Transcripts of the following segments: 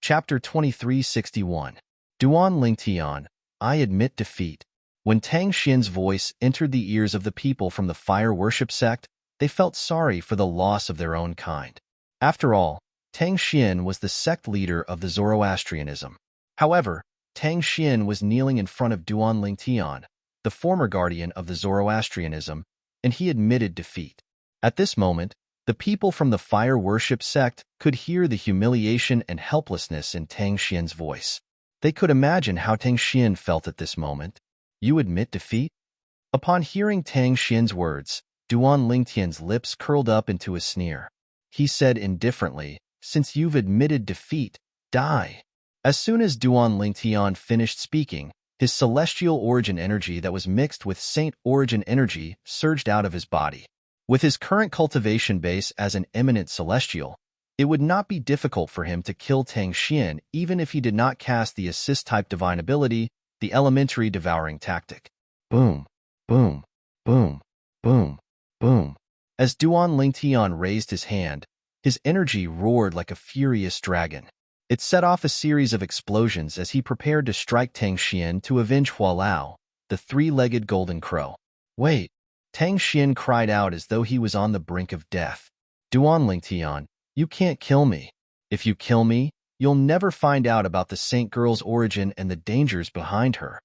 Chapter 2361. Duan Lingtian, I admit defeat. When Tang Xian's voice entered the ears of the people from the fire worship sect, they felt sorry for the loss of their own kind. After all, Tang Xian was the sect leader of the Zoroastrianism. However, Tang Xian was kneeling in front of Duan Lingtian, the former guardian of the Zoroastrianism, and he admitted defeat. At this moment, the people from the fire worship sect could hear the humiliation and helplessness in Tang Xian's voice. They could imagine how Tang Xian felt at this moment. You admit defeat? Upon hearing Tang Xian's words, Duan Lingtian's lips curled up into a sneer. He said indifferently, since you've admitted defeat, die. As soon as Duan Lingtian finished speaking, his celestial origin energy that was mixed with saint origin energy surged out of his body. With his current cultivation base as an eminent celestial, it would not be difficult for him to kill Tang Xian even if he did not cast the assist-type divine ability, the elementary devouring tactic. Boom, boom, boom, boom, boom. As Duan Lingtian raised his hand, his energy roared like a furious dragon. It set off a series of explosions as he prepared to strike Tang Xian to avenge Hualao, the three-legged golden crow. Wait! Tang Xian cried out as though he was on the brink of death. Duan Lingtian, you can't kill me. If you kill me, you'll never find out about the saint girl's origin and the dangers behind her.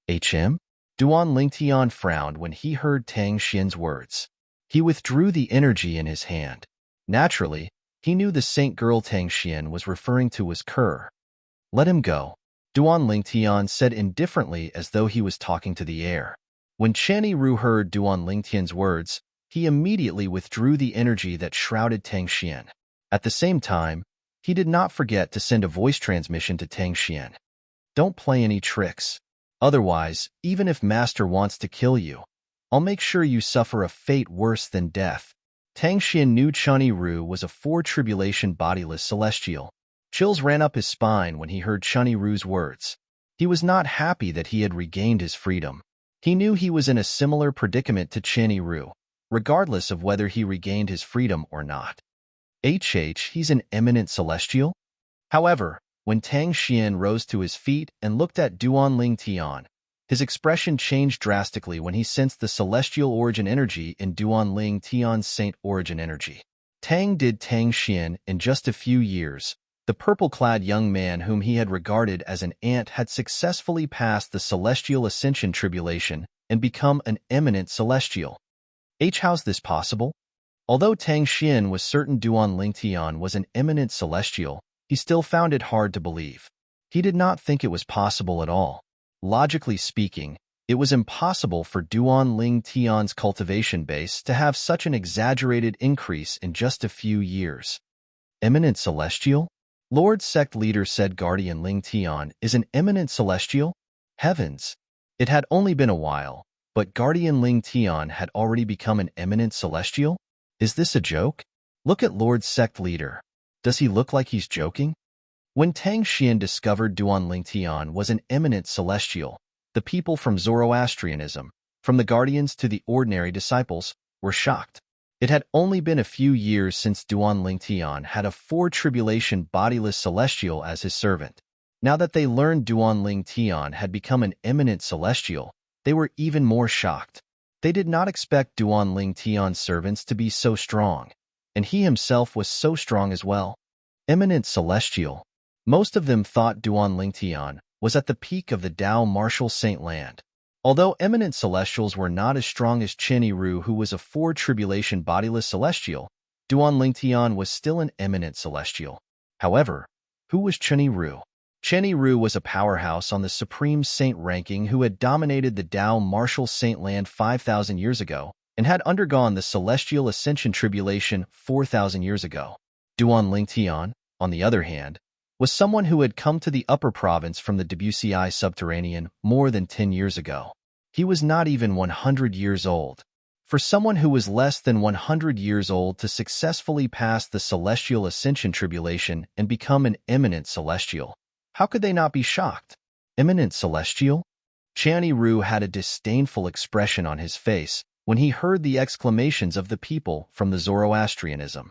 HM? Duan Lingtian frowned when he heard Tang Xian's words. He withdrew the energy in his hand. Naturally, he knew the saint girl Tang Xian was referring to was Kerr. Let him go, Duan Lingtian said indifferently as though he was talking to the air. When Channy Ru heard Duan Lingtian's words, he immediately withdrew the energy that shrouded Tang Xian. At the same time, he did not forget to send a voice transmission to Tang Xian. Don't play any tricks. Otherwise, even if Master wants to kill you, I'll make sure you suffer a fate worse than death. Tang Xian knew Channy Ru was a four-tribulation bodiless celestial. Chills ran up his spine when he heard Channy Ru's words. He was not happy that he had regained his freedom. He knew he was in a similar predicament to Channy Ru, regardless of whether he regained his freedom or not. He's an eminent celestial? However, when Tang Xian rose to his feet and looked at Duan Lingtian, his expression changed drastically when he sensed the celestial origin energy in Duan Lingtian's saint origin energy. Tang Xian in just a few years. The purple-clad young man whom he had regarded as an ant had successfully passed the celestial ascension tribulation and become an eminent celestial. How's this possible? Although Tang Xian was certain Duan Lingtian was an eminent celestial, he still found it hard to believe. He did not think it was possible at all. Logically speaking, it was impossible for Duan Lingtian's cultivation base to have such an exaggerated increase in just a few years. Eminent celestial? Lord Sect Leader said Guardian Lingtian is an eminent celestial? Heavens! It had only been a while, but Guardian Lingtian had already become an eminent celestial? Is this a joke? Look at Lord Sect Leader. Does he look like he's joking? When Tang Xian discovered Duan Lingtian was an eminent celestial, the people from Zoroastrianism, from the guardians to the ordinary disciples, were shocked. It had only been a few years since Duan Lingtian had a four-tribulation bodiless celestial as his servant. Now that they learned Duan Lingtian had become an eminent celestial, they were even more shocked. They did not expect Duan Lingtian's servants to be so strong, and he himself was so strong as well. Eminent celestial. Most of them thought Duan Lingtian was at the peak of the Tao martial saint land. Although eminent celestials were not as strong as Channy Ru, who was a four-tribulation bodiless celestial, Duan Lingtian was still an eminent celestial. However, who was Channy Ru? Channy Ru was a powerhouse on the Supreme Saint ranking who had dominated the Tao martial saint land 5,000 years ago and had undergone the Celestial Ascension Tribulation 4,000 years ago. Duan Lingtian, on the other hand, was someone who had come to the upper province from the Debussy subterranean more than 10 years ago. He was not even 100 years old. For someone who was less than 100 years old to successfully pass the Celestial Ascension Tribulation and become an eminent celestial, how could they not be shocked? Eminent celestial? Channy Ru had a disdainful expression on his face when he heard the exclamations of the people from the Zoroastrianism.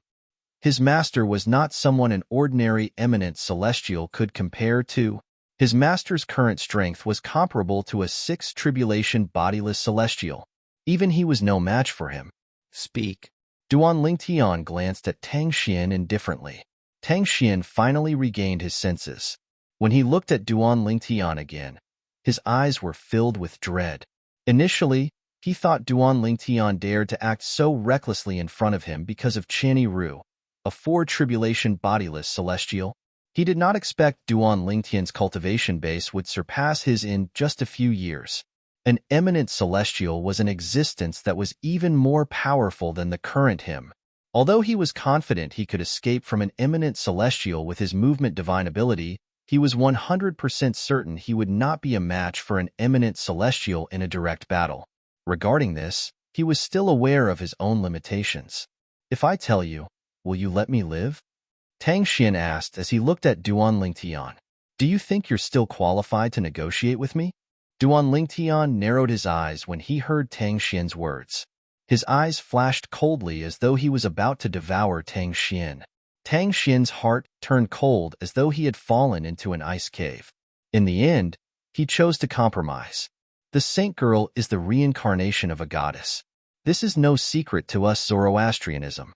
His master was not someone an ordinary eminent celestial could compare to. His master's current strength was comparable to a sixth tribulation bodiless celestial. Even he was no match for him. Speak. Duan Lingtian glanced at Tang Xian indifferently. Tang Xian finally regained his senses. When he looked at Duan Lingtian again, his eyes were filled with dread. Initially, he thought Duan Lingtian dared to act so recklessly in front of him because of Channy Ru, a four-tribulation bodiless celestial. He did not expect Duan Lingtian's cultivation base would surpass his in just a few years. An eminent celestial was an existence that was even more powerful than the current him. Although he was confident he could escape from an eminent celestial with his movement divine ability, he was 100% certain he would not be a match for an eminent celestial in a direct battle. Regarding this, he was still aware of his own limitations. If I tell you, will you let me live? Tang Xian asked as he looked at Duan Lingtian. Do you think you're still qualified to negotiate with me? Duan Lingtian narrowed his eyes when he heard Tang Xian's words. His eyes flashed coldly as though he was about to devour Tang Xian. Tang Xian's heart turned cold as though he had fallen into an ice cave. In the end, he chose to compromise. The Saint Girl is the reincarnation of a goddess. This is no secret to us Zoroastrianism.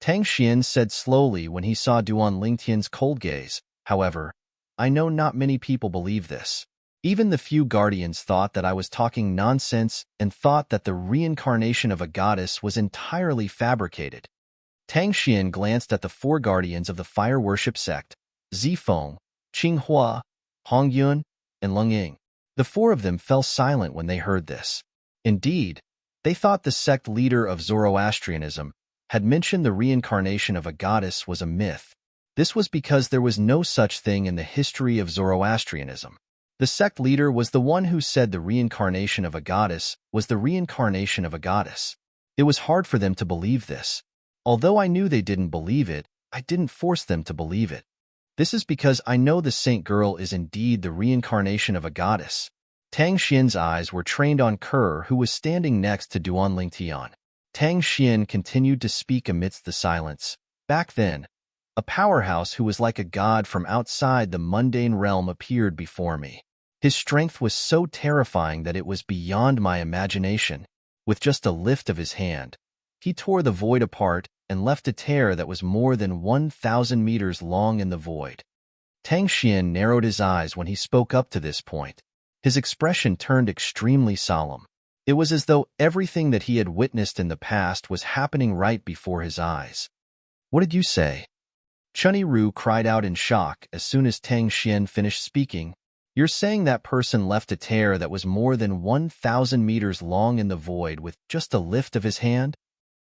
Tang Xian said slowly when he saw Duan Lingtian's cold gaze. However, I know not many people believe this. Even the few guardians thought that I was talking nonsense and thought that the reincarnation of a goddess was entirely fabricated. Tang Xian glanced at the four guardians of the fire worship sect, Zifeng, Qinghua, Hongyun, and Leng Ying. The four of them fell silent when they heard this. Indeed, they thought the sect leader of Zoroastrianism had mentioned the reincarnation of a goddess was a myth. This was because there was no such thing in the history of Zoroastrianism. The sect leader was the one who said the reincarnation of a goddess was the reincarnation of a goddess. It was hard for them to believe this. Although I knew they didn't believe it, I didn't force them to believe it. This is because I know the Saint Girl is indeed the reincarnation of a goddess. Tang Xian's eyes were trained on Kerr, who was standing next to Duan Lingtian. Tang Xian continued to speak amidst the silence. Back then, a powerhouse who was like a god from outside the mundane realm appeared before me. His strength was so terrifying that it was beyond my imagination. With just a lift of his hand, he tore the void apart and left a tear that was more than 1,000 meters long in the void. Tang Xian narrowed his eyes when he spoke up to this point. His expression turned extremely solemn. It was as though everything that he had witnessed in the past was happening right before his eyes. What did you say? Chunny Ru cried out in shock as soon as Tang Xian finished speaking. You're saying that person left a tear that was more than 1,000 meters long in the void with just a lift of his hand?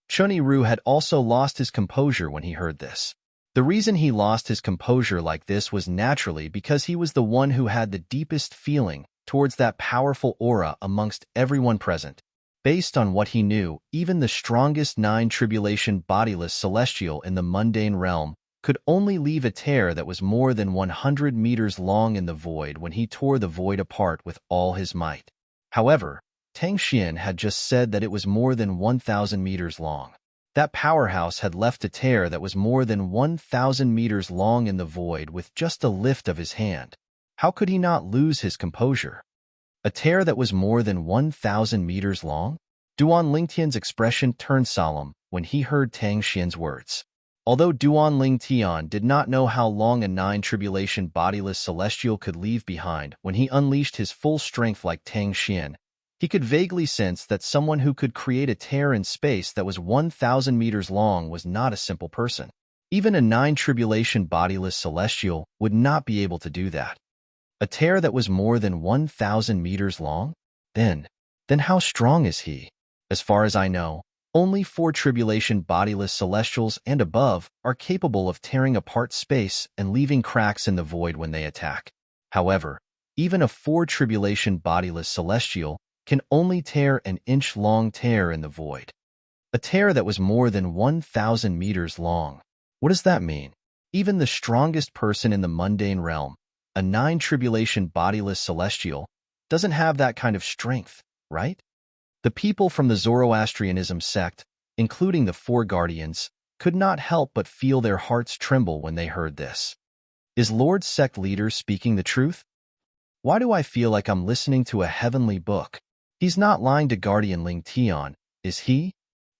Chunny Ru had also lost his composure when he heard this. The reason he lost his composure like this was naturally because he was the one who had the deepest feeling towards that powerful aura amongst everyone present. Based on what he knew, even the strongest nine-tribulation bodiless celestial in the mundane realm could only leave a tear that was more than 100 meters long in the void when he tore the void apart with all his might. However, Tang Xian had just said that it was more than 1,000 meters long. That powerhouse had left a tear that was more than 1,000 meters long in the void with just a lift of his hand. How could he not lose his composure? A tear that was more than 1,000 meters long? Duan Lingtian's expression turned solemn when he heard Tang Xian's words. Although Duan Lingtian did not know how long a nine-tribulation bodiless celestial could leave behind when he unleashed his full strength like Tang Xian, he could vaguely sense that someone who could create a tear in space that was 1,000 meters long was not a simple person. Even a nine-tribulation bodiless celestial would not be able to do that. A tear that was more than 1,000 meters long? Then how strong is he? As far as I know, only four tribulation bodiless celestials and above are capable of tearing apart space and leaving cracks in the void when they attack. However, even a four-tribulation bodiless celestial can only tear an inch-long tear in the void. A tear that was more than 1,000 meters long. What does that mean? Even the strongest person in the mundane realm, a nine-tribulation bodiless celestial, doesn't have that kind of strength, right? The people from the Zoroastrianism sect, including the four guardians, could not help but feel their hearts tremble when they heard this. Is Lord Sect Leader speaking the truth? Why do I feel like I'm listening to a heavenly book? He's not lying to Guardian Ling Tian, is he?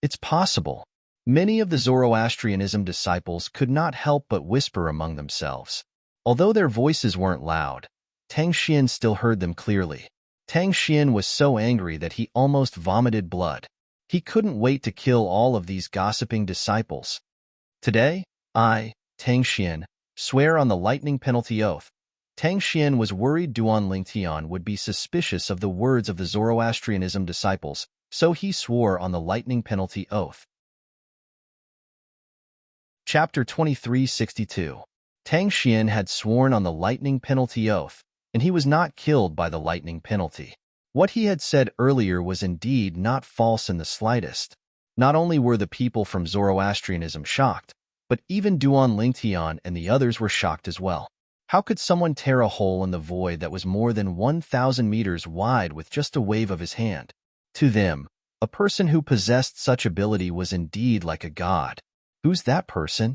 It's possible. Many of the Zoroastrianism disciples could not help but whisper among themselves. Although their voices weren't loud, Tang Xian still heard them clearly. Tang Xian was so angry that he almost vomited blood. He couldn't wait to kill all of these gossiping disciples. Today, I, Tang Xian, swear on the lightning penalty oath. Tang Xian was worried Duan Lingtian would be suspicious of the words of the Zoroastrianism disciples, so he swore on the lightning penalty oath. Chapter 2362. Tang Xian had sworn on the lightning penalty oath, and he was not killed by the lightning penalty. What he had said earlier was indeed not false in the slightest. Not only were the people from Zoroastrianism shocked, but even Duan Lingtian and the others were shocked as well. How could someone tear a hole in the void that was more than 1,000 meters wide with just a wave of his hand? To them, a person who possessed such ability was indeed like a god. Who's that person?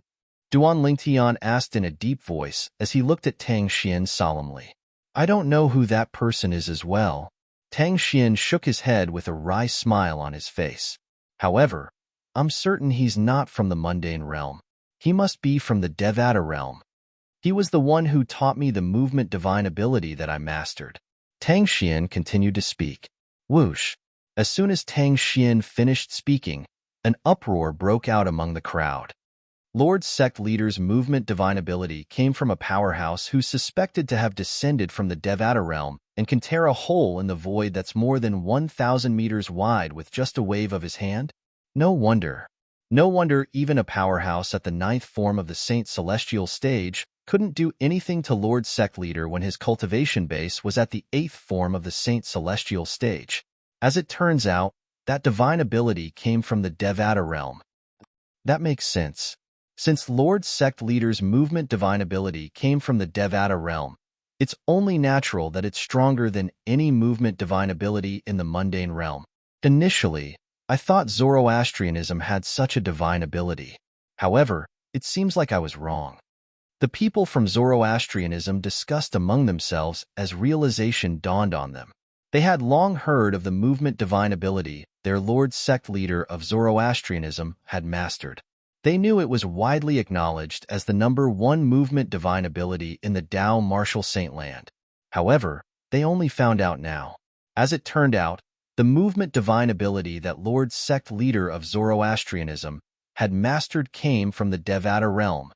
Duan Lingtian asked in a deep voice as he looked at Tang Xian solemnly. I don't know who that person is as well. Tang Xian shook his head with a wry smile on his face. However, I'm certain he's not from the mundane realm. He must be from the Devata realm. He was the one who taught me the movement divine ability that I mastered. Tang Xian continued to speak. Whoosh! As soon as Tang Xian finished speaking, an uproar broke out among the crowd. Lord Sect Leader's movement divine ability came from a powerhouse who's suspected to have descended from the Devata realm and can tear a hole in the void that's more than 1,000 meters wide with just a wave of his hand? No wonder. No wonder even a powerhouse at the 9th form of the Saint Celestial stage couldn't do anything to Lord Sect Leader when his cultivation base was at the 8th form of the Saint Celestial stage. As it turns out, that divine ability came from the Devata realm. That makes sense. Since Lord Sect Leader's movement divine ability came from the Devata realm, it's only natural that it's stronger than any movement divine ability in the mundane realm. Initially, I thought Zoroastrianism had such a divine ability. However, it seems like I was wrong. The people from Zoroastrianism discussed among themselves as realization dawned on them. They had long heard of the movement divine ability their Lord Sect Leader of Zoroastrianism had mastered. They knew it was widely acknowledged as the #1 movement divine ability in the Tao Martial Saint Land. However, they only found out now. As it turned out, the movement divine ability that Lord Sect Leader of Zoroastrianism had mastered came from the Devata realm.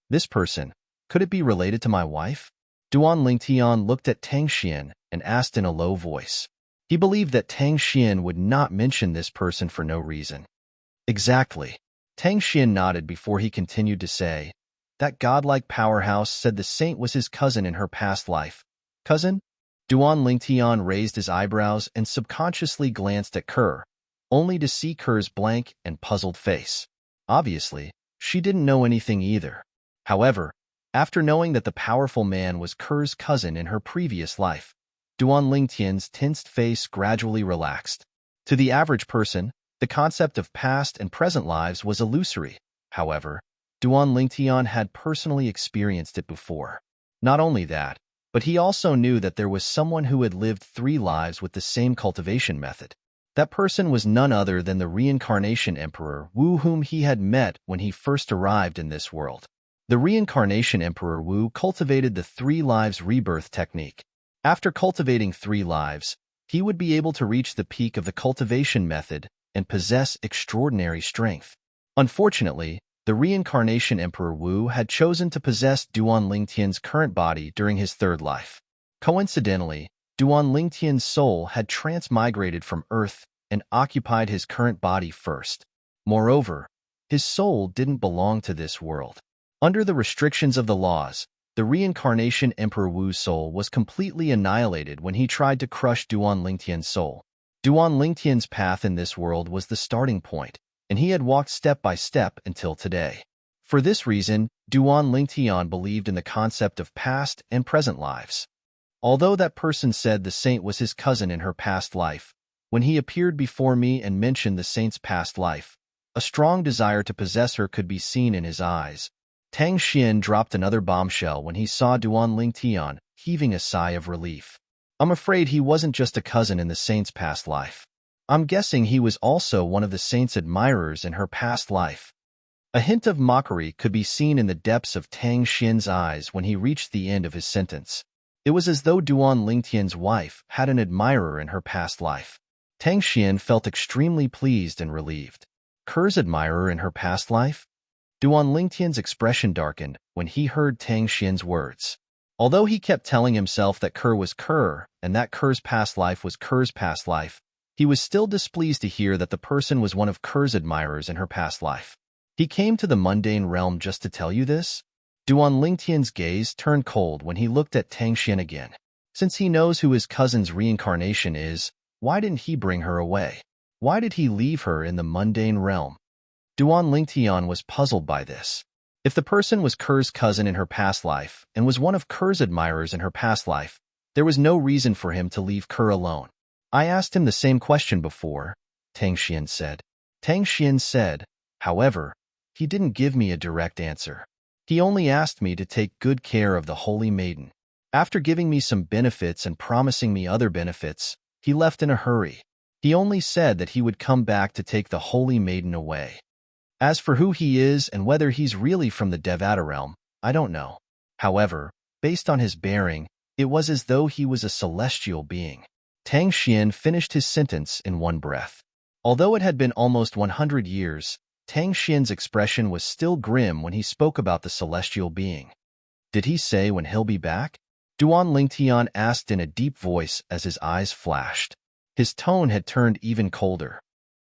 This person, could it be related to my wife? Duan Lingtian looked at Tang Xian and asked in a low voice. He believed that Tang Xian would not mention this person for no reason. Exactly. Tang Xian nodded before he continued to say, that godlike powerhouse said the saint was his cousin in her past life. Cousin? Duan Lingtian raised his eyebrows and subconsciously glanced at Kerr, only to see Kerr's blank and puzzled face. Obviously, she didn't know anything either. However, after knowing that the powerful man was Kerr's cousin in her previous life, Duan Lingtian's tensed face gradually relaxed. To the average person, the concept of past and present lives was illusory. However, Duan Lingtian had personally experienced it before. Not only that, but he also knew that there was someone who had lived 3 lives with the same cultivation method. That person was none other than the Reincarnation Emperor Wu, whom he had met when he first arrived in this world. The Reincarnation Emperor Wu cultivated the 3 lives rebirth technique. After cultivating 3 lives, he would be able to reach the peak of the cultivation method and possess extraordinary strength. Unfortunately, the Reincarnation Emperor Wu had chosen to possess Duan Lingtian's current body during his 3rd life. Coincidentally, Duan Lingtian's soul had transmigrated from Earth and occupied his current body first. Moreover, his soul didn't belong to this world. Under the restrictions of the laws, the Reincarnation Emperor Wu's soul was completely annihilated when he tried to crush Duan Lingtian's soul. Duan Lingtian's path in this world was the starting point, and he had walked step by step until today. For this reason, Duan Lingtian believed in the concept of past and present lives. Although that person said the saint was his cousin in her past life, when he appeared before me and mentioned the saint's past life, A strong desire to possess her could be seen in his eyes. Tang Xian dropped another bombshell when he saw Duan Lingtian, heaving a sigh of relief. I'm afraid he wasn't just a cousin in the saint's past life. I'm guessing he was also one of the saint's admirers in her past life. A hint of mockery could be seen in the depths of Tang Xian's eyes when he reached the end of his sentence. It was as though Duan Lingtian's wife had an admirer in her past life. Tang Xian felt extremely pleased and relieved. Ker's admirer in her past life? Duan Lingtian's expression darkened when he heard Tang Xian's words. Although he kept telling himself that Ker was Ker and that Ker's past life was Ker's past life, he was still displeased to hear that the person was one of Ker's admirers in her past life. He came to the mundane realm just to tell you this? Duan Lingtian's gaze turned cold when he looked at Tang Xian again. Since he knows who his cousin's reincarnation is, why didn't he bring her away? Why did he leave her in the mundane realm? Duan Lingtian was puzzled by this. If the person was Ker's cousin in her past life and was one of Ker's admirers in her past life, there was no reason for him to leave Ker alone. I asked him the same question before, Tang Xian said. Tang Xian said, however, he didn't give me a direct answer. He only asked me to take good care of the holy maiden. After giving me some benefits and promising me other benefits, he left in a hurry. He only said that he would come back to take the holy maiden away. As for who he is and whether he's really from the Devata realm, I don't know. However, based on his bearing, it was as though he was a celestial being. Tang Xian finished his sentence in one breath. Although it had been almost 100 years, Tang Xian's expression was still grim when he spoke about the celestial being. Did he say when he'll be back? Duan Lingtian asked in a deep voice as his eyes flashed. His tone had turned even colder.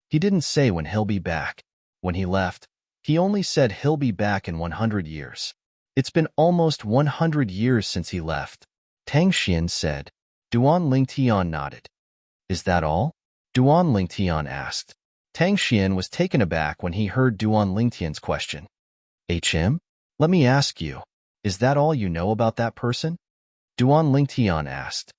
He didn't say when he'll be back. When he left, he only said he'll be back in 100 years. It's been almost 100 years since he left, Tang Xian said. Duan Lingtian nodded. Is that all? Duan Lingtian asked. Tang Xian was taken aback when he heard Duan Lingtian's question. HM? Let me ask you, is that all you know about that person? Duan Lingtian asked.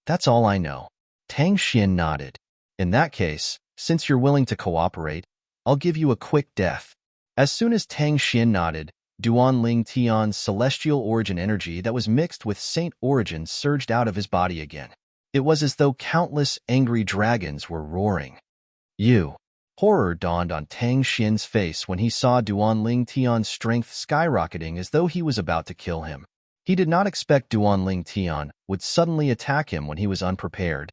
That's all I know. Tang Xian nodded. In that case, since you're willing to cooperate, I'll give you a quick death. As soon as Tang Xian nodded, Duan Lingtian's celestial origin energy that was mixed with saint origin surged out of his body again. It was as though countless angry dragons were roaring. You. Horror dawned on Tang Xian's face when he saw Duan Lingtian's strength skyrocketing as though he was about to kill him. He did not expect Duan Lingtian would suddenly attack him when he was unprepared.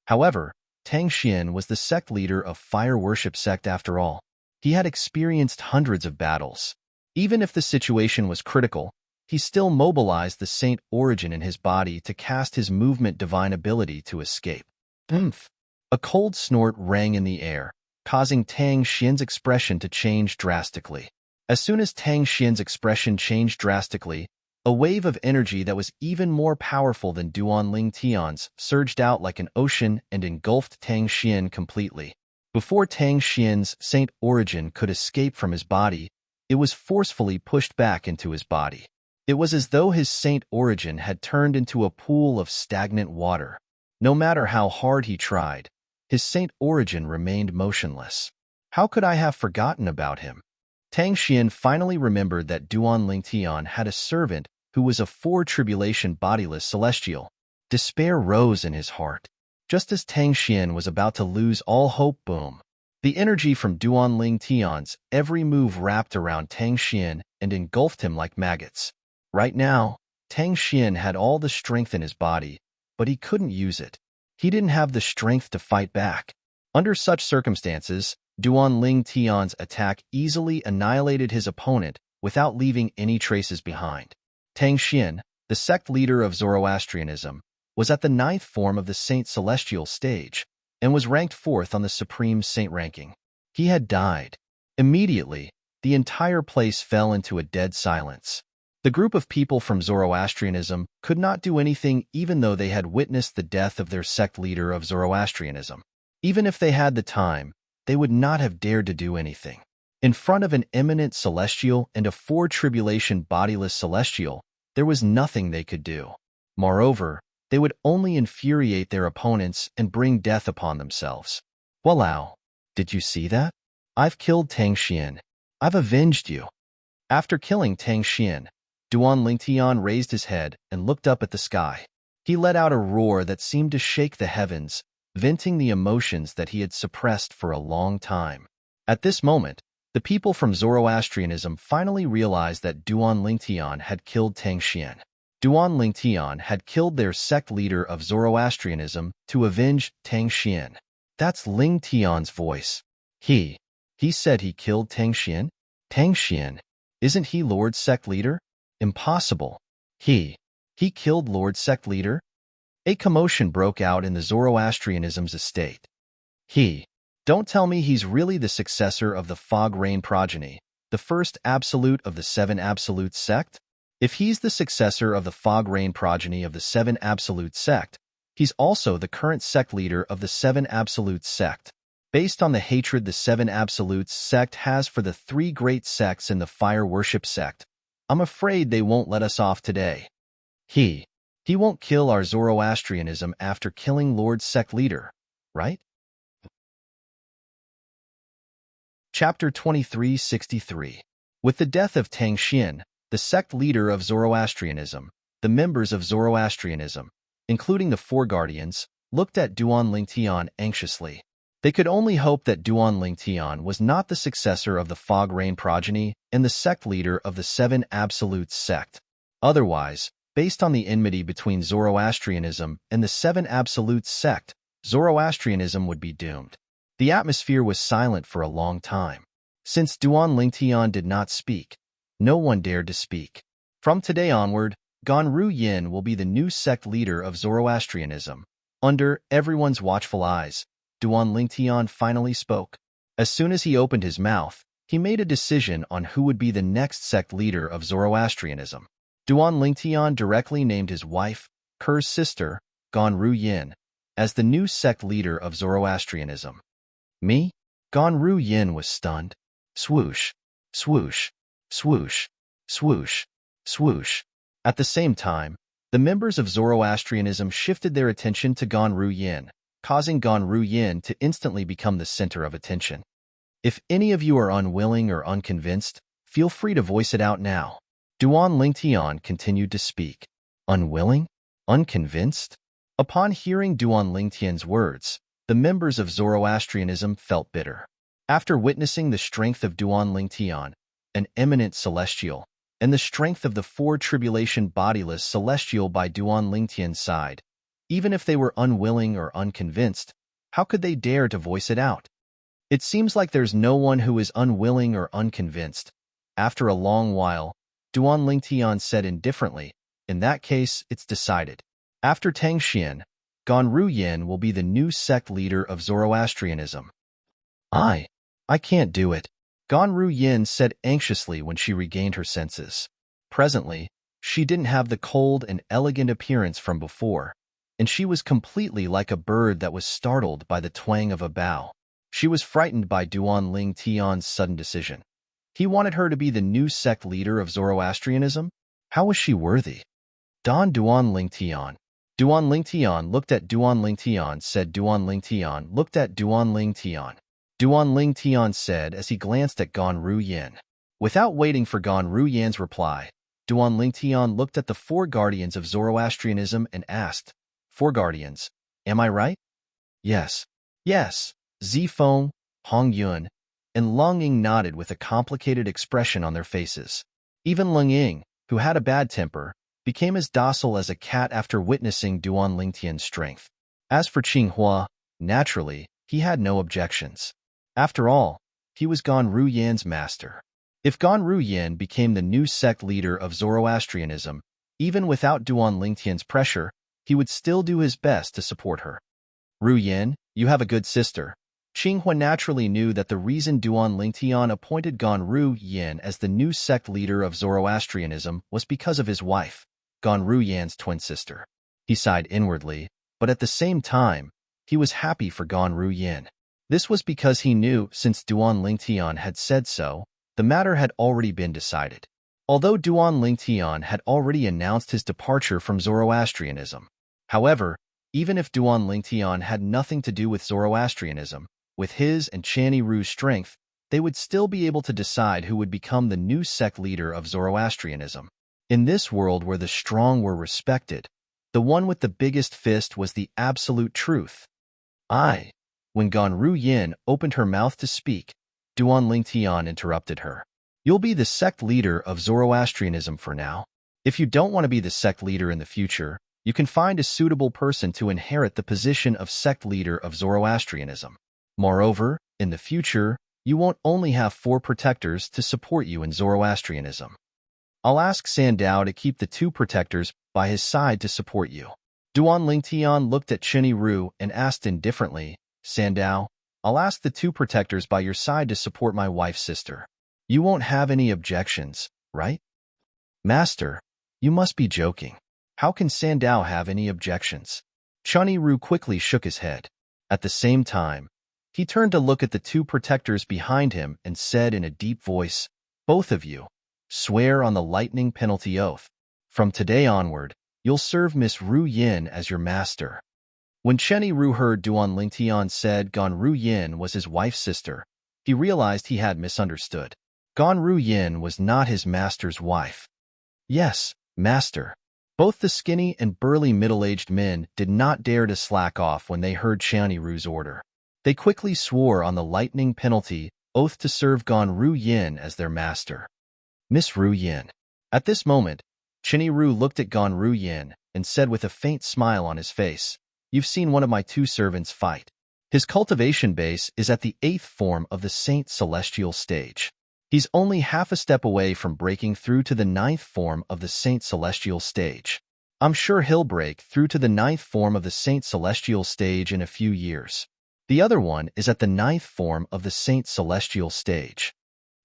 However, Tang Xian was the sect leader of fire worship sect after all. He had experienced hundreds of battles. Even if the situation was critical, he still mobilized the saint origin in his body to cast his movement divine ability to escape. Oomph! A cold snort rang in the air, causing Tang Xian's expression to change drastically. As soon as Tang Xian's expression changed drastically, a wave of energy that was even more powerful than Duan Lingtian's surged out like an ocean and engulfed Tang Xian completely. Before Tang Xian's saint origin could escape from his body, it was forcefully pushed back into his body. It was as though his saint origin had turned into a pool of stagnant water. No matter how hard he tried, his saint origin remained motionless. How could I have forgotten about him? Tang Xian finally remembered that Duan Lingtian had a servant who was a four-tribulation bodiless celestial. Despair rose in his heart. Just as Tang Xian was about to lose all hope, boom. The energy from Duan Lingtian's every move wrapped around Tang Xian and engulfed him like maggots. Right now, Tang Xian had all the strength in his body, but he couldn't use it. He didn't have the strength to fight back. Under such circumstances, Duan Lingtian's attack easily annihilated his opponent without leaving any traces behind. Tang Xian, the sect leader of Zoroastrianism, was at the 9th form of the Saint Celestial stage and was ranked 4th on the Supreme Saint ranking. He had died. Immediately, the entire place fell into a dead silence. The group of people from Zoroastrianism could not do anything even though they had witnessed the death of their sect leader of Zoroastrianism. Even if they had the time, they would not have dared to do anything. In front of an eminent celestial and a four-tribulation bodiless celestial, there was nothing they could do. Moreover, they would only infuriate their opponents and bring death upon themselves. Walao, did you see that? I've killed Tang Xian. I've avenged you. After killing Tang Xian, Duan Lingtian raised his head and looked up at the sky. He let out a roar that seemed to shake the heavens, venting the emotions that he had suppressed for a long time. At this moment, the people from Zoroastrianism finally realized that Duan Lingtian had killed Tang Xian. Duan Lingtian had killed their sect leader of Zoroastrianism to avenge Tang Xian. That's Ling Tian's voice. He said he killed Tang Xian? Tang Xian, isn't he Lord's sect leader? Impossible. He killed Lord's sect leader? A commotion broke out in the Zoroastrianism's estate. Don't tell me he's really the successor of the Fog Rain progeny, the first absolute of the Seven Absolute sect? If he's the successor of the Fog Rain progeny of the Seven Absolute sect, he's also the current sect leader of the Seven Absolute sect. Based on the hatred the Seven Absolutes sect has for the three great sects in the Fire Worship sect, I'm afraid they won't let us off today. He won't kill our Zoroastrianism after killing Lord's sect leader, right? Chapter 2363. With the death of Tang Xian, the sect leader of Zoroastrianism, the members of Zoroastrianism, including the Four Guardians, looked at Duan Lingtian anxiously. They could only hope that Duan Lingtian was not the successor of the Fog Rain progeny and the sect leader of the Seven Absolutes sect. Otherwise, based on the enmity between Zoroastrianism and the Seven Absolutes sect, Zoroastrianism would be doomed. The atmosphere was silent for a long time. Since Duan Lingtian did not speak, no one dared to speak. From today onward, Ganru Yin will be the new sect leader of Zoroastrianism. Under everyone's watchful eyes, Duan Lingtian finally spoke. As soon as he opened his mouth, he made a decision on who would be the next sect leader of Zoroastrianism. Duan Lingtian directly named his wife, Ker's sister, Ganru Yin, as the new sect leader of Zoroastrianism. Me? Ganru Yin was stunned. Swoosh, swoosh, swoosh, swoosh, swoosh. At the same time, the members of Zoroastrianism shifted their attention to Ganru Yin, causing Ganru Yin to instantly become the center of attention. If any of you are unwilling or unconvinced, feel free to voice it out now. Duan Lingtian continued to speak. Unwilling? Unconvinced? Upon hearing Duan Lingtian's words, the members of Zoroastrianism felt bitter. After witnessing the strength of Duan Lingtian, an eminent celestial, and the strength of the four tribulation bodiless celestial by Duan Lingtian's side, even if they were unwilling or unconvinced, how could they dare to voice it out? It seems like there's no one who is unwilling or unconvinced. After a long while, Duan Lingtian said indifferently, in that case, it's decided. After Tang Xian, Ganru Yin will be the new sect leader of Zoroastrianism. I can't do it, Ganru Yin said anxiously when she regained her senses. Presently, she didn't have the cold and elegant appearance from before, and she was completely like a bird that was startled by the twang of a bow. She was frightened by Duan Lingtian's sudden decision. He wanted her to be the new sect leader of Zoroastrianism? How was she worthy? Duan Lingtian. Duan Lingtian looked at Duan Lingtian said Duan Lingtian looked at Duan Lingtian. Duan Lingtian said as he glanced at Ganru Yin. Without waiting for Ganru Yin's reply, Duan Lingtian looked at the four guardians of Zoroastrianism and asked, Four guardians, am I right? Yes. Yes. Zifeng, Hong Yun, and Leng Ying nodded with a complicated expression on their faces. Even Leng Ying, who had a bad temper, became as docile as a cat after witnessing Duan Lingtian's strength. As for Qinghua, naturally, he had no objections. After all, he was Ganru Yin's master. If Ganru Yin became the new sect leader of Zoroastrianism, even without Duan Lingtian's pressure, he would still do his best to support her. Ru Yin, you have a good sister. Qinghua naturally knew that the reason Duan Lingtian appointed Ganru Yin as the new sect leader of Zoroastrianism was because of his wife, Ganru Yin's twin sister. He sighed inwardly, but at the same time, he was happy for Ganru Yin. This was because he knew, since Duan Lingtian had said so, the matter had already been decided. Although Duan Lingtian had already announced his departure from Zoroastrianism. However, even if Duan Lingtian had nothing to do with Zoroastrianism, with his and Channy Ru's strength, they would still be able to decide who would become the new sect leader of Zoroastrianism. In this world where the strong were respected, the one with the biggest fist was the absolute truth. When Ganru Yin opened her mouth to speak, Duan Lingtian interrupted her. You'll be the sect leader of Zoroastrianism for now. If you don't want to be the sect leader in the future, you can find a suitable person to inherit the position of sect leader of Zoroastrianism. Moreover, in the future, you won't only have 4 protectors to support you in Zoroastrianism. I'll ask Sandao to keep the 2 protectors by his side to support you. Duan Lingtian looked at Chenny Ru and asked indifferently, Sandao, I'll ask the 2 protectors by your side to support my wife's sister. You won't have any objections, right? Master, you must be joking. How can Sandao have any objections? Chenny Ru quickly shook his head. At the same time, he turned to look at the 2 protectors behind him and said in a deep voice, both of you, swear on the lightning penalty oath. From today onward, you'll serve Miss Ru Yin as your master. When Chenny Ru heard Duan Lingtian said Ganru Yin was his wife's sister, he realized he had misunderstood. Ganru Yin was not his master's wife. Yes, master. Both the skinny and burly middle-aged men did not dare to slack off when they heard Chenny Ru's order. They quickly swore on the lightning penalty oath to serve Ganru Yin as their master. Miss Ru Yin. At this moment, Chenny Ru looked at Ganru Yin and said with a faint smile on his face, You've seen one of my 2 servants fight. His cultivation base is at the 8th form of the Saint Celestial stage. He's only half a step away from breaking through to the 9th form of the Saint Celestial stage. I'm sure he'll break through to the 9th form of the Saint Celestial stage in a few years. The other one is at the 9th form of the Saint Celestial stage.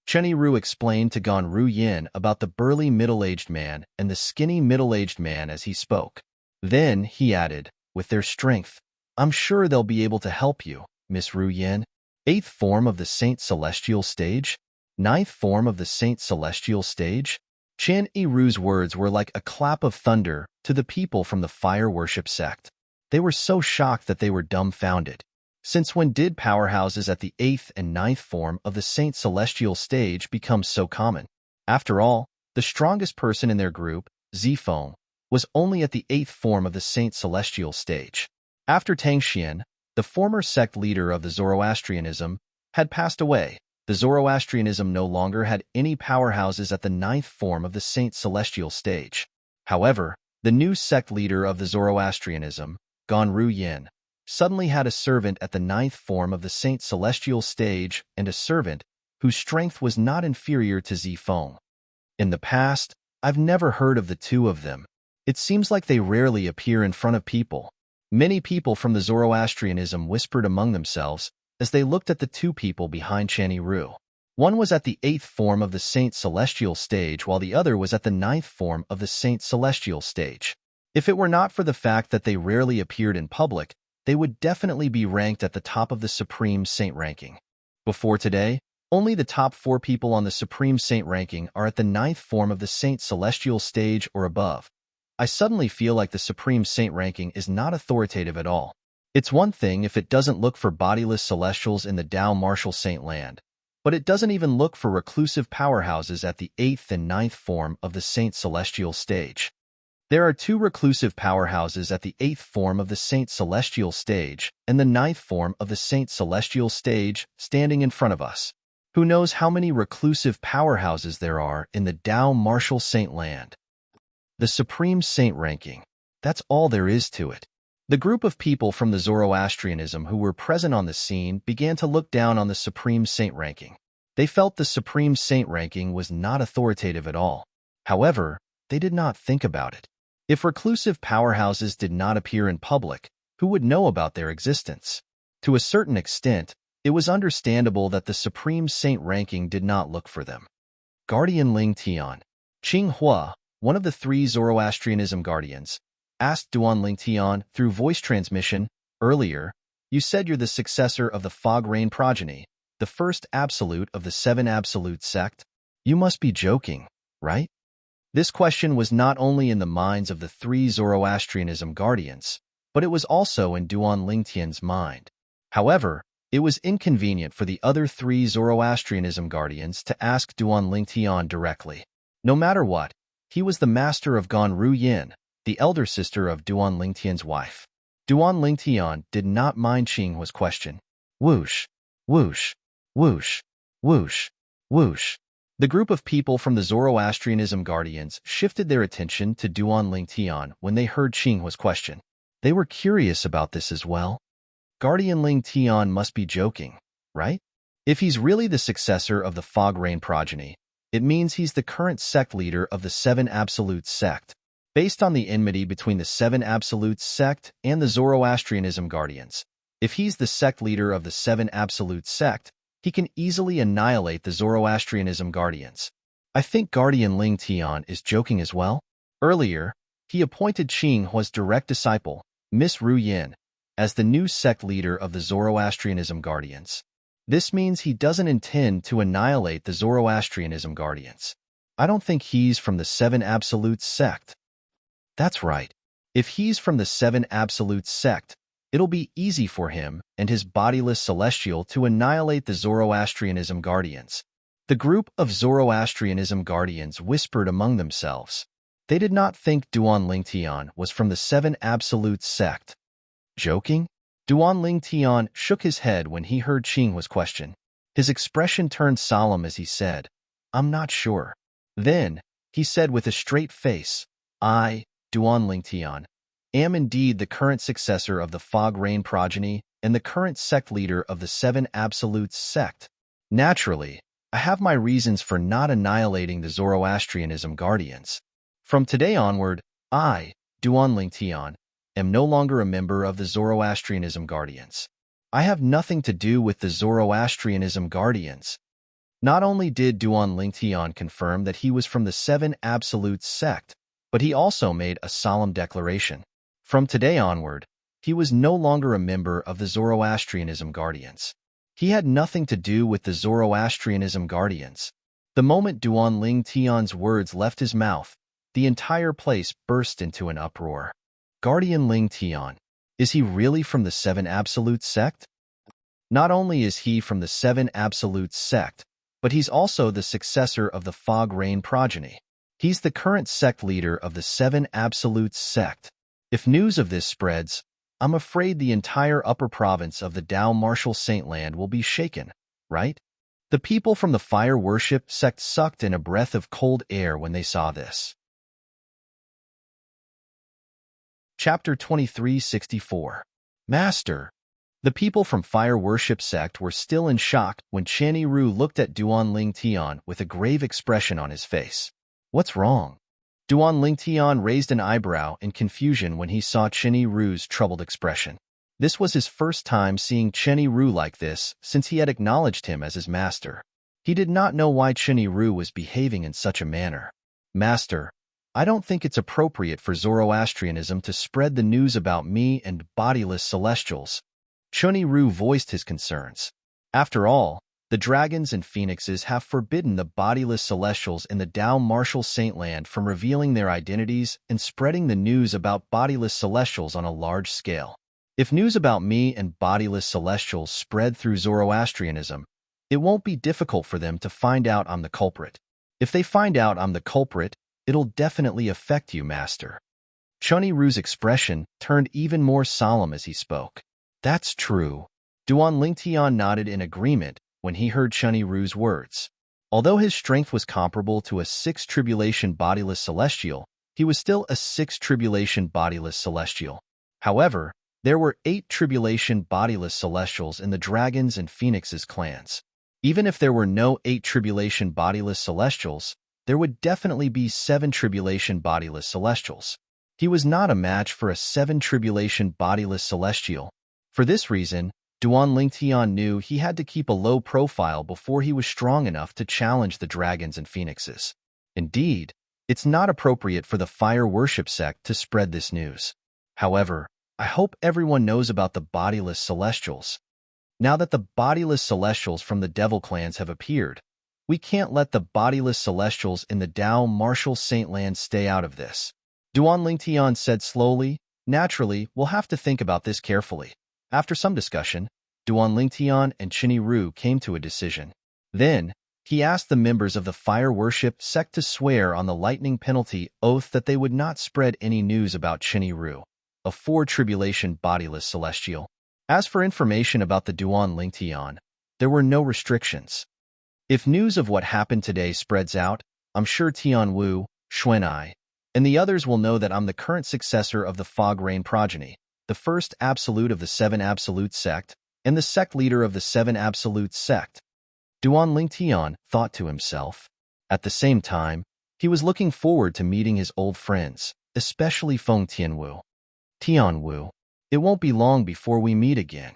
Chenny Ru explained to Ganru Yin about the burly middle-aged man and the skinny middle-aged man as he spoke. Then he added, with their strength, I'm sure they'll be able to help you, Miss Ru Yin. 8th form of the Saint Celestial stage? 9th form of the Saint Celestial stage? Chenny Ru's words were like a clap of thunder to the people from the fire worship sect. They were so shocked that they were dumbfounded. Since when did powerhouses at the 8th and 9th form of the Saint Celestial stage become so common? After all, the strongest person in their group, Zifeng, was only at the 8th form of the Saint Celestial stage. After Tang Xian, the former sect leader of the Zoroastrianism, had passed away, the Zoroastrianism no longer had any powerhouses at the 9th form of the Saint Celestial stage. However, the new sect leader of the Zoroastrianism, Ganru Yin, suddenly had a servant at the 9th form of the Saint Celestial stage and a servant whose strength was not inferior to Zifeng. In the past, I've never heard of the 2 of them. It seems like they rarely appear in front of people. Many people from the Zoroastrianism whispered among themselves as they looked at the 2 people behind Chenny Ru. One was at the 8th form of the Saint Celestial stage while the other was at the 9th form of the Saint Celestial stage. If it were not for the fact that they rarely appeared in public, they would definitely be ranked at the top of the Supreme Saint ranking. Before today, only the top 4 people on the Supreme Saint ranking are at the 9th form of the Saint Celestial stage or above. I suddenly feel like the Supreme Saint ranking is not authoritative at all. It's one thing if it doesn't look for bodiless celestials in the Tao Martial Saint land, but it doesn't even look for reclusive powerhouses at the 8th and 9th form of the Saint Celestial stage. There are 2 reclusive powerhouses at the 8th form of the Saint Celestial stage and the 9th form of the Saint Celestial stage standing in front of us. Who knows how many reclusive powerhouses there are in the Tao Martial Saint land? The Supreme Saint ranking. That's all there is to it. The group of people from the Zoroastrianism who were present on the scene began to look down on the Supreme Saint ranking. They felt the Supreme Saint ranking was not authoritative at all. However, they did not think about it. If reclusive powerhouses did not appear in public, who would know about their existence? To a certain extent, it was understandable that the Supreme Saint ranking did not look for them. Guardian Ling Tian. Qing Hua, one of the 3 Zoroastrianism guardians, asked Duan Lingtian through voice transmission, earlier, you said you're the successor of the Fog Rain progeny, the first absolute of the 7 absolute sect? You must be joking, right? This question was not only in the minds of the 3 Zoroastrianism guardians, but it was also in Duan Lingtian's mind. However, It was inconvenient for the other three Zoroastrianism guardians to ask Duan Lingtian directly. No matter what, he was the master of Gan Ru Yin, the elder sister of Duan Lingtian's wife. Duan Lingtian did not mind Qinghua's question. Whoosh, whoosh, whoosh, whoosh, whoosh. The group of people from the Zoroastrianism guardians shifted their attention to Duan Lingtian when they heard Qinghua's question. They were curious about this as well. Guardian Lingtian must be joking, right? If he's really the successor of the Fog Rain progeny, it means he's the current sect leader of the Seven Absolutes sect. Based on the enmity between the Seven Absolutes sect and the Zoroastrianism guardians, if he's the sect leader of the Seven Absolutes sect, he can easily annihilate the Zoroastrianism guardians. I think Guardian Lingtian is joking as well. Earlier, he appointed Qinghua's direct disciple, Miss Ru Yin, as the new sect leader of the Zoroastrianism guardians. This means he doesn't intend to annihilate the Zoroastrianism guardians. I don't think he's from the Seven Absolutes sect. That's right. If he's from the Seven Absolutes sect, it'll be easy for him and his bodiless celestial to annihilate the Zoroastrianism guardians. The group of Zoroastrianism guardians whispered among themselves. They did not think Duan Lingtian was from the Seven Absolutes sect. Joking? Duan Lingtian shook his head when he heard Qinghua's question. His expression turned solemn as he said, I'm not sure. Then, he said with a straight face, I, Duan Lingtian, am indeed the current successor of the Fog Rain progeny and the current sect leader of the Seven Absolutes sect. Naturally, I have my reasons for not annihilating the Zoroastrianism guardians. From today onward, I, Duan Lingtian, am no longer a member of the Zoroastrianism guardians. I have nothing to do with the Zoroastrianism guardians. Not only did Duan Lingtian confirm that he was from the Seven Absolutes sect, but he also made a solemn declaration. From today onward, he was no longer a member of the Zoroastrianism guardians. He had nothing to do with the Zoroastrianism guardians. The moment Duan Lingtian's words left his mouth, the entire place burst into an uproar. Guardian Lingtian, is he really from the Seven Absolutes sect? Not only is he from the Seven Absolutes sect, but he's also the successor of the Fog Rain progeny. He's the current sect leader of the Seven Absolutes sect. If news of this spreads, I'm afraid the entire upper province of the Dao Martial Saintland will be shaken, right? The people from the fire worship sect sucked in a breath of cold air when they saw this. Chapter 2364. Master. The people from Fire Worship Sect were still in shock when Chenny Ru looked at Duan Lingtian with a grave expression on his face. What's wrong? Duan Lingtian raised an eyebrow in confusion when he saw Chenny Ru's troubled expression. This was his first time seeing Chenny Ru like this since he had acknowledged him as his master. He did not know why Chenny Ru was behaving in such a manner. Master, I don't think it's appropriate for Zoroastrianism to spread the news about me and bodiless celestials. Chenny Ru voiced his concerns. After all, the dragons and phoenixes have forbidden the bodiless celestials in the Dao Martial Saintland from revealing their identities and spreading the news about bodiless celestials on a large scale. If news about me and bodiless celestials spread through Zoroastrianism, it won't be difficult for them to find out I'm the culprit. If they find out I'm the culprit, it'll definitely affect you, Master. Chenny Ru's expression turned even more solemn as he spoke. That's true. Duan Lingtian nodded in agreement when he heard Chenny Ru's words. Although his strength was comparable to a 6th tribulation bodiless celestial, he was still a 6th tribulation bodiless celestial. However, there were 8 tribulation bodiless celestials in the dragons and phoenixes clans. Even if there were no 8 tribulation bodiless celestials, there would definitely be 7 tribulation bodiless celestials. He was not a match for a 7 tribulation bodiless celestial. For this reason, Duan Lingtian knew he had to keep a low profile before he was strong enough to challenge the dragons and phoenixes. Indeed, it's not appropriate for the Fire Worship Sect to spread this news. However, I hope everyone knows about the bodiless celestials. Now that the bodiless celestials from the devil clans have appeared, we can't let the bodiless celestials in the Dao Martial Saintland stay out of this. Duan Lingtian said slowly, naturally, we'll have to think about this carefully. After some discussion, Duan Lingtian and Chinny Ru came to a decision. Then, he asked the members of the fire worship sect to swear on the lightning penalty oath that they would not spread any news about Chinny Ru, a four-tribulation bodiless celestial. As for information about the Duan Lingtian, there were no restrictions. If news of what happened today spreads out, I'm sure Tian Wu, Xuanai, and the others will know that I'm the current successor of the Fog Rain progeny, the first absolute of the Seven Absolute sect, and the sect leader of the Seven Absolute sect. Duan Lingtian thought to himself. At the same time, he was looking forward to meeting his old friends, especially Feng Tianwu. Tianwu, it won't be long before we meet again.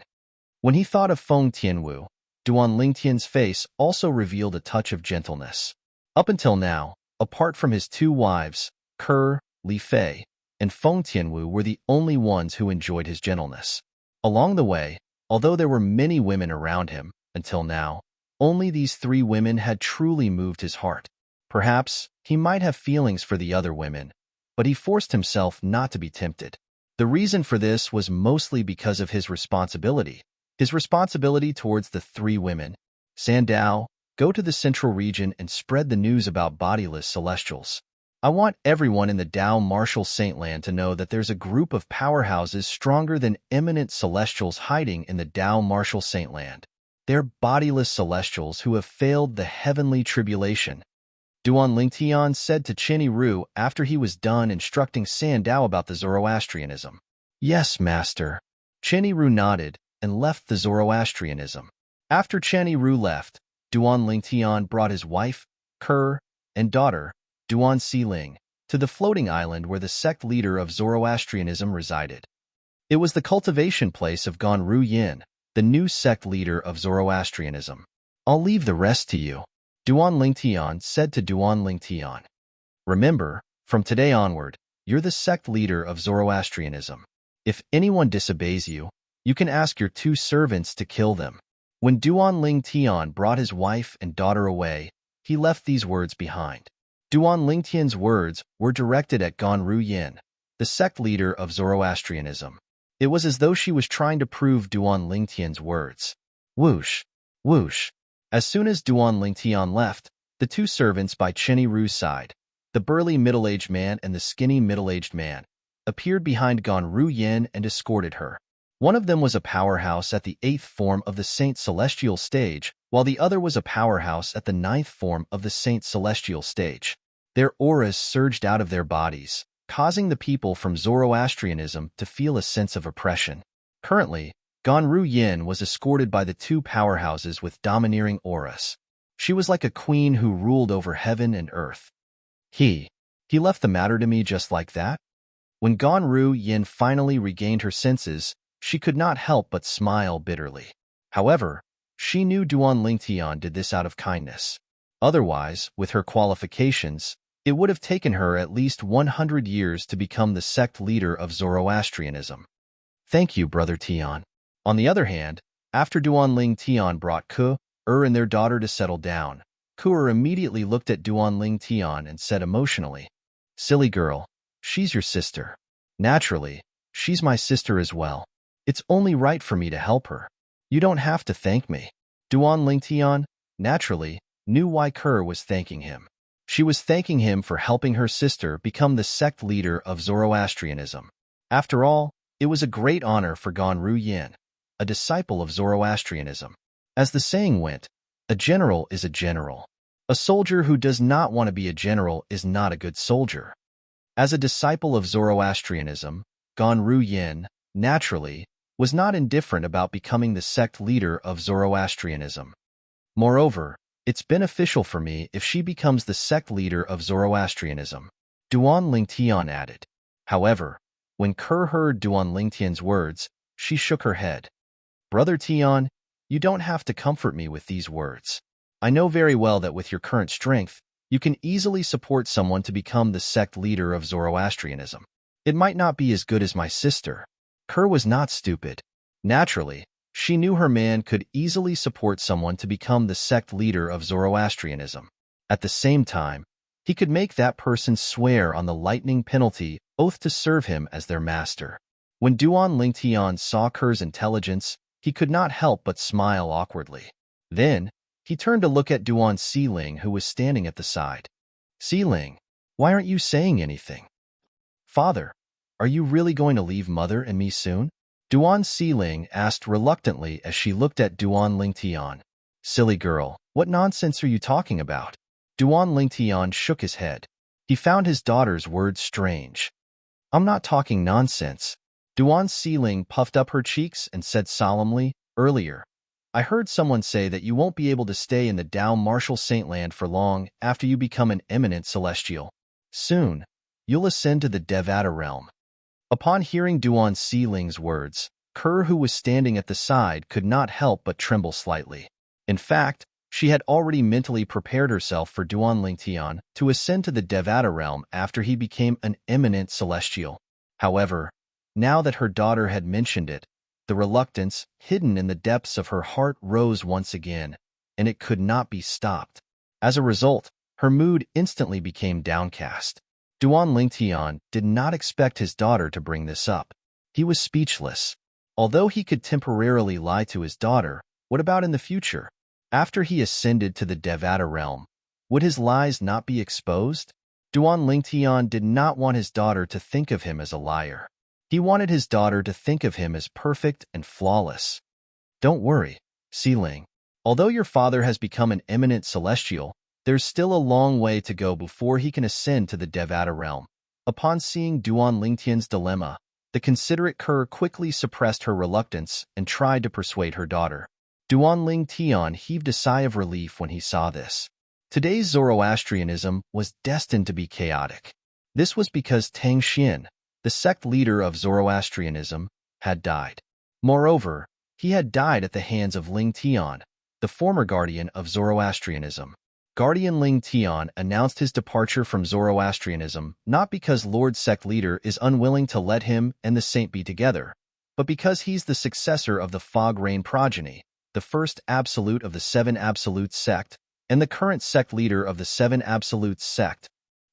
When he thought of Feng Tianwu, Duan Lingtian's face also revealed a touch of gentleness. Up until now, apart from his two wives, Ke, Li Fei, and Feng Tianwu were the only ones who enjoyed his gentleness. Along the way, although there were many women around him, until now, only these three women had truly moved his heart. Perhaps he might have feelings for the other women, but he forced himself not to be tempted. The reason for this was mostly because of his responsibility towards the three women. Sandao, go to the central region and spread the news about bodiless celestials. I want everyone in the Dao Martial Saintland to know that there's a group of powerhouses stronger than eminent celestials hiding in the Dao Martial Saintland. They're bodiless celestials who have failed the heavenly tribulation. Duan Lingtian said to Chinny Ru after he was done instructing Sandao about the Zoroastrianism. Yes, master. Chinny Ru nodded and left the Zoroastrianism. After Chinny Ru left, Duan Lingtian brought his wife, Ke, and daughter, Duan Siling, to the floating island where the sect leader of Zoroastrianism resided. It was the cultivation place of Gan Ru Yin, the new sect leader of Zoroastrianism. I'll leave the rest to you, Duan Lingtian said to Duan Lingtian. Remember, from today onward, you're the sect leader of Zoroastrianism. If anyone disobeys you, you can ask your two servants to kill them. When Duan Lingtian brought his wife and daughter away, he left these words behind. Duan Lingtian's words were directed at Gan Ru Yin, the sect leader of Zoroastrianism. It was as though she was trying to prove Duan Lingtian's words. Whoosh, whoosh. As soon as Duan Lingtian left, the two servants by Chinny Ru's side, the burly middle-aged man and the skinny middle-aged man, appeared behind Gan Ru Yin and escorted her. One of them was a powerhouse at the 8th form of the Saint Celestial stage, while the other was a powerhouse at the 9th form of the Saint Celestial stage. Their auras surged out of their bodies, causing the people from Zoroastrianism to feel a sense of oppression. Currently, Gan Ru Yin was escorted by the two powerhouses with domineering auras. She was like a queen who ruled over heaven and earth. He left the matter to me just like that? When Gan Ru Yin finally regained her senses, she could not help but smile bitterly. However, she knew Duan Lingtian did this out of kindness. Otherwise, with her qualifications, it would have taken her at least 100 years to become the sect leader of Zoroastrianism. Thank you, Brother Tian. On the other hand, after Duan Lingtian brought Ke, and their daughter to settle down, Ke immediately looked at Duan Lingtian and said emotionally, Silly girl, she's your sister. Naturally, she's my sister as well. It's only right for me to help her. You don't have to thank me. Duan Lingtian, naturally, knew why Ke was thanking him. She was thanking him for helping her sister become the sect leader of Zoroastrianism. After all, it was a great honor for Gan Ru Yin, a disciple of Zoroastrianism. As the saying went, a general is a general. A soldier who does not want to be a general is not a good soldier. As a disciple of Zoroastrianism, Gan Ru Yin, naturally, was not indifferent about becoming the sect leader of Zoroastrianism. Moreover, it's beneficial for me if she becomes the sect leader of Zoroastrianism, Duan Lingtian added. However, when Ke heard Duan Lingtian's words, she shook her head. Brother Tian, you don't have to comfort me with these words. I know very well that with your current strength, you can easily support someone to become the sect leader of Zoroastrianism. It might not be as good as my sister. Ke was not stupid. Naturally, she knew her man could easily support someone to become the sect leader of Zoroastrianism. At the same time, he could make that person swear on the lightning penalty oath to serve him as their master. When Duan Lingtian saw Ke's intelligence, He could not help but smile awkwardly. Then, he turned to look at Duan Siling, who was standing at the side. Siling, why aren't you saying anything? Father, are you really going to leave Mother and me soon? Duan Siling asked reluctantly as she looked at Duan Lingtian. Silly girl, what nonsense are you talking about? Duan Lingtian shook his head. He found his daughter's words strange. I'm not talking nonsense. Duan Siling puffed up her cheeks and said solemnly, earlier, I heard someone say that you won't be able to stay in the Dao Martial Saintland for long after you become an eminent celestial. Soon, you'll ascend to the Devata realm. Upon hearing Duan Siling's words, Kerr, who was standing at the side, could not help but tremble slightly. In fact, she had already mentally prepared herself for Duan Lingtian to ascend to the Devata realm after he became an eminent celestial. However, now that her daughter had mentioned it, the reluctance hidden in the depths of her heart rose once again, and it could not be stopped. As a result, her mood instantly became downcast. Duan Lingtian did not expect his daughter to bring this up. He was speechless. Although he could temporarily lie to his daughter, what about in the future? After he ascended to the Devata realm, would his lies not be exposed? Duan Lingtian did not want his daughter to think of him as a liar. He wanted his daughter to think of him as perfect and flawless. Don't worry, Siling. Although your father has become an eminent celestial, there's still a long way to go before he can ascend to the Devata realm. Upon seeing Duan Lingtian's dilemma, the considerate Kerr quickly suppressed her reluctance and tried to persuade her daughter. Duan Lingtian heaved a sigh of relief when he saw this. Today's Zoroastrianism was destined to be chaotic. This was because Tang Xian, the sect leader of Zoroastrianism, had died. Moreover, he had died at the hands of Ling Tian, the former guardian of Zoroastrianism. Guardian Ling Tian announced his departure from Zoroastrianism not because Lord Sect Leader is unwilling to let him and the saint be together, but because he's the successor of the Fog Rain progeny, the first absolute of the Seven Absolutes sect, and the current sect leader of the Seven Absolutes sect.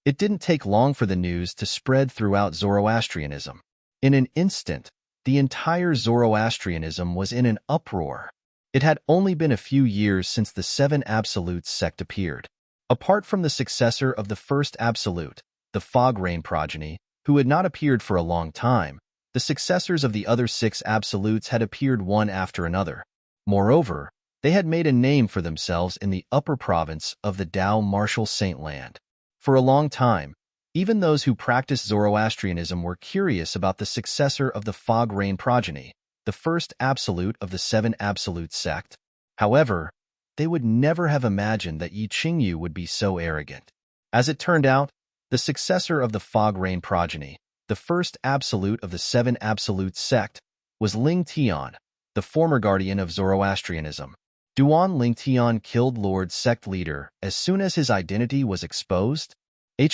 It didn't take long for the news to spread throughout Zoroastrianism. In an instant, the entire Zoroastrianism was in an uproar. It had only been a few years since the Seven Absolutes sect appeared. Apart from the successor of the first absolute, the Fog Rain progeny, who had not appeared for a long time, the successors of the other six absolutes had appeared one after another. Moreover, they had made a name for themselves in the upper province of the Dao Martial Saintland. For a long time, even those who practiced Zoroastrianism were curious about the successor of the Fog Rain progeny, the first absolute of the Seven Absolute sect. However, they would never have imagined that Yi Qingyu would be so arrogant. As it turned out, the successor of the Fog Rain progeny, the first absolute of the Seven Absolute sect, was Ling Tian, the former guardian of Zoroastrianism. Duan Lingtian killed Lord Sect Leader as soon as his identity was exposed?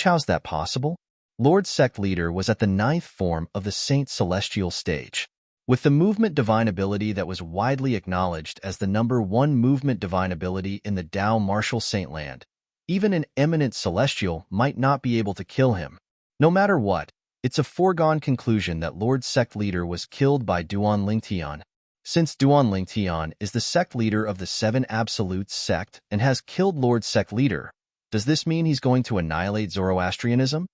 How's that possible? Lord Sect Leader was at the 9th form of the Saint Celestial stage. With the movement divine ability that was widely acknowledged as the #1 movement divine ability in the Dao Martial Saintland, even an eminent celestial might not be able to kill him. No matter what, it's a foregone conclusion that Lord Sect Leader was killed by Duan Lingtian. Since Duan Lingtian is the sect leader of the Seven Absolutes sect and has killed Lord Sect Leader, does this mean he's going to annihilate Zoroastrianism?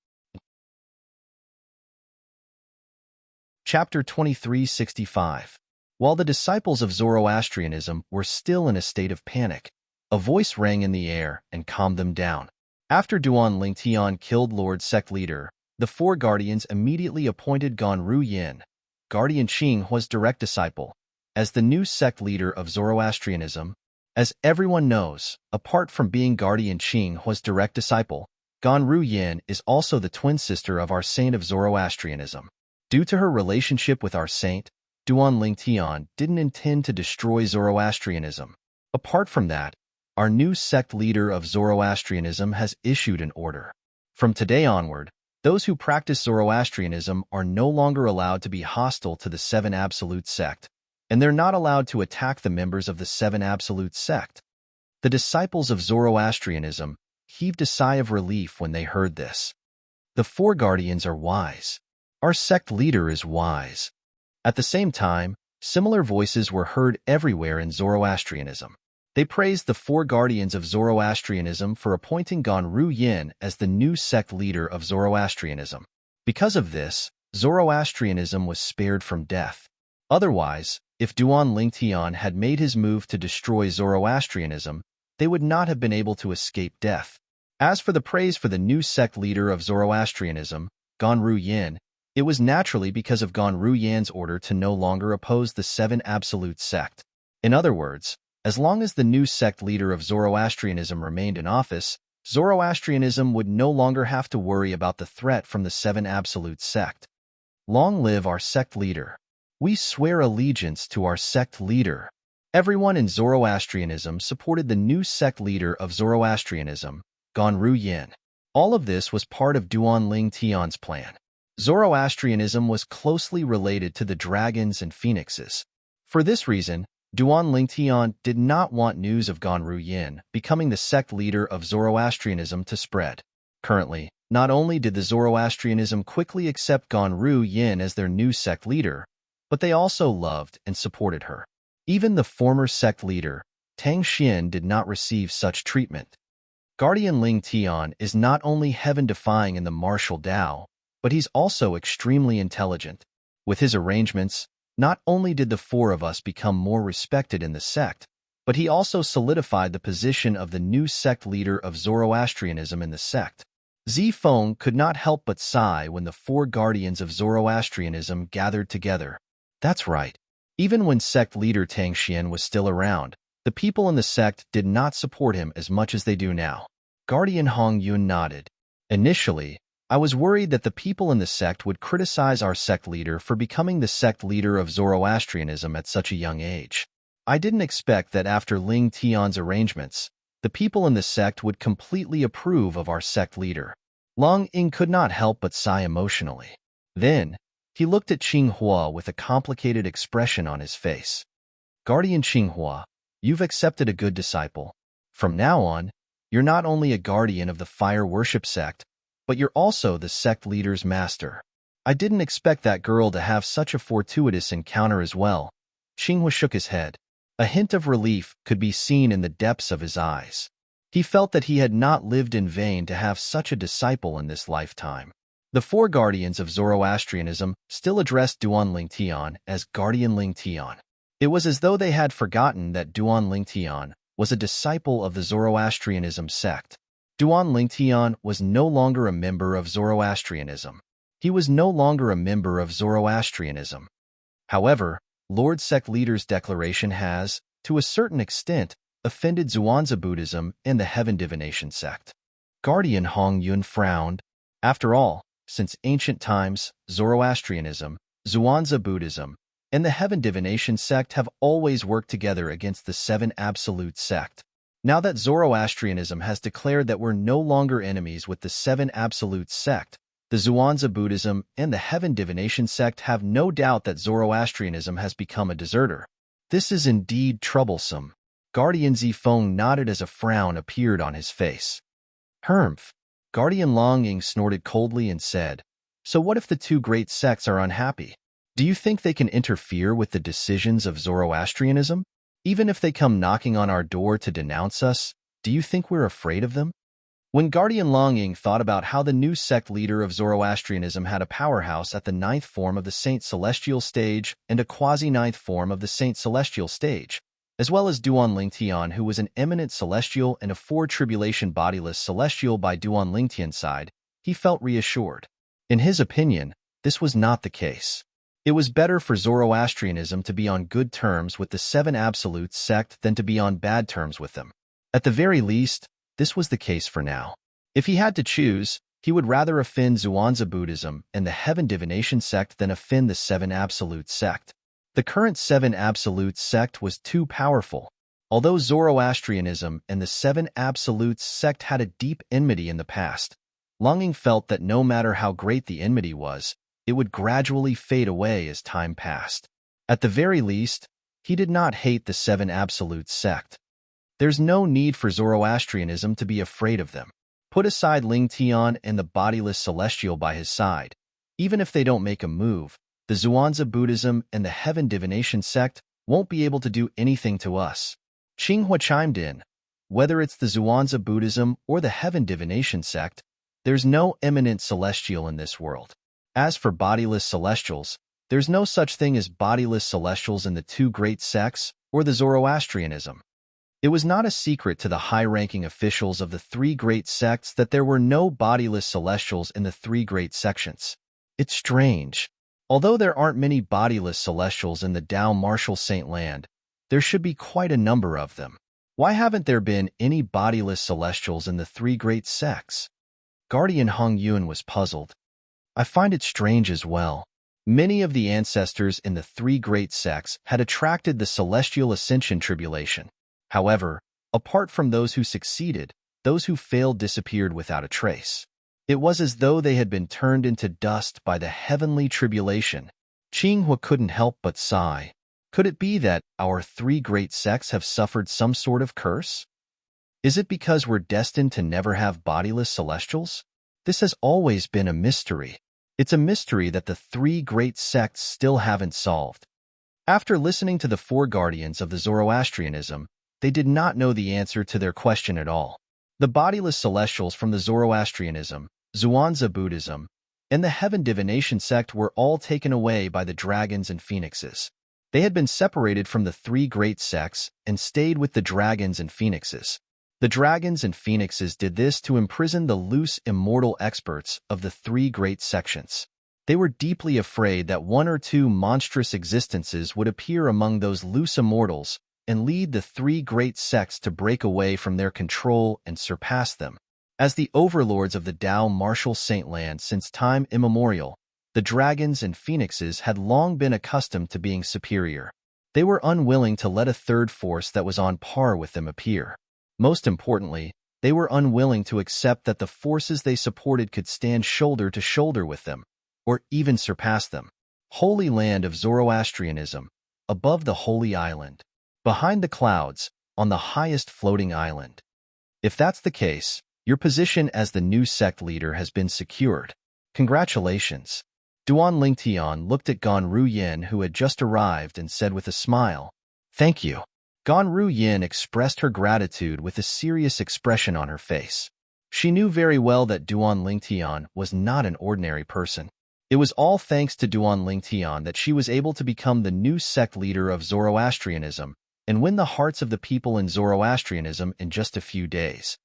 Chapter 2365. While the disciples of Zoroastrianism were still in a state of panic, a voice rang in the air and calmed them down. After Duan Lingtian killed Lord Sect Leader, the four guardians immediately appointed Ganru Yin, Guardian Qinghua's direct disciple, as the new sect leader of Zoroastrianism. As everyone knows, apart from being Guardian Qinghua's direct disciple, Ganru Yin is also the twin sister of our saint of Zoroastrianism. Due to her relationship with our saint, Duan Lingtian didn't intend to destroy Zoroastrianism. Apart from that, our new sect leader of Zoroastrianism has issued an order. From today onward, those who practice Zoroastrianism are no longer allowed to be hostile to the Seven Absolute sect, and they're not allowed to attack the members of the Seven Absolute sect. The disciples of Zoroastrianism heaved a sigh of relief when they heard this. The four guardians are wise. Our sect leader is wise. At the same time, Similar voices were heard everywhere in Zoroastrianism. They praised the four guardians of Zoroastrianism for appointing Ganru Yin as the new sect leader of Zoroastrianism. Because of this, Zoroastrianism was spared from death. Otherwise, if Duan Lingtian had made his move to destroy Zoroastrianism, they would not have been able to escape death. As for the praise for the new sect leader of Zoroastrianism, Ganru Yin, it was naturally because of Ganru Yin's order to no longer oppose the Seven Absolute Sect. In other words, as long as the new sect leader of Zoroastrianism remained in office, Zoroastrianism would no longer have to worry about the threat from the Seven Absolute Sect. Long live our sect leader. We swear allegiance to our sect leader. Everyone in Zoroastrianism supported the new sect leader of Zoroastrianism, Ganru Yin. All of this was part of Duan Lingtian's plan. Zoroastrianism was closely related to the dragons and phoenixes. For this reason, Duan Lingtian did not want news of Ganru Yin becoming the sect leader of Zoroastrianism to spread. Currently, not only did the Zoroastrianism quickly accept Ganru Yin as their new sect leader, but they also loved and supported her. Even the former sect leader, Tang Xian, did not receive such treatment. Guardian Lingtian is not only heaven-defying in the martial Tao, but he's also extremely intelligent. With his arrangements, not only did the four of us become more respected in the sect, but he also solidified the position of the new sect leader of Zoroastrianism in the sect. Zifeng could not help but sigh when the four guardians of Zoroastrianism gathered together. That's right. Even when sect leader Tang Xian was still around, the people in the sect did not support him as much as they do now. Guardian Hong Yun nodded. Initially, I was worried that the people in the sect would criticize our sect leader for becoming the sect leader of Zoroastrianism at such a young age. I didn't expect that after Ling Tian's arrangements, the people in the sect would completely approve of our sect leader. Long Ying could not help but sigh emotionally. Then, he looked at Qinghua with a complicated expression on his face. Guardian Qinghua, you've accepted a good disciple. From now on, you're not only a guardian of the fire worship sect, but you're also the sect leader's master. I didn't expect that girl to have such a fortuitous encounter as well. Qinghua shook his head. A hint of relief could be seen in the depths of his eyes. He felt that he had not lived in vain to have such a disciple in this lifetime. The four guardians of Zoroastrianism still addressed Duan Lingtian as Guardian Lingtian. It was as though they had forgotten that Duan Lingtian was a disciple of the Zoroastrianism sect. Duan Lingtian was no longer a member of Zoroastrianism. He was no longer a member of Zoroastrianism. However, Lord Sect Leader's declaration has, to a certain extent, offended Zhuangzi Buddhism and the Heaven Divination sect. Guardian Hong Yun frowned. After all, since ancient times, Zoroastrianism, Zhuangzi Buddhism, and the Heaven Divination sect have always worked together against the Seven Absolute sect. Now that Zoroastrianism has declared that we're no longer enemies with the Seven Absolute sect, the Zhuangzi Buddhism and the Heaven Divination sect have no doubt that Zoroastrianism has become a deserter. This is indeed troublesome. Guardian Zifeng nodded as a frown appeared on his face. Humph. Guardian Longying snorted coldly and said, So what if the two great sects are unhappy? Do you think they can interfere with the decisions of Zoroastrianism? Even if they come knocking on our door to denounce us, do you think we're afraid of them? When Guardian Longying thought about how the new sect leader of Zoroastrianism had a powerhouse at the ninth form of the Saint Celestial stage and a quasi-ninth form of the Saint Celestial stage, as well as Duan Lingtian, who was an eminent celestial and a four-tribulation bodiless celestial by Duan Lingtian's side, he felt reassured. In his opinion, this was not the case. It was better for Zoroastrianism to be on good terms with the Seven Absolute sect than to be on bad terms with them. At the very least, this was the case for now. If he had to choose, he would rather offend Zhuangzi Buddhism and the Heaven Divination sect than offend the Seven Absolute sect. The current Seven Absolute sect was too powerful. Although Zoroastrianism and the Seven Absolutes sect had a deep enmity in the past, Longying felt that no matter how great the enmity was, it would gradually fade away as time passed. At the very least, he did not hate the Seven Absolute sect. There's no need for Zoroastrianism to be afraid of them. Put aside Ling Tian and the bodiless celestial by his side. Even if they don't make a move, The Zhuangzi Buddhism and the Heaven Divination sect won't be able to do anything to us. Qinghua chimed in. Whether it's the Zhuangzi Buddhism or the Heaven Divination sect, there's no eminent celestial in this world. As for bodiless celestials, there's no such thing as bodiless celestials in the two great sects or the Zoroastrianism. It was not a secret to the high-ranking officials of the three great sects that there were no bodiless celestials in the three great sections. It's strange. Although there aren't many bodiless celestials in the Tao Martial Saint Land, there should be quite a number of them. Why haven't there been any bodiless celestials in the three great sects? Guardian Hong Yun was puzzled. I find it strange as well. Many of the ancestors in the three great sects had attracted the celestial ascension tribulation. However, apart from those who succeeded, those who failed disappeared without a trace. It was as though they had been turned into dust by the heavenly tribulation. Qinghua couldn't help but sigh. Could it be that our three great sects have suffered some sort of curse? Is it because we're destined to never have bodiless celestials? This has always been a mystery. It's a mystery that the three great sects still haven't solved. After listening to the four guardians of the Zoroastrianism, they did not know the answer to their question at all. The bodiless celestials from the Zoroastrianism, Zhuangzi Buddhism, and the Heaven Divination sect were all taken away by the dragons and phoenixes. They had been separated from the three great sects and stayed with the dragons and phoenixes. The dragons and phoenixes did this to imprison the loose immortal experts of the three great sections. They were deeply afraid that one or two monstrous existences would appear among those loose immortals and lead the three great sects to break away from their control and surpass them. As the overlords of the Tao Martial Saint Land since time immemorial, the dragons and phoenixes had long been accustomed to being superior. They were unwilling to let a third force that was on par with them appear. Most importantly, they were unwilling to accept that the forces they supported could stand shoulder to shoulder with them, or even surpass them. Holy land of Zoroastrianism, above the holy island, behind the clouds, on the highest floating island. If that's the case, your position as the new sect leader has been secured. Congratulations. Duan Lingtian looked at Ganru Yin, who had just arrived, and said with a smile, "Thank you." Ganru Yin expressed her gratitude with a serious expression on her face. She knew very well that Duan Lingtian was not an ordinary person. It was all thanks to Duan Lingtian that she was able to become the new sect leader of Zoroastrianism and win the hearts of the people in Zoroastrianism in just a few days.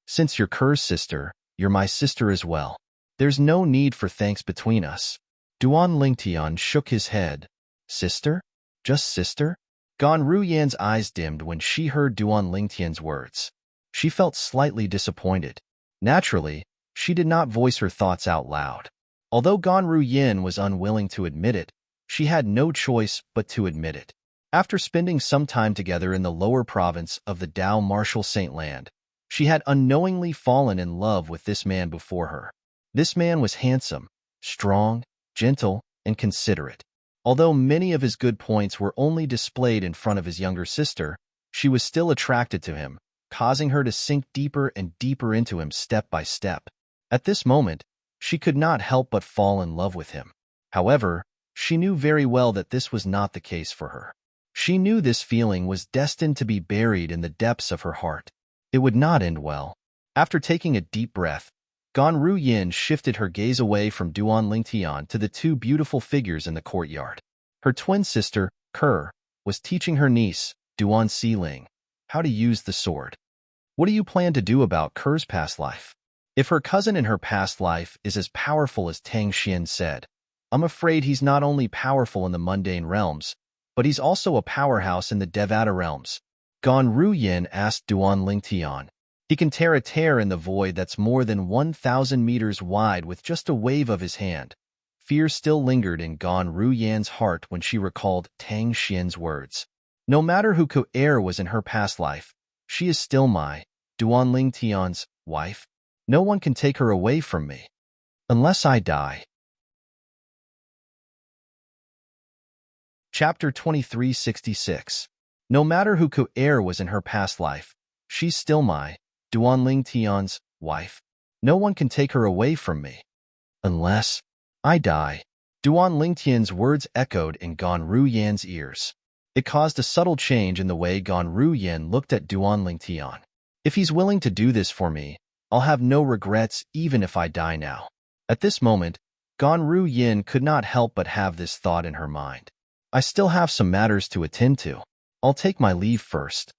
Since you're Ker's sister, you're my sister as well. There's no need for thanks between us. Duan Lingtian shook his head. Sister? Just sister? Ganru Yan's eyes dimmed when she heard Duan Lingtian's words. She felt slightly disappointed. Naturally, she did not voice her thoughts out loud. Although Ganru Yin was unwilling to admit it, she had no choice but to admit it. After spending some time together in the lower province of the Tao Martial Saint Land, she had unknowingly fallen in love with this man before her. This man was handsome, strong, gentle, and considerate. Although many of his good points were only displayed in front of his younger sister, she was still attracted to him, causing her to sink deeper and deeper into him step by step. At this moment, she could not help but fall in love with him. However, she knew very well that this was not the case for her. She knew this feeling was destined to be buried in the depths of her heart. It would not end well. After taking a deep breath, Ganru Yin shifted her gaze away from Duan Lingtian to the two beautiful figures in the courtyard. Her twin sister, Ker, was teaching her niece, Duan Siling, how to use the sword. What do you plan to do about Ker's past life? If her cousin in her past life is as powerful as Tang Xian said, I'm afraid he's not only powerful in the mundane realms, but he's also a powerhouse in the Devata realms. Ganru Yin asked Duan Lingtian. He can tear a tear in the void that's more than 1,000 meters wide with just a wave of his hand. Fear still lingered in Ganru Yan's heart when she recalled Tang Xian's words. No matter who Ko-er was in her past life, she is still my, Duan Lingtian's, wife. No one can take her away from me. Unless I die. Chapter 2366. No matter who Ko-er was in her past life, she's still my, Duan Lingtian's, wife. No one can take her away from me. Unless I die. Duan Lingtian's words echoed in Gan Ruyan's ears. It caused a subtle change in the way Gan Ruyan looked at Duan Lingtian. If he's willing to do this for me, I'll have no regrets even if I die now. At this moment, Gan Ruyan could not help but have this thought in her mind. I still have some matters to attend to. I'll take my leave first.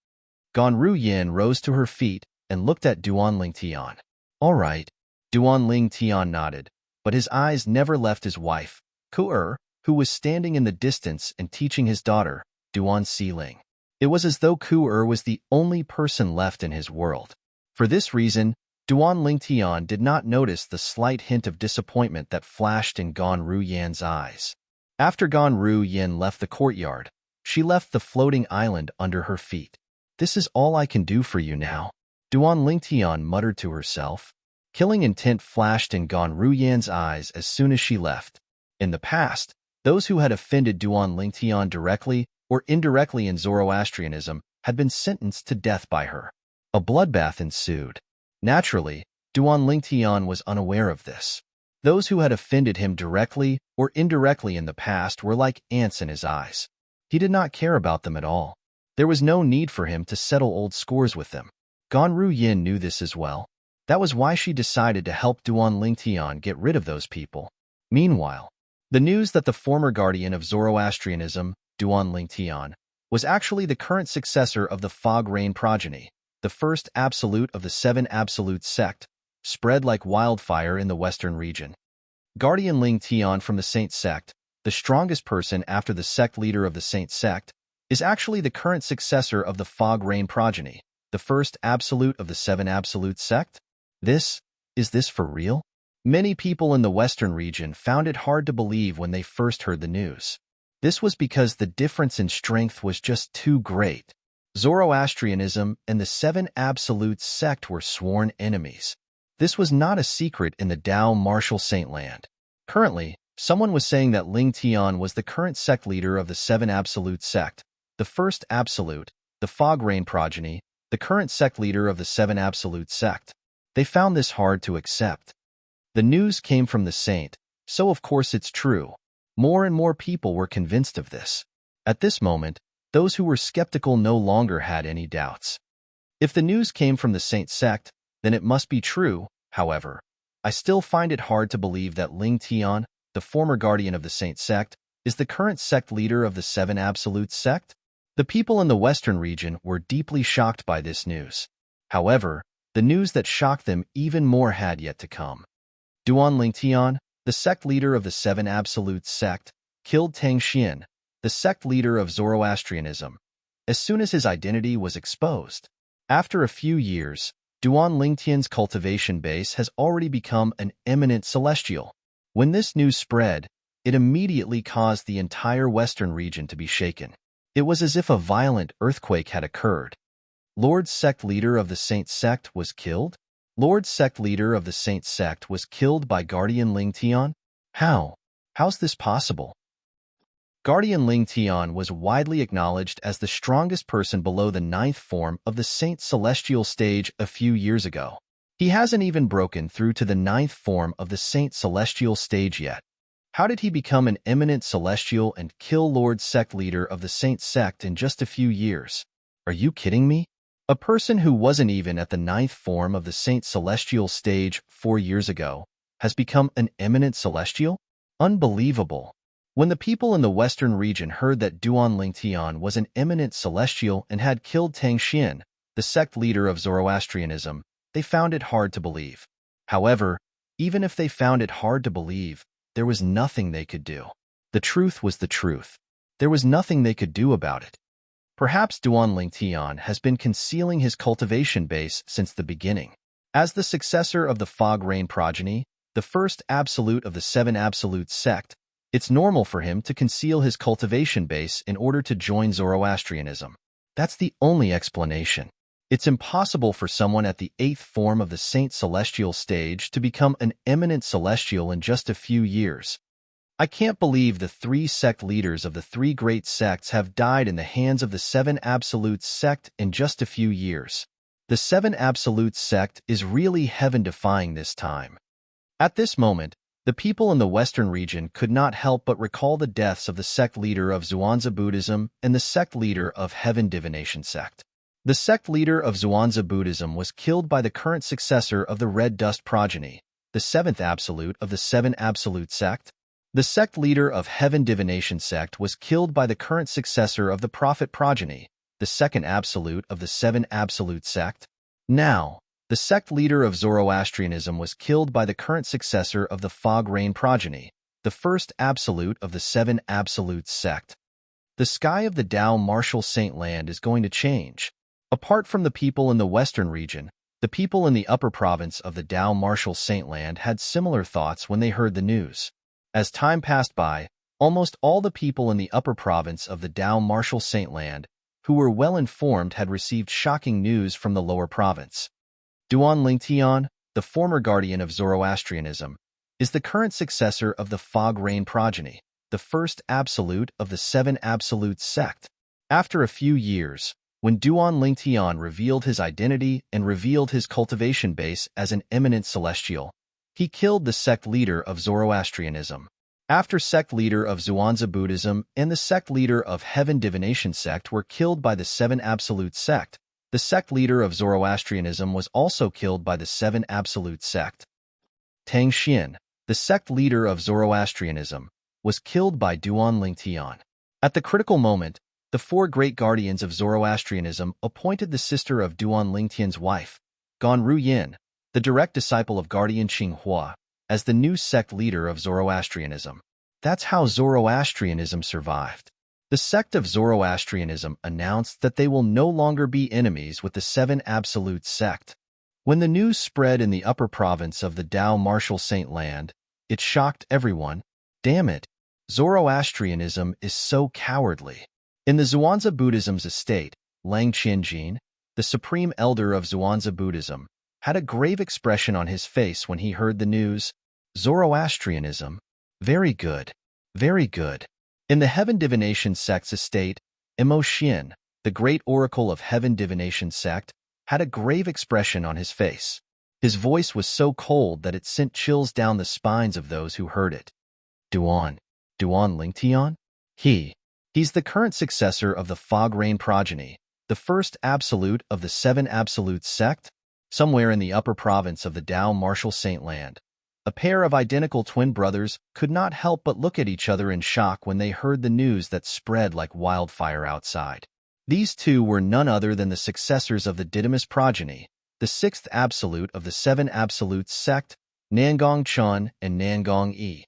Gan Ruyan rose to her feet and looked at Duan Lingtian. All right. Duan Lingtian nodded, but his eyes never left his wife, Ku who was standing in the distance and teaching his daughter, Duan Siling. It was as though Ku was the only person left in his world. For this reason, Duan Lingtian did not notice the slight hint of disappointment that flashed in Gan Ruyan's eyes. After Gan Ruyan left the courtyard, she left the floating island under her feet. This is all I can do for you now, Duan Lingtian muttered to herself. Killing intent flashed in Gan Ruyan's eyes as soon as she left. In the past, those who had offended Duan Lingtian directly or indirectly in Zoroastrianism had been sentenced to death by her. A bloodbath ensued. Naturally, Duan Lingtian was unaware of this. Those who had offended him directly or indirectly in the past were like ants in his eyes. He did not care about them at all. There was no need for him to settle old scores with them. Gan Ruyan knew this as well. That was why she decided to help Duan Lingtian get rid of those people. Meanwhile, the news that the former guardian of Zoroastrianism, Duan Lingtian, was actually the current successor of the Fog Rain progeny, the first absolute of the Seven Absolute sect, spread like wildfire in the western region. Guardian Lingtian from the Saint sect, the strongest person after the sect leader of the Saint sect, is actually the current successor of the Fog Rain progeny, the first absolute of the Seven Absolute sect? Is this for real? Many people in the western region found it hard to believe when they first heard the news. This was because the difference in strength was just too great. Zoroastrianism and the Seven Absolute sect were sworn enemies. This was not a secret in the Dao Martial Saint land. Currently, someone was saying that Lingtian was the current sect leader of the Seven Absolute sect, the first absolute, the Fog Rain progeny, the current sect leader of the Seven Absolute sect. They found this hard to accept. The news came from the saint, so of course it's true. More and more people were convinced of this. At this moment, those who were skeptical no longer had any doubts. If the news came from the saint sect, then it must be true. However, I still find it hard to believe that Lingtian, the former guardian of the saint sect, is the current sect leader of the Seven Absolute sect. The people in the western region were deeply shocked by this news. However, the news that shocked them even more had yet to come. Duan Lingtian, the sect leader of the Seven Absolute sect, killed Tang Xian, the sect leader of Zoroastrianism, as soon as his identity was exposed. After a few years, Duan Lingtian's cultivation base has already become an eminent celestial. When this news spread, it immediately caused the entire western region to be shaken. It was as if a violent earthquake had occurred. Lord sect leader of the Saint sect was killed? Lord sect leader of the Saint sect was killed by Guardian Lingtian? How? How's this possible? Guardian Lingtian was widely acknowledged as the strongest person below the 9th form of the Saint Celestial stage a few years ago. He hasn't even broken through to the 9th form of the Saint Celestial stage yet. How did he become an eminent celestial and kill Lord sect leader of the Saint sect in just a few years? Are you kidding me? A person who wasn't even at the 9th form of the Saint Celestial stage 4 years ago has become an eminent celestial? Unbelievable. When the people in the western region heard that Duan Lingtian was an eminent celestial and had killed Tang Xian, the sect leader of Zoroastrianism, they found it hard to believe. However, even if they found it hard to believe, there was nothing they could do. The truth was the truth. There was nothing they could do about it. Perhaps Duan Lingtian has been concealing his cultivation base since the beginning. As the successor of the Fog Rain progeny, the first absolute of the Seven Absolute sect, it's normal for him to conceal his cultivation base in order to join Zoroastrianism. That's the only explanation. It's impossible for someone at the 8th form of the Saint Celestial stage to become an eminent celestial in just a few years. I can't believe the 3 sect leaders of the 3 great sects have died in the hands of the Seven Absolute sect in just a few years. The Seven Absolute sect is really heaven-defying this time. At this moment, The people in the western region could not help but recall the deaths of the sect leader of Zhuangzi Buddhism and the sect leader of Heaven Divination sect. The sect leader of Zhuangzi Buddhism was killed by the current successor of the Red Dust progeny, the seventh absolute of the Seven Absolute sect. The sect leader of Heaven Divination sect was killed by the current successor of the Prophet progeny, the second absolute of the Seven Absolute sect. Now, the sect leader of Zoroastrianism was killed by the current successor of the Fog Rain progeny, the first absolute of the Seven Absolute sect. The sky of the Tao Martial Saint Land is going to change. Apart from the people in the western region, the people in the upper province of the Tao Martial Saint Land had similar thoughts when they heard the news. As time passed by, almost all the people in the upper province of the Tao Martial Saint Land, who were well informed, had received shocking news from the lower province. Duan Lingtian, the former guardian of Zoroastrianism, is the current successor of the Fog Rain progeny, the first absolute of the Seven Absolute sect. After a few years, when Duan Lingtian revealed his identity and revealed his cultivation base as an eminent celestial, he killed the sect leader of Zoroastrianism. After sect leader of Zhuangzi Buddhism and the sect leader of Heaven Divination sect were killed by the Seven Absolute sect, the sect leader of Zoroastrianism was also killed by the Seven Absolute sect. Tang Xian, the sect leader of Zoroastrianism, was killed by Duan Lingtian. At the critical moment, the four great guardians of Zoroastrianism appointed the sister of Duan Lingtian's wife, Gan Ruyin, the direct disciple of guardian Qinghua, as the new sect leader of Zoroastrianism. That's how Zoroastrianism survived. The sect of Zoroastrianism announced that they will no longer be enemies with the Seven Absolute sect. When the news spread in the upper province of the Tao Martial Saint Land, it shocked everyone. Damn it, Zoroastrianism is so cowardly. In the Zhuangzi Buddhism's estate, Lang Qianjin, the supreme elder of Zhuangzi Buddhism, had a grave expression on his face when he heard the news. Zoroastrianism? Very good. Very good. In the Heaven Divination sect's estate, Emo Xian, the great oracle of Heaven Divination sect, had a grave expression on his face. His voice was so cold that it sent chills down the spines of those who heard it. Duan Lingtian? He's the current successor of the Fog Rain progeny, the first absolute of the Seven Absolute sect. Somewhere in the upper province of the Tao Martial Saint Land, a pair of identical twin brothers could not help but look at each other in shock when they heard the news that spread like wildfire outside. These two were none other than the successors of the Didymus progeny, the sixth absolute of the Seven Absolute sect, Nangong Chun and Nangong Yi.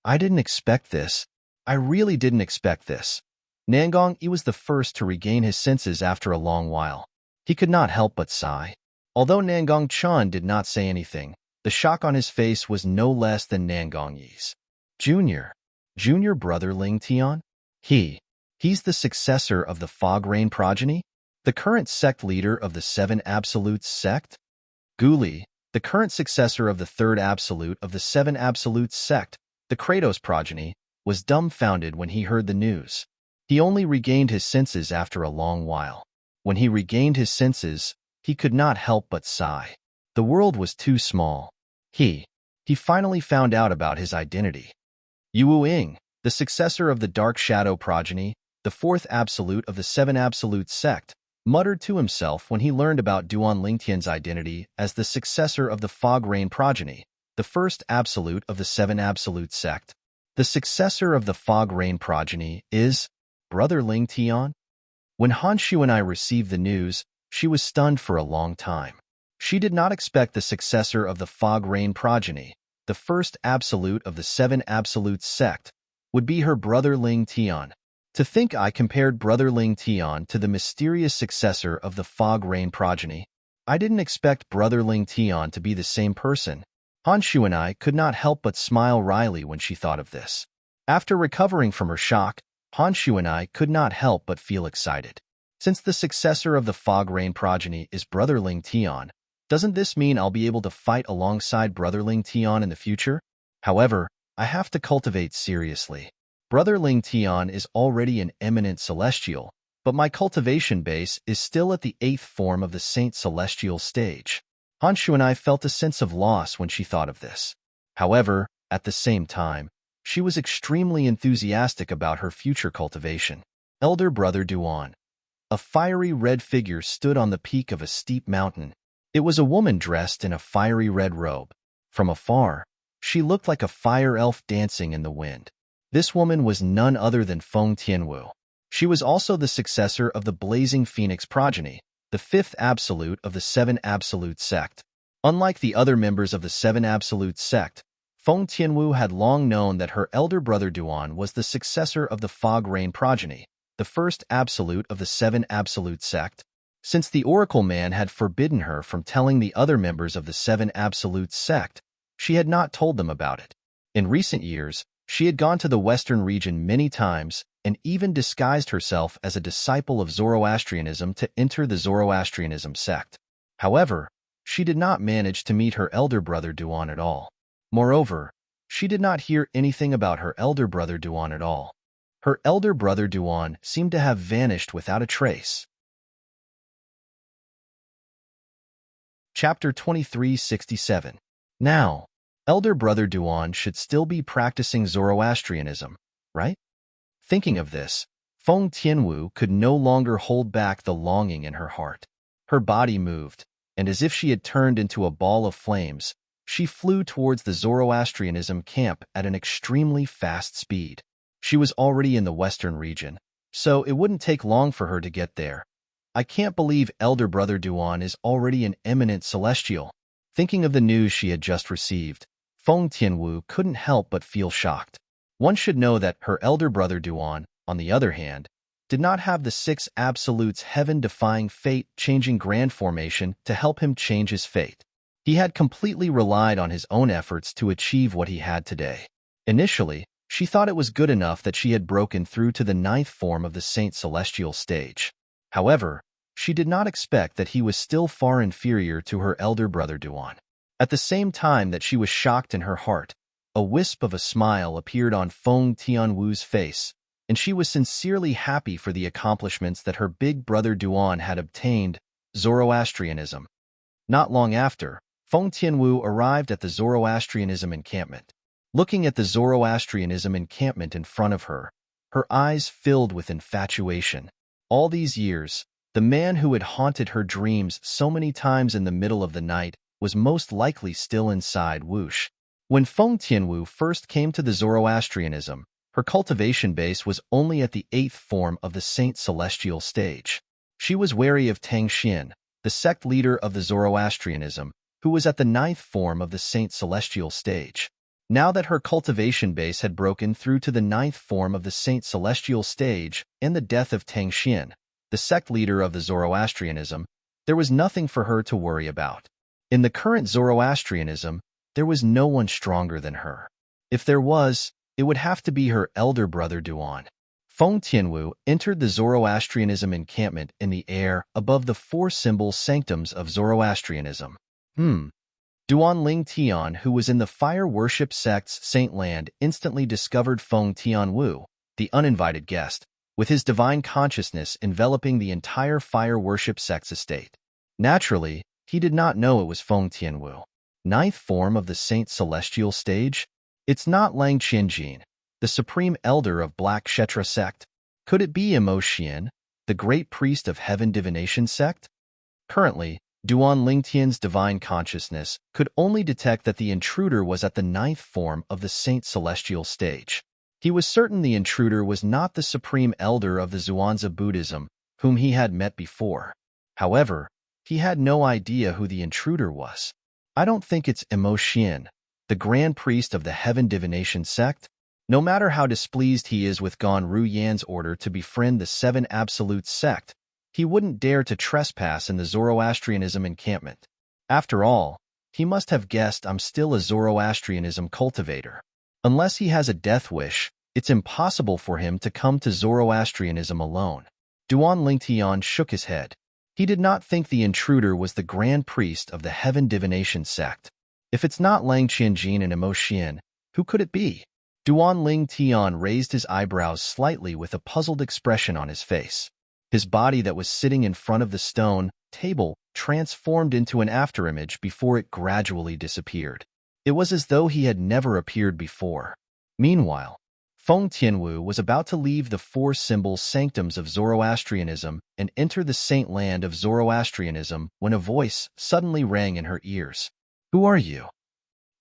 I didn't expect this. I really didn't expect this. Nangong Yi was the first to regain his senses after a long while. He could not help but sigh. Although Nangong Chun did not say anything, the shock on his face was no less than Nangong Yi's. Junior brother Lingtian? He's the successor of the Fog Rain progeny? The current sect leader of the Seven Absolute sect? Guli, the current successor of the third absolute of the Seven Absolute sect, the Kratos progeny, was dumbfounded when he heard the news. He only regained his senses after a long while. When he regained his senses, he could not help but sigh. The world was too small. He finally found out about his identity. Yu Ying, the successor of the Dark Shadow progeny, the fourth absolute of the Seven Absolute sect, muttered to himself when he learned about Duan Lingtian's identity as the successor of the Fog Rain progeny, the first absolute of the Seven Absolute sect. The successor of the Fog Rain progeny is Brother Lingtian? When Han Shu and I received the news, she was stunned for a long time. She did not expect the successor of the Fog Rain progeny, the first absolute of the Seven Absolute sect, would be her brother Lingtian. To think I compared Brother Lingtian to the mysterious successor of the Fog Rain progeny. I didn't expect Brother Lingtian to be the same person. Han Shu and I could not help but smile wryly when she thought of this. After recovering from her shock, Han Shu and I could not help but feel excited. Since the successor of the Fog Rain progeny is Brother Lingtian, doesn't this mean I'll be able to fight alongside Brother Lingtian in the future? However, I have to cultivate seriously. Brother Lingtian is already an eminent celestial, but my cultivation base is still at the 8th form of the Saint Celestial stage. Han Shu and I felt a sense of loss when she thought of this. However, At the same time, she was extremely enthusiastic about her future cultivation. Elder Brother Duan. A fiery red figure stood on the peak of a steep mountain. It was a woman dressed in a fiery red robe. From afar, she looked like a fire elf dancing in the wind. This woman was none other than Feng Tianwu. She was also the successor of the Blazing Phoenix progeny, the fifth absolute of the Seven Absolute sect. Unlike the other members of the Seven Absolute sect, Feng Tianwu had long known that her elder brother Duan was the successor of the Fog Rain progeny, the first absolute of the Seven Absolute sect. Since the Oracle Man had forbidden her from telling the other members of the Seven Absolute sect, she had not told them about it. In recent years, she had gone to the Western region many times and even disguised herself as a disciple of Zoroastrianism to enter the Zoroastrianism sect. However, she did not manage to meet her elder brother Duan at all. Moreover, she did not hear anything about her elder brother Duan at all. Her elder brother Duan seemed to have vanished without a trace. Chapter 2367. Now, elder brother Duan should still be practicing Zoroastrianism, right? Thinking of this, Feng Tianwu could no longer hold back the longing in her heart. Her body moved, and as if she had turned into a ball of flames, she flew towards the Zoroastrianism camp at an extremely fast speed. She was already in the Western region, so it wouldn't take long for her to get there. I can't believe elder brother Duan is already an eminent celestial. Thinking of the news she had just received, Feng Tianwu couldn't help but feel shocked. One should know that her elder brother Duan, on the other hand, did not have the six absolutes heaven-defying fate-changing grand formation to help him change his fate. He had completely relied on his own efforts to achieve what he had today. Initially, she thought it was good enough that she had broken through to the ninth form of the Saint Celestial stage. However, she did not expect that he was still far inferior to her elder brother Duan. At the same time that she was shocked in her heart, a wisp of a smile appeared on Feng Tianwu's face, and she was sincerely happy for the accomplishments that her big brother Duan had obtained, Zoroastrianism. Not long after, Feng Tianwu arrived at the Zoroastrianism encampment. Looking at the Zoroastrianism encampment in front of her, her eyes filled with infatuation. All these years, the man who had haunted her dreams so many times in the middle of the night was most likely still inside Wush. When Feng Tianwu first came to the Zoroastrianism, her cultivation base was only at the 8th form of the Saint Celestial stage. She was wary of Tang Xian, the sect leader of the Zoroastrianism, who was at the 9th form of the Saint Celestial stage. Now that her cultivation base had broken through to the 9th form of the Saint Celestial stage and the death of Tang Xian, the sect leader of the Zoroastrianism, there was nothing for her to worry about. In the current Zoroastrianism, there was no one stronger than her. If there was, it would have to be her elder brother Duan. Feng Tianwu entered the Zoroastrianism encampment in the air above the four-symbol sanctums of Zoroastrianism. Duan Ling Tian, who was in the fire worship sect's Saint Land, instantly discovered Feng Tianwu, the uninvited guest, with his divine consciousness enveloping the entire fire worship sect's estate. Naturally, he did not know it was Feng Tianwu. 9th form of the Saint Celestial stage? It's not Lang Qianjin, the supreme elder of Black Kshetra sect. Could it be Imo Xian, the great priest of Heaven Divination sect? Currently, Duan Lingtian's divine consciousness could only detect that the intruder was at the 9th form of the Saint Celestial stage. He was certain the intruder was not the supreme elder of the Zhuangzi Buddhism, whom he had met before. However, he had no idea who the intruder was. I don't think it's Imo Xian, the grand priest of the Heaven Divination sect. No matter how displeased he is with Gan Ru Yan's order to befriend the Seven Absolute sect, he wouldn't dare to trespass in the Zoroastrianism encampment. After all, he must have guessed I'm still a Zoroastrianism cultivator. Unless he has a death wish, it's impossible for him to come to Zoroastrianism alone. Duan Lingtian shook his head. He did not think the intruder was the grand priest of the Heaven Divination sect. If it's not Lang Qianjin and Imo Xian, who could it be? Duan Ling Tian raised his eyebrows slightly with a puzzled expression on his face. His body that was sitting in front of the stone table transformed into an afterimage before it gradually disappeared. It was as though he had never appeared before. Meanwhile, Feng Tianwu was about to leave the four symbol sanctums of Zoroastrianism and enter the saint land of Zoroastrianism when a voice suddenly rang in her ears. "Who are you?"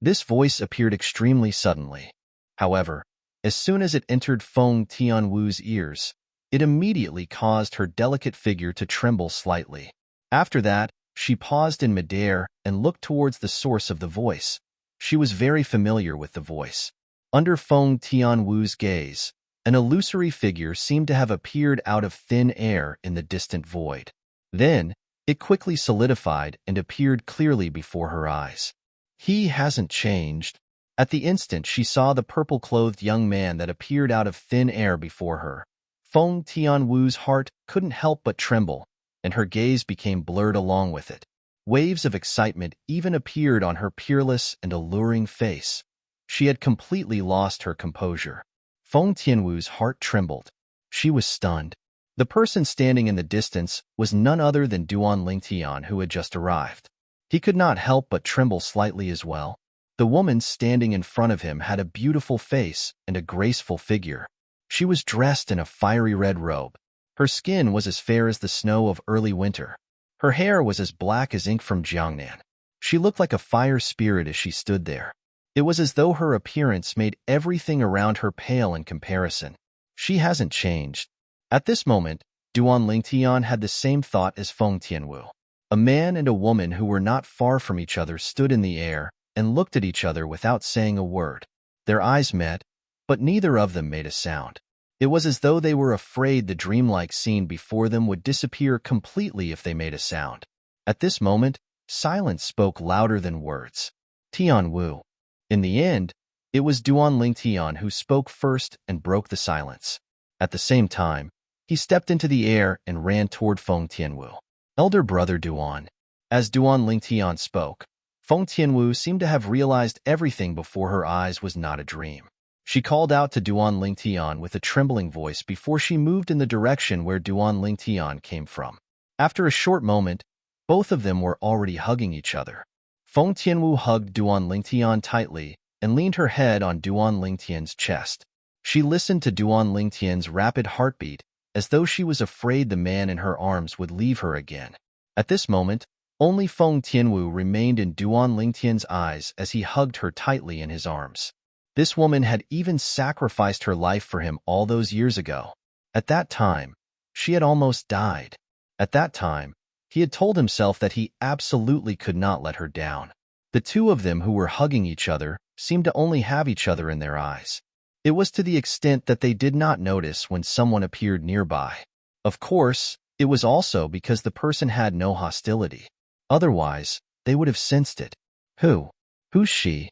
This voice appeared extremely suddenly. However, as soon as it entered Feng Tianwu's ears, it immediately caused her delicate figure to tremble slightly. After that, she paused in midair and looked towards the source of the voice. She was very familiar with the voice. Under Feng Tianwu's gaze, an illusory figure seemed to have appeared out of thin air in the distant void. Then, it quickly solidified and appeared clearly before her eyes. He hasn't changed. At the instant she saw the purple-clothed young man that appeared out of thin air before her. Feng Tianwu's heart couldn't help but tremble, and her gaze became blurred along with it. Waves of excitement even appeared on her peerless and alluring face. She had completely lost her composure. Feng Tianwu's heart trembled. She was stunned. The person standing in the distance was none other than Duan Lingtian, who had just arrived. He could not help but tremble slightly as well. The woman standing in front of him had a beautiful face and a graceful figure. She was dressed in a fiery red robe. Her skin was as fair as the snow of early winter. Her hair was as black as ink from Jiangnan. She looked like a fire spirit as she stood there. It was as though her appearance made everything around her pale in comparison. She hasn't changed. At this moment, Duan Lingtian had the same thought as Feng Tianwu. A man and a woman who were not far from each other stood in the air and looked at each other without saying a word. Their eyes met, but neither of them made a sound. It was as though they were afraid the dreamlike scene before them would disappear completely if they made a sound. At this moment, silence spoke louder than words. Tianwu. In the end, it was Duan Lingtian who spoke first and broke the silence. At the same time, he stepped into the air and ran toward Feng Tianwu. "Elder brother Duan." As Duan Lingtian spoke, Feng Tianwu seemed to have realized everything before her eyes was not a dream. She called out to Duan Lingtian with a trembling voice before she moved in the direction where Duan Lingtian came from. After a short moment, both of them were already hugging each other. Feng Tianwu hugged Duan Lingtian tightly and leaned her head on Duan Lingtian's chest. She listened to Duan Lingtian's rapid heartbeat as though she was afraid the man in her arms would leave her again. At this moment, only Feng Tianwu remained in Duan Lingtian's eyes as he hugged her tightly in his arms. This woman had even sacrificed her life for him all those years ago. At that time, she had almost died. At that time, he had told himself that he absolutely could not let her down. The two of them who were hugging each other seemed to only have each other in their eyes. It was to the extent that they did not notice when someone appeared nearby. Of course, it was also because the person had no hostility. Otherwise, they would have sensed it. Who's she?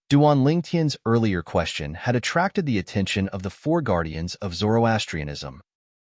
Duan Lingtian's earlier question had attracted the attention of the four guardians of Zoroastrianism.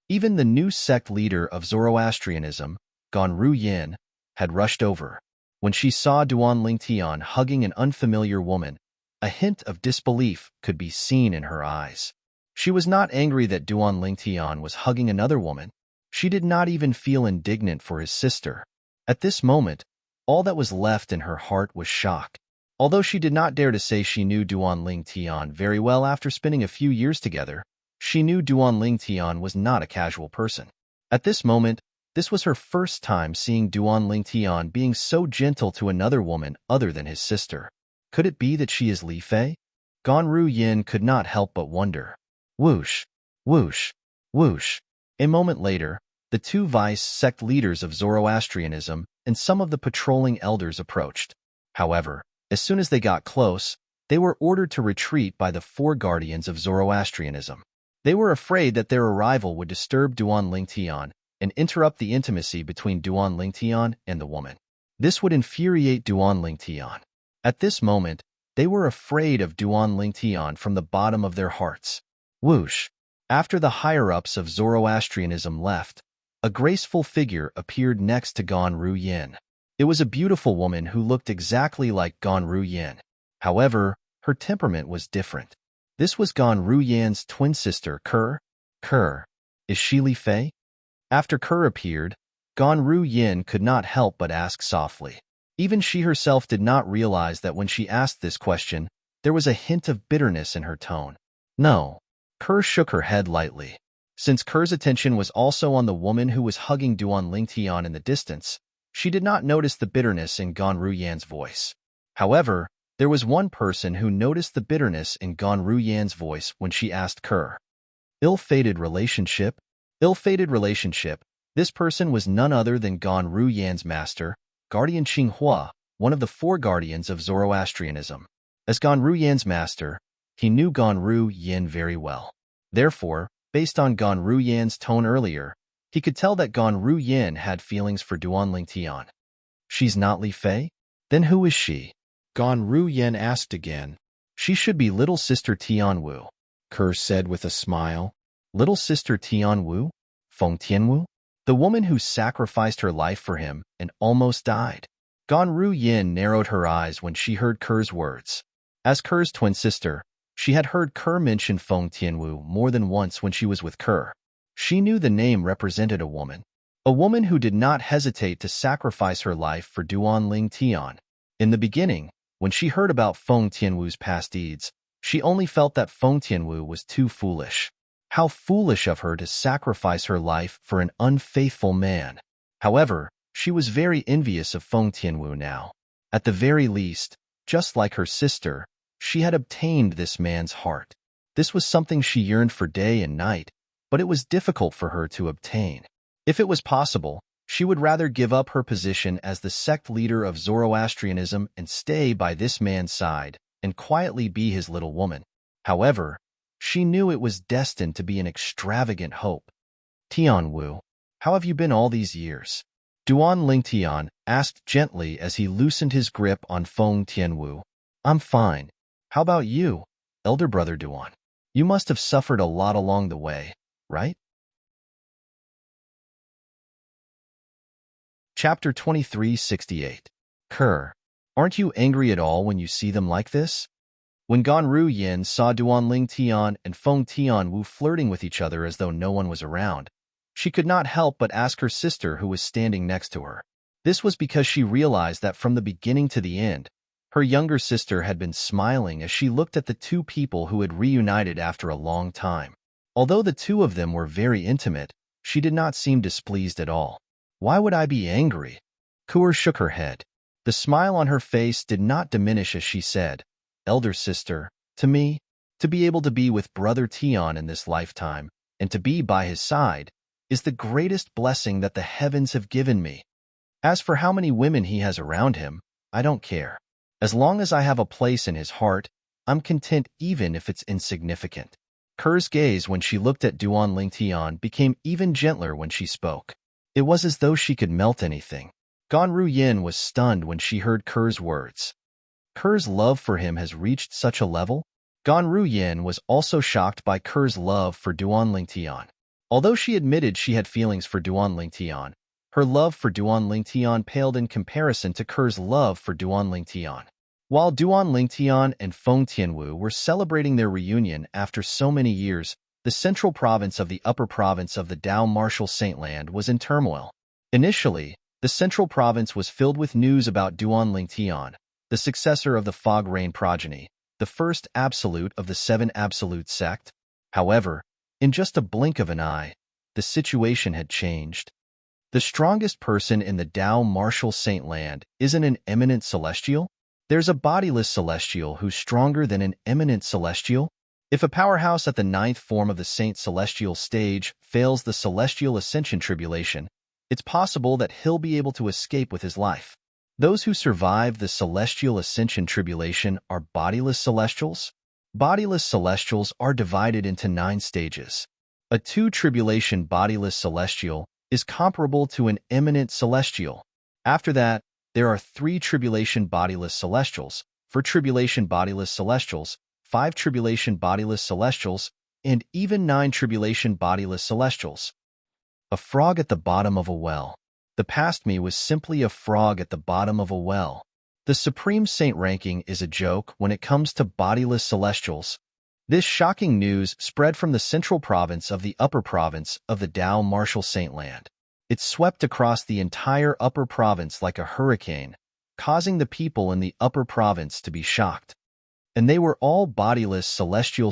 Even the new sect leader of Zoroastrianism, Ganru Yin, had rushed over. When she saw Duan Lingtian hugging an unfamiliar woman, a hint of disbelief could be seen in her eyes. She was not angry that Duan Lingtian was hugging another woman. She did not even feel indignant for his sister. At this moment, all that was left in her heart was shock. Although she did not dare to say she knew Duan Lingtian very well after spending a few years together, she knew Duan Lingtian was not a casual person. At this moment, this was her first time seeing Duan Lingtian being so gentle to another woman other than his sister. Could it be that she is Li Fei? Ganru Yin could not help but wonder. Whoosh, whoosh, whoosh. A moment later, the two vice sect leaders of Zoroastrianism and some of the patrolling elders approached. However, as soon as they got close, they were ordered to retreat by the four guardians of Zoroastrianism. They were afraid that their arrival would disturb Duan Lingtian and interrupt the intimacy between Duan Lingtian and the woman. This would infuriate Duan Lingtian. At this moment, they were afraid of Duan Lingtian from the bottom of their hearts. Whoosh! After the higher-ups of Zoroastrianism left, a graceful figure appeared next to Ganru Yin. It was a beautiful woman who looked exactly like Ganru Yin. However, her temperament was different. This was Ganru Yin's twin sister, Ker. Is she Li Fei? After Ker appeared, Ganru Yin could not help but ask softly. Even she herself did not realize that when she asked this question, there was a hint of bitterness in her tone. No. Kerr shook her head lightly. Since Kerr's attention was also on the woman who was hugging Duan Lingtian in the distance, she did not notice the bitterness in Gan Ruyan's voice. However, there was one person who noticed the bitterness in Gan Ruyan's voice when she asked Kerr. Ill-fated relationship? Ill-fated relationship. This person was none other than Gan Ruyan's master, Guardian Qinghua, one of the four guardians of Zoroastrianism. As Gan Ruyan's master, he knew Gan Ruyan very well. Therefore, based on Gan Ruyan's tone earlier, he could tell that Gan Ruyan had feelings for Duan Lingtian. She's not Li Fei? Then who is she? Gan Ruyan asked again. She should be little sister Tianwu, Kerr said with a smile. Little sister Tianwu? Feng Tianwu? The woman who sacrificed her life for him and almost died. Gan Ruyan narrowed her eyes when she heard Kerr's words. As Kerr's twin sister, she had heard Kerr mention Feng Tianwu more than once when she was with Kerr. She knew the name represented a woman who did not hesitate to sacrifice her life for Duan Lingtian. In the beginning, when she heard about Feng Tianwu's past deeds, she only felt that Feng Tianwu was too foolish. How foolish of her to sacrifice her life for an unfaithful man. However, she was very envious of Feng Tianwu now. At the very least, just like her sister, she had obtained this man's heart. This was something she yearned for day and night, but it was difficult for her to obtain. If it was possible, she would rather give up her position as the sect leader of Zoroastrianism and stay by this man's side and quietly be his little woman. However, she knew it was destined to be an extravagant hope. Tianwu, how have you been all these years? Duan Lingtian asked gently as he loosened his grip on Feng Tianwu. I'm fine. How about you, elder brother Duan? You must have suffered a lot along the way, right? Chapter 2368. Kerr, aren't you angry at all when you see them like this? When Gan Ruyan saw Duan Lingtian and Feng Tianwu flirting with each other as though no one was around, she could not help but ask her sister who was standing next to her. This was because she realized that from the beginning to the end, her younger sister had been smiling as she looked at the two people who had reunited after a long time. Although the two of them were very intimate, she did not seem displeased at all. Why would I be angry? Kerr shook her head. The smile on her face did not diminish as she said, Elder sister, to me, to be able to be with Brother Tian in this lifetime, and to be by his side, is the greatest blessing that the heavens have given me. As for how many women he has around him, I don't care. As long as I have a place in his heart, I'm content even if it's insignificant. Kerr's gaze when she looked at Duan Lingtian became even gentler when she spoke. It was as though she could melt anything. Gan Ruyan was stunned when she heard Kerr's words. Kerr's love for him has reached such a level? Gan Ruyan was also shocked by Kerr's love for Duan Lingtian. Although she admitted she had feelings for Duan Lingtian, her love for Duan Lingtian paled in comparison to Kerr's love for Duan Lingtian. While Duan Lingtian and Feng Tianwu were celebrating their reunion after so many years, the central province of the upper province of the Dao Martial Saintland was in turmoil. Initially, the central province was filled with news about Duan Lingtian, the successor of the Fog Rain progeny, the first absolute of the seven absolute sect. However, in just a blink of an eye, the situation had changed. The strongest person in the Dao Martial Saintland isn't an eminent celestial? There's a bodiless celestial who's stronger than an eminent celestial? If a powerhouse at the ninth form of the Saint Celestial stage fails the Celestial Ascension Tribulation, it's possible that he'll be able to escape with his life. Those who survive the Celestial Ascension Tribulation are bodiless celestials. Bodiless celestials are divided into 9 stages. A 2-tribulation bodiless celestial is comparable to an eminent celestial. After that, there are 3 tribulation bodiless celestials, 4 tribulation bodiless celestials, 5 tribulation bodiless celestials, and even 9 tribulation bodiless celestials. A frog at the bottom of a well. The past me was simply a frog at the bottom of a well. The Supreme Saint ranking is a joke when it comes to bodiless celestials. This shocking news spread from the central province of the upper province of the Dao Martial Saintland. It swept across the entire upper province like a hurricane, causing the people in the upper province to be shocked. And they were all bodiless celestial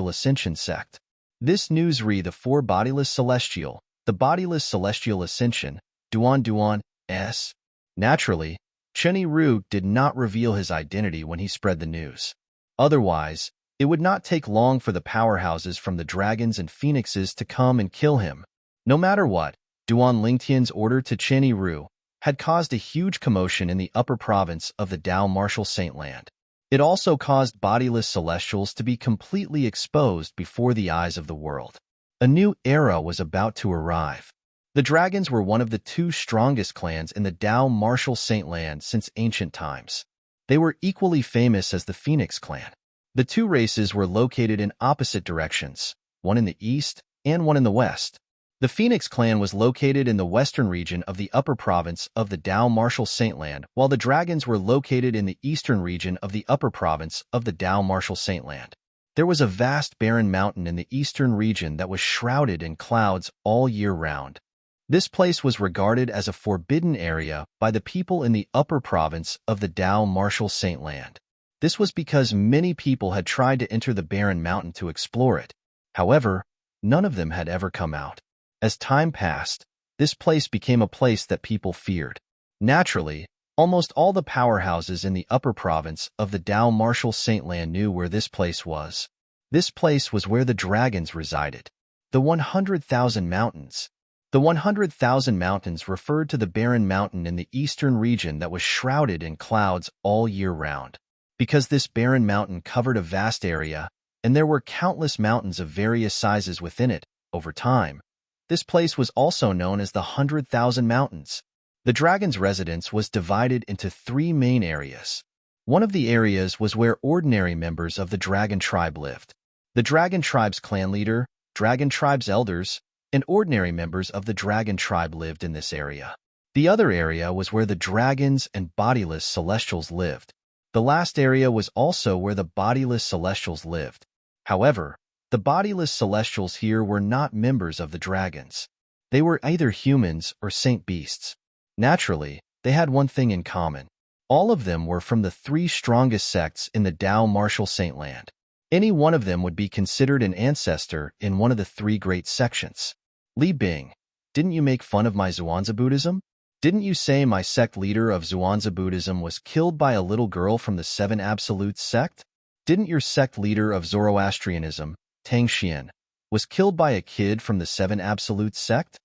ascension sect. This news re the four bodiless celestial, the bodiless celestial ascension, Duan S. Naturally, Cheni Ru did not reveal his identity when he spread the news. Otherwise, it would not take long for the powerhouses from the dragons and phoenixes to come and kill him. No matter what, Duan Lingtian's order to Cheni Ru had caused a huge commotion in the upper province of the Dao Martial Saint Land. It also caused bodiless celestials to be completely exposed before the eyes of the world. A new era was about to arrive. The dragons were one of the two strongest clans in the Dao Martial Saint Land since ancient times. They were equally famous as the Phoenix clan. The two races were located in opposite directions, one in the east and one in the west. The Phoenix clan was located in the western region of the upper province of the Dao Martial Saint Land, while the dragons were located in the eastern region of the upper province of the Dao Martial Saint Land. There was a vast barren mountain in the eastern region that was shrouded in clouds all year round. This place was regarded as a forbidden area by the people in the upper province of the Dao Martial Saint Land. This was because many people had tried to enter the barren mountain to explore it. However, none of them had ever come out. As time passed, this place became a place that people feared. Naturally, almost all the powerhouses in the upper province of the Dao Martial Saint Land knew where this place was. This place was where the dragons resided. The 100,000 Mountains. The 100,000 Mountains referred to the barren mountain in the eastern region that was shrouded in clouds all year round. Because this barren mountain covered a vast area, and there were countless mountains of various sizes within it, over time, this place was also known as the 100,000 Mountains. The dragon's residence was divided into three main areas. One of the areas was where ordinary members of the dragon tribe lived. The dragon tribe's clan leader, dragon tribe's elders, and ordinary members of the dragon tribe lived in this area. The other area was where the dragons and bodiless celestials lived. The last area was also where the bodiless celestials lived. However, the bodiless celestials here were not members of the dragons. They were either humans or saint beasts. Naturally, they had one thing in common. All of them were from the three strongest sects in the Dao Martial Saint Land. Any one of them would be considered an ancestor in one of the three great sections. Li Bing, didn't you make fun of my Zhuangzi Buddhism? Didn't you say my sect leader of Zhuangzi Buddhism was killed by a little girl from the Seven Absolutes sect? Didn't your sect leader of Zoroastrianism, Tang Xian, was killed by a kid from the Seven Absolutes sect?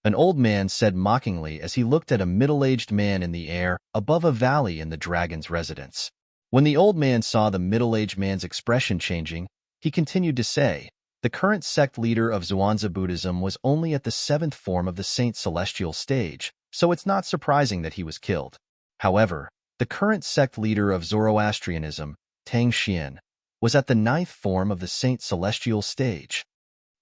An old man said mockingly as he looked at a middle-aged man in the air above a valley in the dragon's residence. When the old man saw the middle-aged man's expression changing, he continued to say, the current sect leader of Zhuangzi Buddhism was only at the seventh form of the Saint Celestial stage, so it's not surprising that he was killed. However, the current sect leader of Zoroastrianism, Tang Xian, was at the ninth form of the Saint Celestial stage.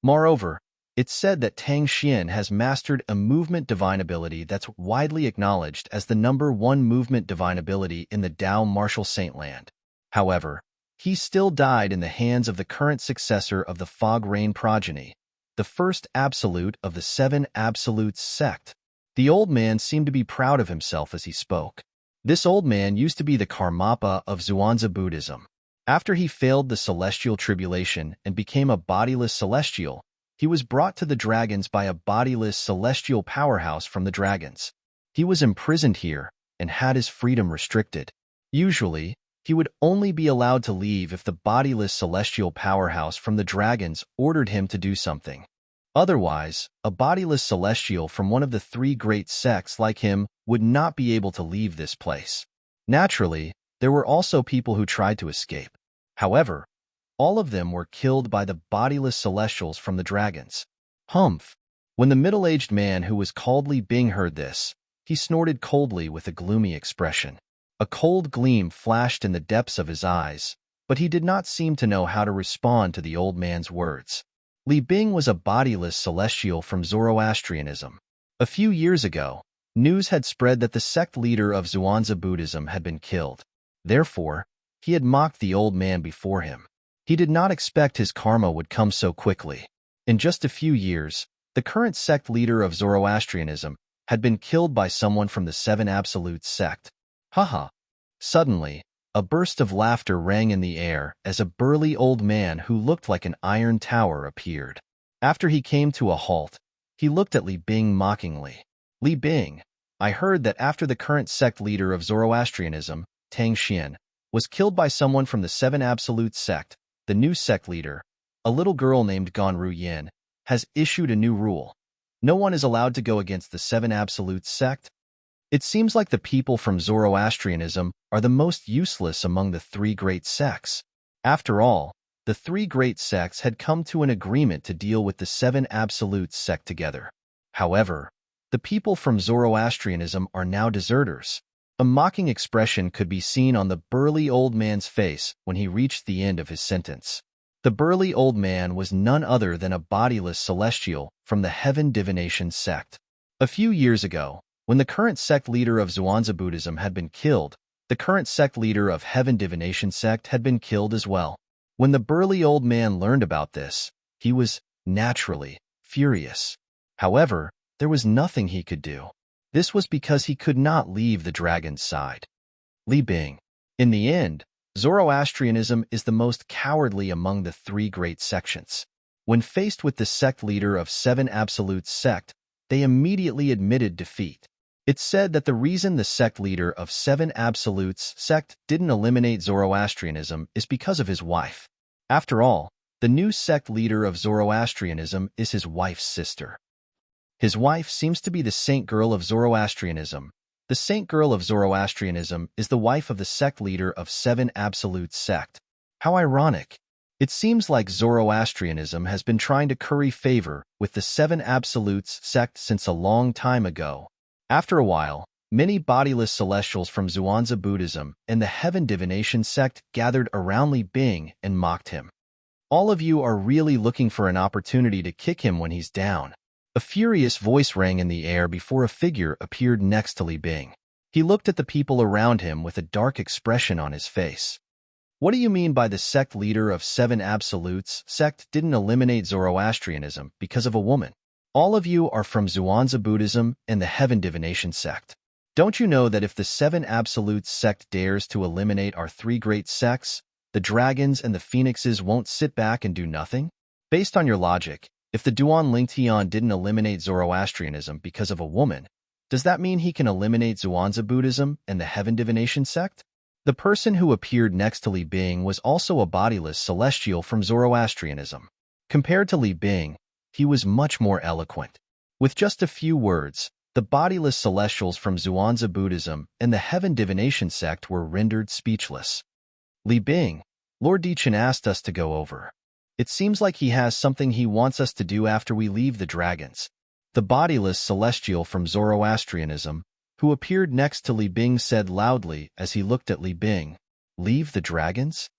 Moreover, it's said that Tang Xian has mastered a movement divine ability that's widely acknowledged as the #1 movement divine ability in the Dao Martial Saint Land. However, he still died in the hands of the current successor of the Fog Rain progeny, the first absolute of the Seven Absolutes sect. The old man seemed to be proud of himself as he spoke. This old man used to be the Karmapa of Zhuangzi Buddhism. After he failed the celestial tribulation and became a bodiless celestial, he was brought to the dragons by a bodiless celestial powerhouse from the dragons. He was imprisoned here and had his freedom restricted. Usually, he would only be allowed to leave if the bodiless celestial powerhouse from the dragons ordered him to do something. Otherwise, a bodiless celestial from one of the three great sects like him would not be able to leave this place. Naturally, there were also people who tried to escape. However, all of them were killed by the bodiless celestials from the dragons. Humph! When the middle-aged man who was called Li Bing heard this, he snorted coldly with a gloomy expression. A cold gleam flashed in the depths of his eyes, but he did not seem to know how to respond to the old man's words. Li Bing was a bodiless celestial from Zoroastrianism. A few years ago, news had spread that the sect leader of Zhuangzi Buddhism had been killed. Therefore, he had mocked the old man before him. He did not expect his karma would come so quickly. In just a few years, the current sect leader of Zoroastrianism had been killed by someone from the Seven Absolutes sect. Haha. Suddenly, a burst of laughter rang in the air as a burly old man who looked like an iron tower appeared. After he came to a halt, he looked at Li Bing mockingly. Li Bing, I heard that after the current sect leader of Zoroastrianism, Tang Xian, was killed by someone from the Seven Absolute sect, the new sect leader, a little girl named Ganru Yin, has issued a new rule. No one is allowed to go against the Seven Absolute sect. It seems like the people from Zoroastrianism are the most useless among the three great sects. After all, the three great sects had come to an agreement to deal with the Seven Absolute sect together. However, the people from Zoroastrianism are now deserters. A mocking expression could be seen on the burly old man's face when he reached the end of his sentence. The burly old man was none other than a bodiless celestial from the Heaven Divination sect. A few years ago, when the current sect leader of Zhuangzi Buddhism had been killed, the current sect leader of Heaven Divination sect had been killed as well. When the burly old man learned about this, he was, naturally, furious. However, there was nothing he could do. This was because he could not leave the dragon's side. Li Bing. In the end, Zoroastrianism is the most cowardly among the three great sections. When faced with the sect leader of Seven Absolute sect, they immediately admitted defeat. It's said that the reason the sect leader of Seven Absolutes sect didn't eliminate Zoroastrianism is because of his wife. After all, the new sect leader of Zoroastrianism is his wife's sister. His wife seems to be the saint girl of Zoroastrianism. The saint girl of Zoroastrianism is the wife of the sect leader of Seven Absolute sect. How ironic. It seems like Zoroastrianism has been trying to curry favor with the Seven Absolutes sect since a long time ago. After a while, many bodiless celestials from Zhuangzi Buddhism and the Heaven Divination sect gathered around Li Bing and mocked him. All of you are really looking for an opportunity to kick him when he's down. A furious voice rang in the air before a figure appeared next to Li Bing. He looked at the people around him with a dark expression on his face. What do you mean by the sect leader of Seven Absolutes sect didn't eliminate Zoroastrianism because of a woman? All of you are from Zhuangzi Buddhism and the Heaven Divination sect. Don't you know that if the Seven Absolutes sect dares to eliminate our three great sects, the dragons and the phoenixes won't sit back and do nothing? Based on your logic, if the Duan Lingtian didn't eliminate Zoroastrianism because of a woman, does that mean he can eliminate Zhuangzi Buddhism and the Heaven Divination sect? The person who appeared next to Li Bing was also a bodiless celestial from Zoroastrianism. Compared to Li Bing, he was much more eloquent. With just a few words, the bodiless celestials from Zhuangzi Buddhism and the Heaven Divination sect were rendered speechless. Li Bing, Lord Dichen asked us to go over. It seems like he has something he wants us to do after we leave the dragons. The bodiless celestial from Zoroastrianism, who appeared next to Li Bing, said loudly as he looked at Li Bing, "Leave the dragons?"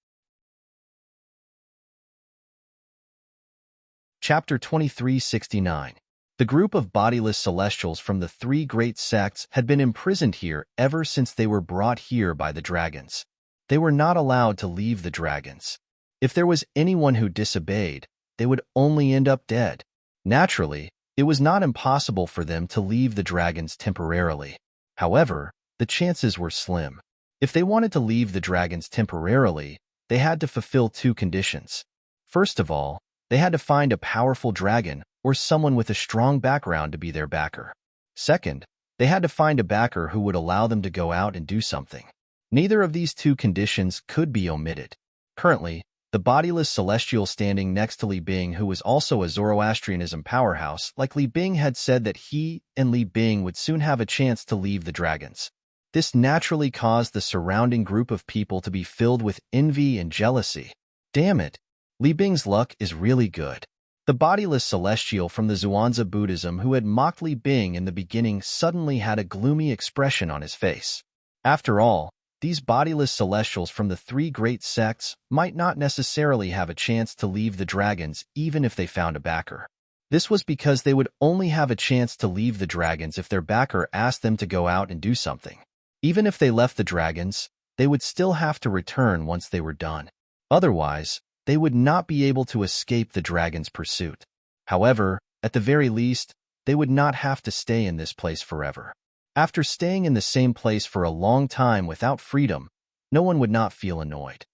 Chapter 2369. The group of bodiless celestials from the three great sects had been imprisoned here ever since they were brought here by the dragons. They were not allowed to leave the dragons. If there was anyone who disobeyed, they would only end up dead. Naturally, it was not impossible for them to leave the dragons temporarily. However, the chances were slim. If they wanted to leave the dragons temporarily, they had to fulfill two conditions. First of all, they had to find a powerful dragon or someone with a strong background to be their backer. Second, they had to find a backer who would allow them to go out and do something. Neither of these two conditions could be omitted. Currently, the bodiless celestial standing next to Li Bing, who was also a Zoroastrianism powerhouse, like Li Bing, had said that he and Li Bing would soon have a chance to leave the dragons. This naturally caused the surrounding group of people to be filled with envy and jealousy. Damn it! Li Bing's luck is really good. The bodiless celestial from the Zhuangzi Buddhism who had mocked Li Bing in the beginning suddenly had a gloomy expression on his face. After all, these bodiless celestials from the three great sects might not necessarily have a chance to leave the dragons even if they found a backer. This was because they would only have a chance to leave the dragons if their backer asked them to go out and do something. Even if they left the dragons, they would still have to return once they were done. Otherwise, they would not be able to escape the dragon's pursuit. However, at the very least, they would not have to stay in this place forever. After staying in the same place for a long time without freedom, no one would not feel annoyed.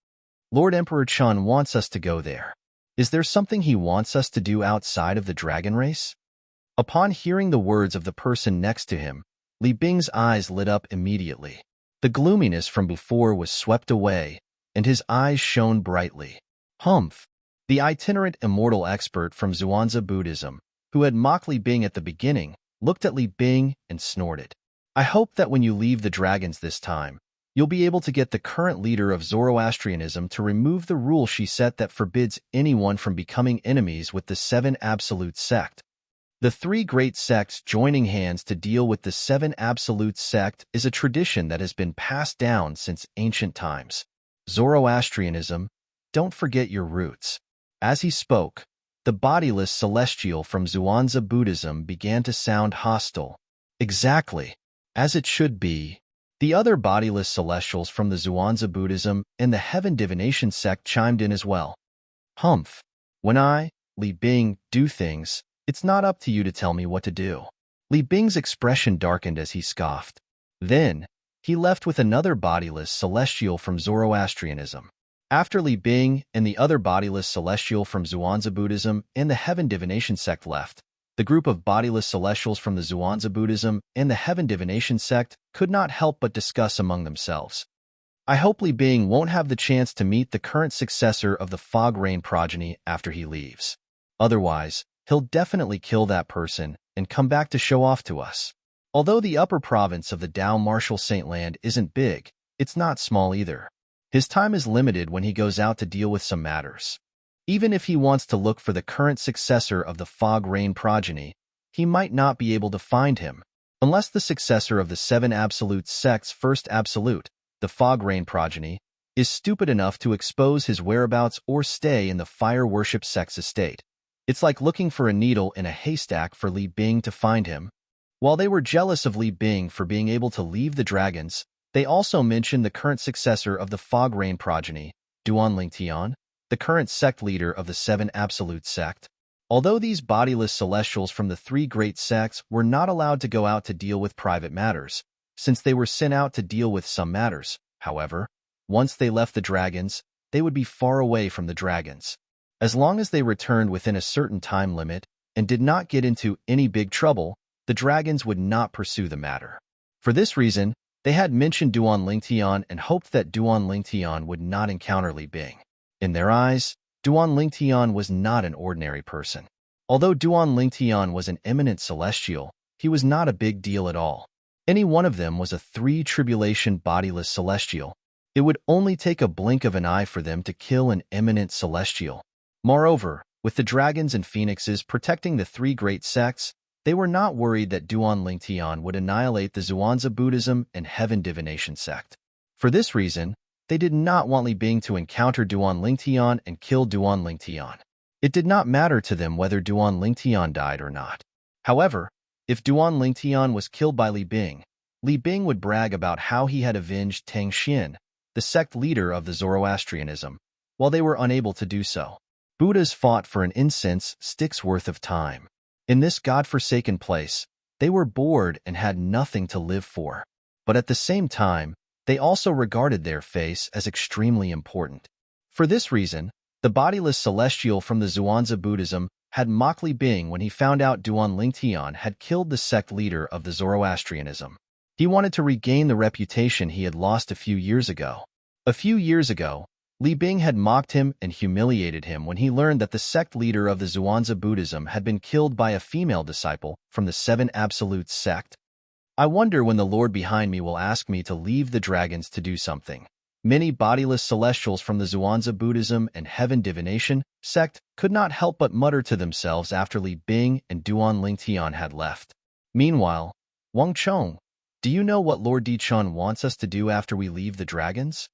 Lord Emperor Chun wants us to go there. Is there something he wants us to do outside of the dragon race? Upon hearing the words of the person next to him, Li Bing's eyes lit up immediately. The gloominess from before was swept away, and his eyes shone brightly. Humph! The itinerant immortal expert from Zhuangzi Buddhism, who had mocked Li Bing at the beginning, looked at Li Bing and snorted. I hope that when you leave the dragons this time, you'll be able to get the current leader of Zoroastrianism to remove the rule she set that forbids anyone from becoming enemies with the seven absolute sect. The three great sects joining hands to deal with the seven absolute sect is a tradition that has been passed down since ancient times. Zoroastrianism, don't forget your roots. As he spoke, the bodiless celestial from Zhuangzi Buddhism began to sound hostile. Exactly, as it should be. The other bodiless celestials from the Zhuangzi Buddhism and the Heaven Divination sect chimed in as well. Humph! When I, Li Bing, do things, it's not up to you to tell me what to do. Li Bing's expression darkened as he scoffed. Then, he left with another bodiless celestial from Zoroastrianism. After Li Bing and the other bodiless celestial from Zhuangzi Buddhism and the Heaven Divination sect left, the group of bodiless celestials from the Zhuangzi Buddhism and the Heaven Divination sect could not help but discuss among themselves. I hope Li Bing won't have the chance to meet the current successor of the Fog Rain progeny after he leaves. Otherwise, he'll definitely kill that person and come back to show off to us. Although the upper province of the Dao Martial Saint Land isn't big, it's not small either. His time is limited when he goes out to deal with some matters. Even if he wants to look for the current successor of the Fog Rain progeny, he might not be able to find him, unless the successor of the seven absolute sect's first absolute, the Fog Rain progeny, is stupid enough to expose his whereabouts or stay in the fire worship sect's estate. It's like looking for a needle in a haystack for Li Bing to find him. While they were jealous of Li Bing for being able to leave the dragons, they also mentioned the current successor of the Fog Rain progeny, Duan Lingtian, the current sect leader of the Seven Absolute sect. Although these bodiless celestials from the three great sects were not allowed to go out to deal with private matters, since they were sent out to deal with some matters, however, once they left the dragons, they would be far away from the dragons. As long as they returned within a certain time limit and did not get into any big trouble, the dragons would not pursue the matter. For this reason, they had mentioned Duan Lingtian and hoped that Duan Lingtian would not encounter Li Bing. In their eyes, Duan Lingtian was not an ordinary person. Although Duan Lingtian was an eminent celestial, he was not a big deal at all. Any one of them was a three-tribulation bodiless celestial. It would only take a blink of an eye for them to kill an eminent celestial. Moreover, with the dragons and phoenixes protecting the three great sects, they were not worried that Duan Lingtian would annihilate the Zhuangzi Buddhism and Heaven Divination sect. For this reason, they did not want Li Bing to encounter Duan Lingtian and kill Duan Lingtian. It did not matter to them whether Duan Lingtian died or not. However, if Duan Lingtian was killed by Li Bing would brag about how he had avenged Tang Xian, the sect leader of the Zoroastrianism, while they were unable to do so. Buddhas fought for an incense stick's worth of time. In this godforsaken place, they were bored and had nothing to live for. But at the same time, they also regarded their face as extremely important. For this reason, the bodiless celestial from the Zhuangzi Buddhism had mocked Li Bing when he found out Duan Lingtian had killed the sect leader of the Zoroastrianism. He wanted to regain the reputation he had lost a few years ago. A few years ago, Li Bing had mocked him and humiliated him when he learned that the sect leader of the Zhuangzi Buddhism had been killed by a female disciple from the Seven Absolute sect. I wonder when the Lord behind me will ask me to leave the dragons to do something. Many bodiless celestials from the Zhuangzi Buddhism and Heaven Divination sect could not help but mutter to themselves after Li Bing and Duan Lingtian had left. Meanwhile, Wang Chong, do you know what Lord Di Chun wants us to do after we leave the dragons?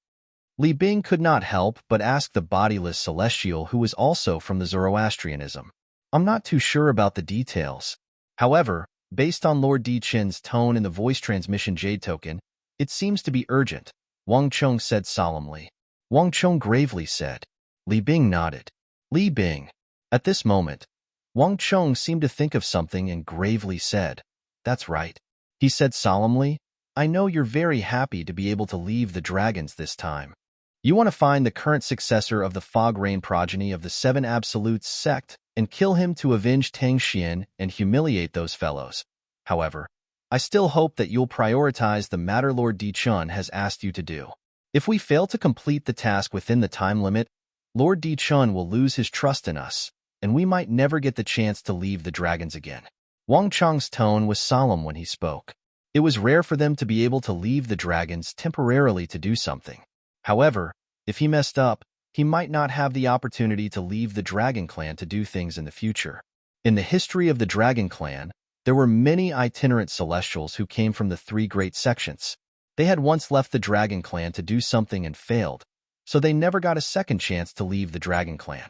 Li Bing could not help but ask the bodiless celestial who was also from the Zoroastrianism. I'm not too sure about the details. However, based on Lord Di Chin's tone in the voice transmission jade token, it seems to be urgent, Wang Chong said solemnly. Wang Chong gravely said. Li Bing nodded. Li Bing. At this moment, Wang Chong seemed to think of something and gravely said, "That's right." He said solemnly, I know you're very happy to be able to leave the dragons this time. You want to find the current successor of the Fog Rain progeny of the Seven Absolutes sect and kill him to avenge Tang Xian and humiliate those fellows. However, I still hope that you'll prioritize the matter Lord Di Chun has asked you to do. If we fail to complete the task within the time limit, Lord Di Chun will lose his trust in us, and we might never get the chance to leave the dragons again. Wang Chang's tone was solemn when he spoke. It was rare for them to be able to leave the dragons temporarily to do something. However, if he messed up, he might not have the opportunity to leave the Dragon Clan to do things in the future. In the history of the Dragon Clan, there were many itinerant celestials who came from the three great sections. They had once left the Dragon Clan to do something and failed, so they never got a second chance to leave the Dragon Clan.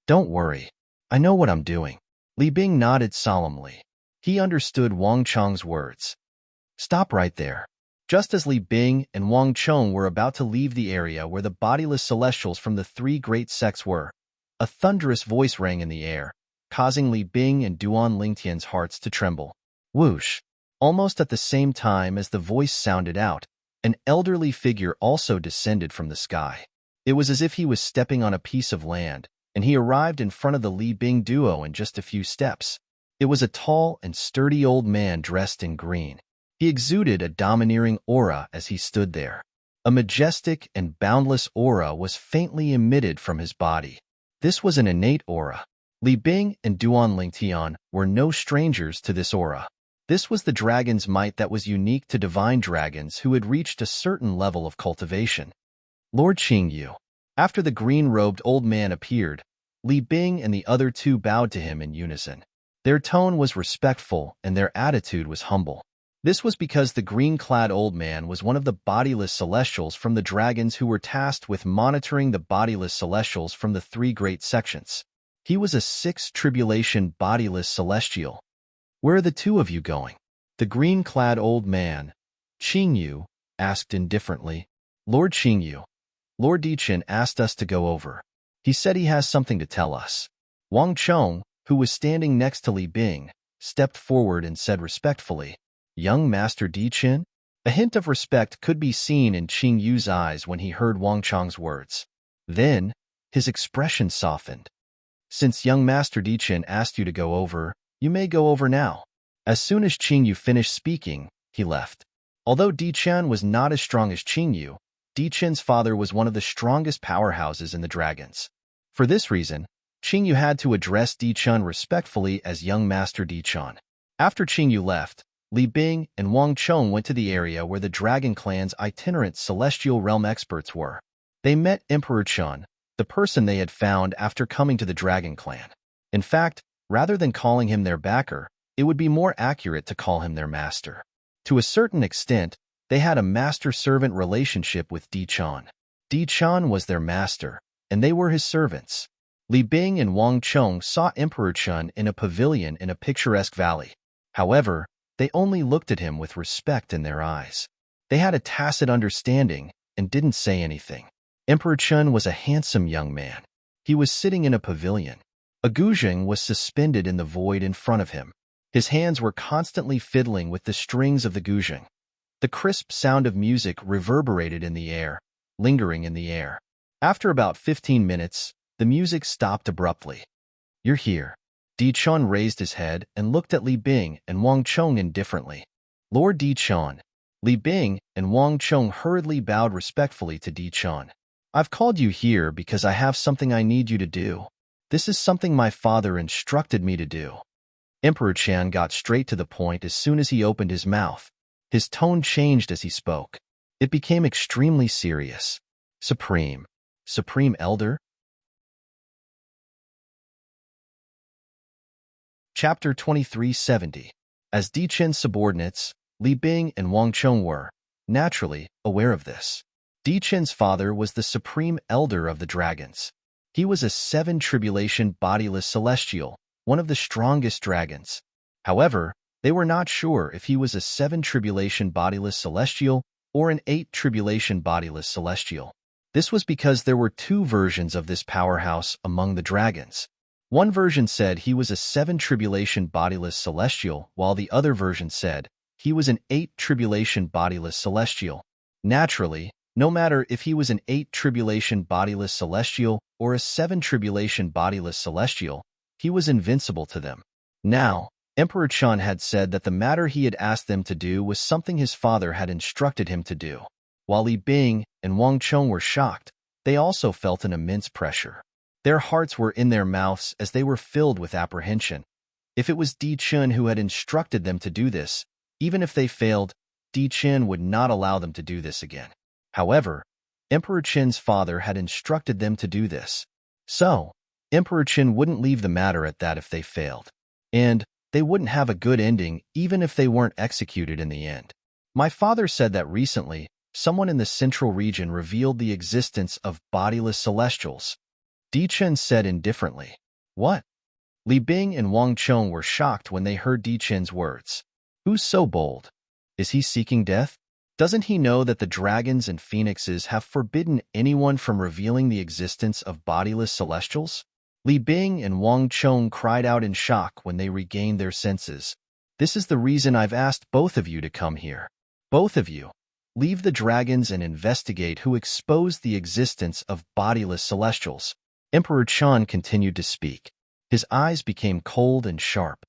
Don't worry. I know what I'm doing. Li Bing nodded solemnly. He understood Wang Chang's words. Stop right there. Just as Li Bing and Wang Chong were about to leave the area where the bodiless celestials from the three great sects were, a thunderous voice rang in the air, causing Li Bing and Duan Lingtian's hearts to tremble. Whoosh! Almost at the same time as the voice sounded out, an elderly figure also descended from the sky. It was as if he was stepping on a piece of land, and he arrived in front of the Li Bing duo in just a few steps. It was a tall and sturdy old man dressed in green. He exuded a domineering aura as he stood there. A majestic and boundless aura was faintly emitted from his body. This was an innate aura. Li Bing and Duan Lingtian were no strangers to this aura. This was the dragon's might that was unique to divine dragons who had reached a certain level of cultivation. Lord Qingyu. After the green-robed old man appeared, Li Bing and the other two bowed to him in unison. Their tone was respectful and their attitude was humble. This was because the green-clad old man was one of the bodiless celestials from the dragons who were tasked with monitoring the bodiless celestials from the three great sections. He was a sixth tribulation bodiless celestial. Where are the two of you going? The green-clad old man, Qingyu, asked indifferently. Lord Qingyu, Lord Dichen asked us to go over. He said he has something to tell us. Wang Chong, who was standing next to Li Bing, stepped forward and said respectfully, Young Master Dichen? A hint of respect could be seen in Qingyu's eyes when he heard Wang Chang's words. Then, his expression softened. Since young Master Dichen asked you to go over, you may go over now. As soon as Qingyu finished speaking, he left. Although Dichen was not as strong as Qingyu, Dichen's father was one of the strongest powerhouses in the dragons. For this reason, Qingyu had to address Dichen respectfully as young Master Dichen. After Qingyu left, Li Bing and Wang Chong went to the area where the Dragon Clan's itinerant celestial realm experts were. They met Emperor Chun, the person they had found after coming to the Dragon Clan. In fact, rather than calling him their backer, it would be more accurate to call him their master. To a certain extent, they had a master-servant relationship with Di Chan. Di Chan was their master, and they were his servants. Li Bing and Wang Chong saw Emperor Chun in a pavilion in a picturesque valley. However, they only looked at him with respect in their eyes. They had a tacit understanding and didn't say anything. Emperor Chun was a handsome young man. He was sitting in a pavilion. A guzheng was suspended in the void in front of him. His hands were constantly fiddling with the strings of the guzheng. The crisp sound of music reverberated in the air, lingering in the air. After about 15 minutes, the music stopped abruptly. You're here. Di Chun raised his head and looked at Li Bing and Wang Chong indifferently. Lord Di Chun. Li Bing and Wang Chong hurriedly bowed respectfully to Di Chun. I've called you here because I have something I need you to do. This is something my father instructed me to do. Emperor Chan got straight to the point as soon as he opened his mouth. His tone changed as he spoke. It became extremely serious. Supreme Elder? Chapter 2370. As Di Chen's subordinates, Li Bing and Wang Chong were, naturally, aware of this. Di Chen's father was the Supreme Elder of the Dragons. He was a seven-tribulation bodiless celestial, one of the strongest dragons. However, they were not sure if he was a seven-tribulation bodiless celestial or an eight-tribulation bodiless celestial. This was because there were two versions of this powerhouse among the dragons. One version said he was a seven-tribulation bodiless celestial, while the other version said he was an 8 tribulation bodiless celestial. Naturally, no matter if he was an 8 tribulation bodiless celestial or a 7 tribulation bodiless celestial, he was invincible to them. Now, Emperor Chun had said that the matter he had asked them to do was something his father had instructed him to do. While Li Bing and Wang Chong were shocked, they also felt an immense pressure. Their hearts were in their mouths as they were filled with apprehension. If it was Di Chun who had instructed them to do this, even if they failed, Di Chun would not allow them to do this again. However, Emperor Qin's father had instructed them to do this. So, Emperor Qin wouldn't leave the matter at that if they failed. And they wouldn't have a good ending even if they weren't executed in the end. My father said that recently, someone in the central region revealed the existence of bodiless celestials. Di Chen said indifferently. What? Li Bing and Wang Chong were shocked when they heard Di Chen's words. Who's so bold? Is he seeking death? Doesn't he know that the dragons and phoenixes have forbidden anyone from revealing the existence of bodiless celestials? Li Bing and Wang Chong cried out in shock when they regained their senses. This is the reason I've asked both of you to come here. Both of you. Leave the dragons and investigate who exposed the existence of bodiless celestials. Emperor Chan continued to speak. His eyes became cold and sharp.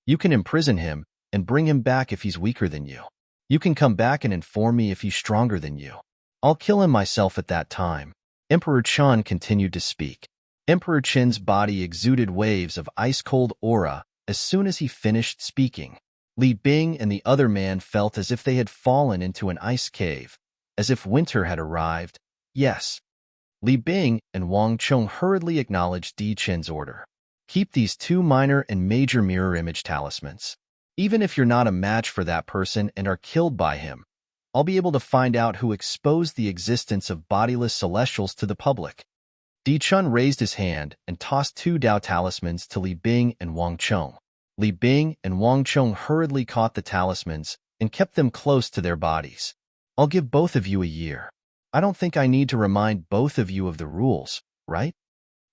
You can imprison him and bring him back if he's weaker than you. You can come back and inform me if he's stronger than you. I'll kill him myself at that time. Emperor Chan continued to speak. Emperor Qin's body exuded waves of ice-cold aura as soon as he finished speaking. Li Bing and the other man felt as if they had fallen into an ice cave, as if winter had arrived. Yes. Li Bing and Wang Chong hurriedly acknowledged Di Chen's order. Keep these 2 minor and major mirror image talismans. Even if you're not a match for that person and are killed by him, I'll be able to find out who exposed the existence of bodiless celestials to the public. Di Chun raised his hand and tossed 2 Dao talismans to Li Bing and Wang Chong. Li Bing and Wang Chong hurriedly caught the talismans and kept them close to their bodies. I'll give both of you a year. I don't think I need to remind both of you of the rules, right?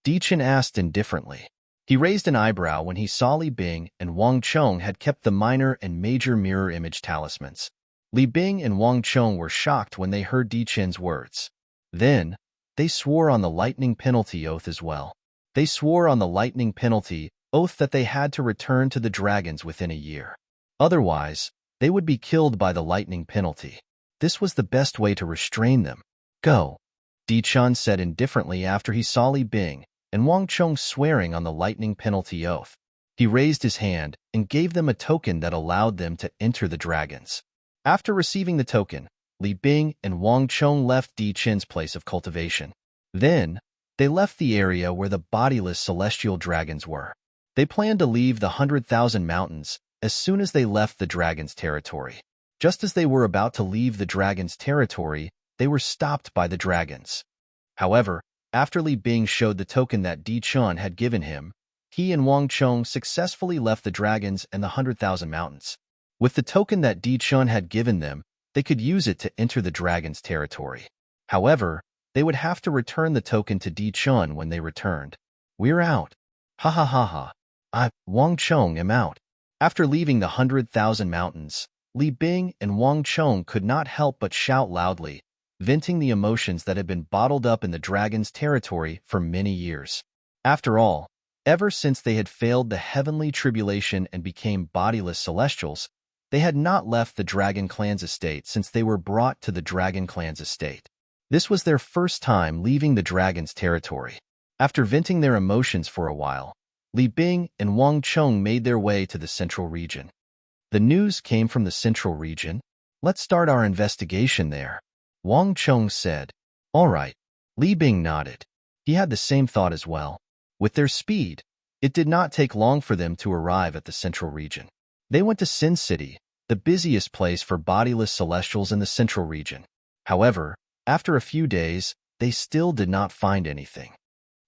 Di Chun asked indifferently. He raised an eyebrow when he saw Li Bing and Wang Chong had kept the minor and major mirror image talismans. Li Bing and Wang Chong were shocked when they heard Di Chen's words. Then, they swore on the lightning penalty oath as well. They swore on the lightning penalty oath that they had to return to the dragons within a year. Otherwise, they would be killed by the lightning penalty. This was the best way to restrain them. Go, Di Chun said indifferently after he saw Li Bing and Wang Chong swearing on the lightning penalty oath. He raised his hand and gave them a token that allowed them to enter the dragons. After receiving the token, Li Bing and Wang Chong left Di Chen's place of cultivation. Then, they left the area where the bodiless celestial dragons were. They planned to leave the 100,000 mountains as soon as they left the dragon's territory. Just as they were about to leave the dragon's territory, they were stopped by the dragons. However, after Li Bing showed the token that Di Chun had given him, he and Wang Chong successfully left the dragons and the 100,000 mountains. With the token that Di Chun had given them, they could use it to enter the dragon's territory. However, they would have to return the token to Di Chun when they returned. We're out. Ha ha ha ha. Wang Chong am out. After leaving the 100,000 mountains, Li Bing and Wang Chong could not help but shout loudly, venting the emotions that had been bottled up in the dragon's territory for many years. After all, ever since they had failed the heavenly tribulation and became bodiless celestials, they had not left the Dragon Clan's estate since they were brought to the Dragon Clan's estate. This was their first time leaving the dragon's territory. After venting their emotions for a while, Li Bing and Wang Chong made their way to the central region. The news came from the central region. Let's start our investigation there, Wang Chong said. All right. Li Bing nodded. He had the same thought as well. With their speed, it did not take long for them to arrive at the central region. They went to Sin City, the busiest place for bodiless celestials in the central region. However, after a few days, they still did not find anything.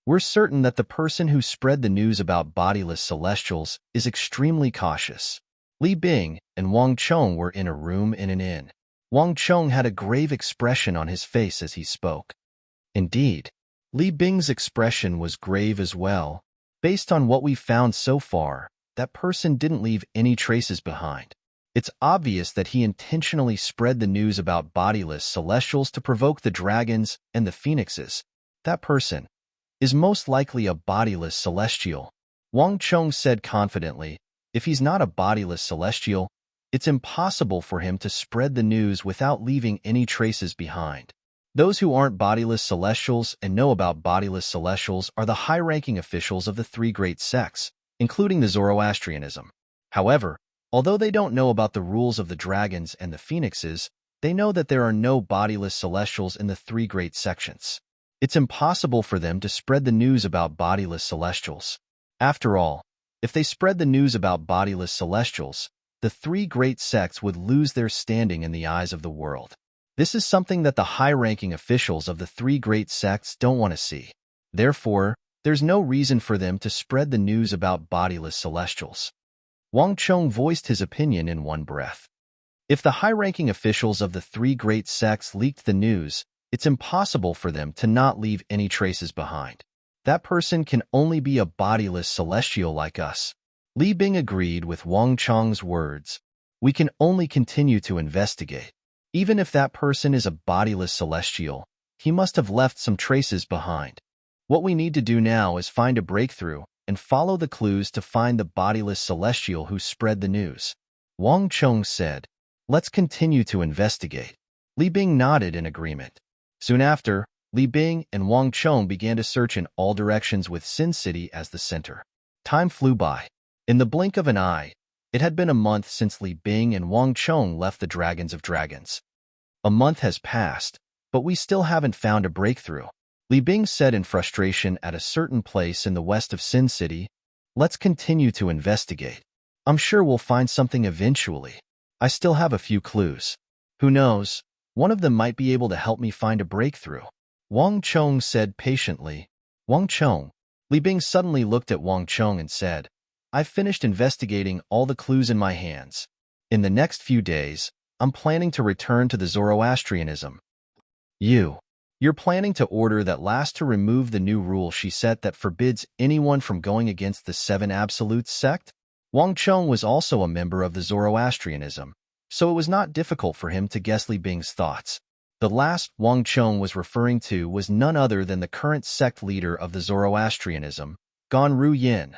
We're certain that the person who spread the news about bodiless celestials is extremely cautious. Li Bing and Wang Chong were in a room in an inn. Wang Chong had a grave expression on his face as he spoke. Indeed, Li Bing's expression was grave as well. Based on what we found so far, that person didn't leave any traces behind. It's obvious that he intentionally spread the news about bodiless celestials to provoke the dragons and the phoenixes. That person is most likely a bodiless celestial. Wang Chong said confidently, if he's not a bodiless celestial, it's impossible for him to spread the news without leaving any traces behind. Those who aren't bodiless celestials and know about bodiless celestials are the high-ranking officials of the three great sects, including the Zoroastrianism. However, although they don't know about the rules of the dragons and the phoenixes, they know that there are no bodiless celestials in the three great sections. It's impossible for them to spread the news about bodiless celestials. After all, if they spread the news about bodiless celestials, the three great sects would lose their standing in the eyes of the world. This is something that the high-ranking officials of the three great sects don't want to see. Therefore, there's no reason for them to spread the news about bodiless celestials. Wang Chong voiced his opinion in one breath. If the high-ranking officials of the three great sects leaked the news, it's impossible for them to not leave any traces behind. That person can only be a bodiless celestial like us. Li Bing agreed with Wang Chong's words. We can only continue to investigate. Even if that person is a bodiless celestial, he must have left some traces behind. What we need to do now is find a breakthrough and follow the clues to find the bodiless celestial who spread the news. Wang Chong said, let's continue to investigate. Li Bing nodded in agreement. Soon after, Li Bing and Wang Chong began to search in all directions with Sin City as the center. Time flew by. In the blink of an eye, it had been a month since Li Bing and Wang Chong left the Dragons of Dragons. A month has passed, but we still haven't found a breakthrough. Li Bing said in frustration at a certain place in the west of Sin City. Let's continue to investigate. I'm sure we'll find something eventually. I still have a few clues. Who knows, one of them might be able to help me find a breakthrough. Wang Chong said patiently. Wang Chong. Li Bing suddenly looked at Wang Chong and said, I've finished investigating all the clues in my hands. In the next few days, I'm planning to return to the Zoroastrianism. You're planning to order that last to remove the new rule she set that forbids anyone from going against the Seven Absolutes sect? Wang Chong was also a member of the Zoroastrianism, so it was not difficult for him to guess Li Bing's thoughts. The last Wang Chong was referring to was none other than the current sect leader of the Zoroastrianism, Ganru Yin.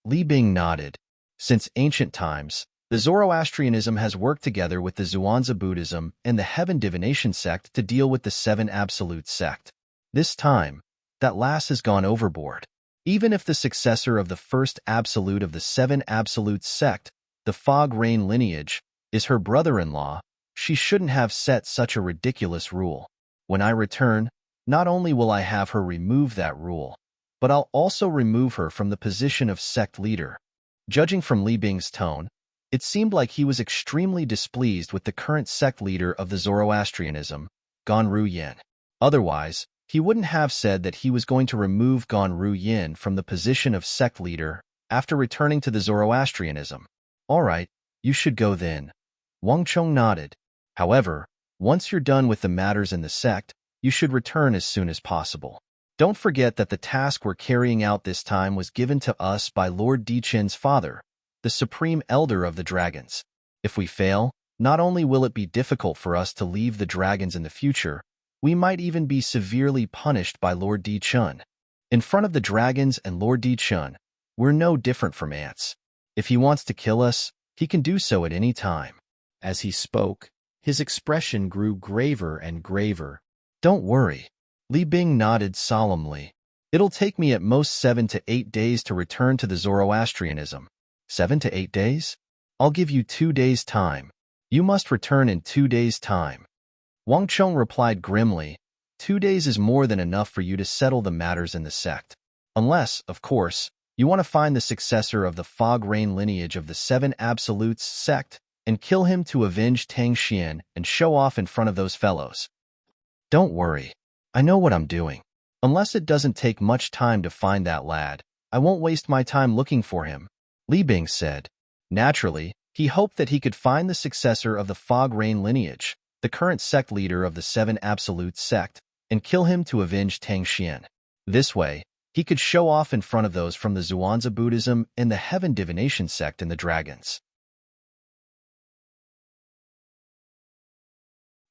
Li Bing nodded. Since ancient times, the Zoroastrianism has worked together with the Zhuangzi Buddhism and the Heaven Divination sect to deal with the Seven Absolute sect. This time, that last has gone overboard. Even if the successor of the first absolute of the Seven Absolute sect, the Fog Rain lineage, is her brother-in-law, she shouldn't have set such a ridiculous rule. When I return, not only will I have her remove that rule, but I'll also remove her from the position of sect leader. Judging from Li Bing's tone, it seemed like he was extremely displeased with the current sect leader of the Zoroastrianism, Ganru Yin. Otherwise, he wouldn't have said that he was going to remove Ganru Yin from the position of sect leader after returning to the Zoroastrianism. All right, you should go then. Wang Chong nodded. However, once you're done with the matters in the sect, you should return as soon as possible. Don't forget that the task we're carrying out this time was given to us by Lord Di Chen's father, the Supreme Elder of the Dragons. If we fail, not only will it be difficult for us to leave the dragons in the future, we might even be severely punished by Lord Di Chen. In front of the dragons and Lord Di Chen, we're no different from ants. If he wants to kill us, he can do so at any time. As he spoke, his expression grew graver and graver. Don't worry. Li Bing nodded solemnly. It'll take me at most 7 to 8 days to return to the Zoroastrianism. 7 to 8 days? I'll give you 2 days' time. You must return in 2 days' time. Wang Chong replied grimly, 2 days is more than enough for you to settle the matters in the sect. Unless, of course, you want to find the successor of the Fog Rain lineage of the Seven Absolutes sect and kill him to avenge Tang Xian and show off in front of those fellows. Don't worry. I know what I'm doing. Unless it doesn't take much time to find that lad, I won't waste my time looking for him, Li Bing said. Naturally, he hoped that he could find the successor of the Fog Rain lineage, the current sect leader of the Seven Absolute sect, and kill him to avenge Tang Xian. This way, he could show off in front of those from the Zhuangzi Buddhism and the Heaven Divination sect and the dragons.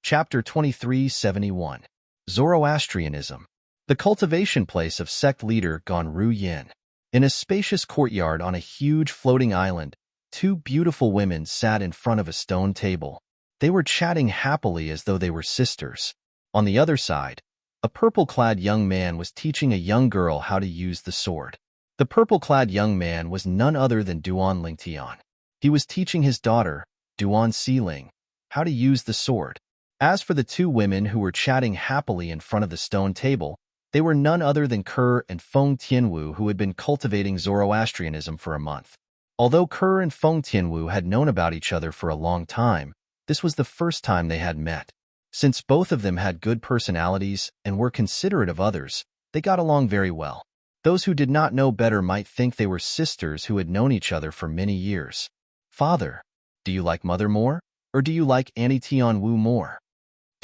Chapter 2371. Zoroastrianism. The cultivation place of sect leader Gonru Yin. In a spacious courtyard on a huge floating island, two beautiful women sat in front of a stone table. They were chatting happily as though they were sisters. On the other side, a purple-clad young man was teaching a young girl how to use the sword. The purple-clad young man was none other than Duan Lingtian. He was teaching his daughter, Duan Siling, how to use the sword. As for the two women who were chatting happily in front of the stone table, they were none other than Kerr and Feng Tianwu, who had been cultivating Zoroastrianism for a month. Although Kerr and Feng Tianwu had known about each other for a long time, this was the first time they had met. Since both of them had good personalities and were considerate of others, they got along very well. Those who did not know better might think they were sisters who had known each other for many years. Father, do you like Mother more, or do you like Auntie Tianwu more?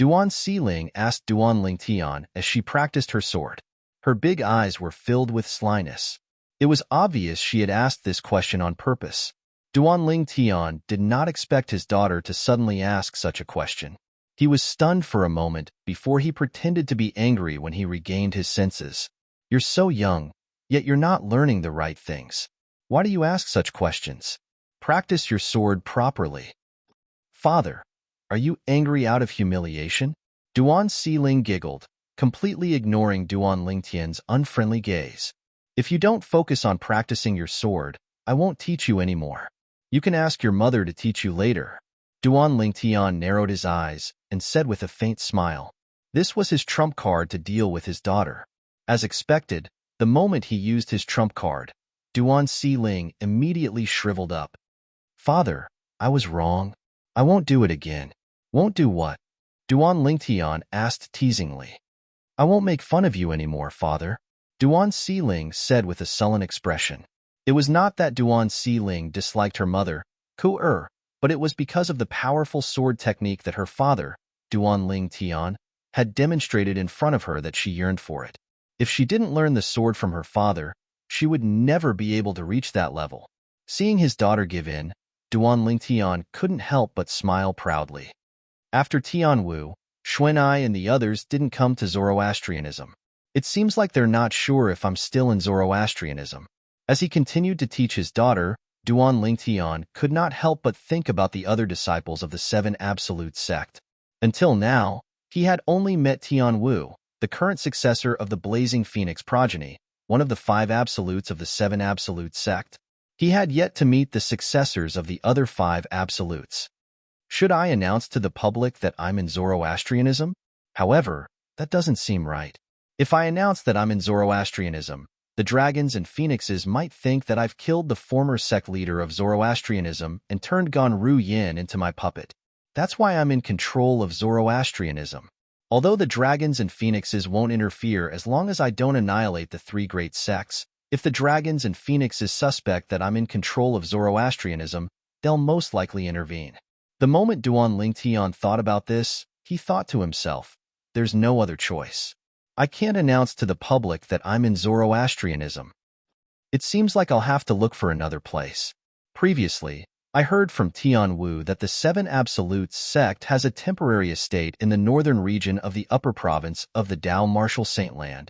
Duan Siling asked Duan Lingtian as she practiced her sword. Her big eyes were filled with slyness. It was obvious she had asked this question on purpose. Duan Lingtian did not expect his daughter to suddenly ask such a question. He was stunned for a moment before he pretended to be angry when he regained his senses. You're so young, yet you're not learning the right things. Why do you ask such questions? Practice your sword properly. Father, are you angry out of humiliation? Duan Siling giggled, completely ignoring Duan Lingtian's unfriendly gaze. If you don't focus on practicing your sword, I won't teach you anymore. You can ask your mother to teach you later. Duan Lingtian narrowed his eyes and said with a faint smile. This was his trump card to deal with his daughter. As expected, the moment he used his trump card, Duan Siling immediately shriveled up. Father, I was wrong. I won't do it again. Won't do what? Duan Lingtian asked teasingly. I won't make fun of you anymore, father. Duan Siling said with a sullen expression. It was not that Duan Siling disliked her mother, Ku-er, but it was because of the powerful sword technique that her father, Duan Lingtian, had demonstrated in front of her that she yearned for it. If she didn't learn the sword from her father, she would never be able to reach that level. Seeing his daughter give in, Duan Lingtian couldn't help but smile proudly. After Tianwu, Xuan'ai and the others didn't come to Zoroastrianism. It seems like they're not sure if I'm still in Zoroastrianism. As he continued to teach his daughter, Duan Lingtian could not help but think about the other disciples of the Seven Absolute sect. Until now, he had only met Tianwu, the current successor of the Blazing Phoenix progeny, one of the 5 absolutes of the Seven Absolute sect. He had yet to meet the successors of the other 5 absolutes. Should I announce to the public that I'm in Zoroastrianism? However, that doesn't seem right. If I announce that I'm in Zoroastrianism, the dragons and phoenixes might think that I've killed the former sect leader of Zoroastrianism and turned Gonru Yin into my puppet. That's why I'm in control of Zoroastrianism. Although the dragons and phoenixes won't interfere as long as I don't annihilate the 3 great sects, if the dragons and phoenixes suspect that I'm in control of Zoroastrianism, they'll most likely intervene. The moment Duan Lingtian thought about this, he thought to himself, there's no other choice. I can't announce to the public that I'm in Zoroastrianism. It seems like I'll have to look for another place. Previously, I heard from Tianwu that the Seven Absolutes sect has a temporary estate in the northern region of the upper province of the Dao Martial Saintland.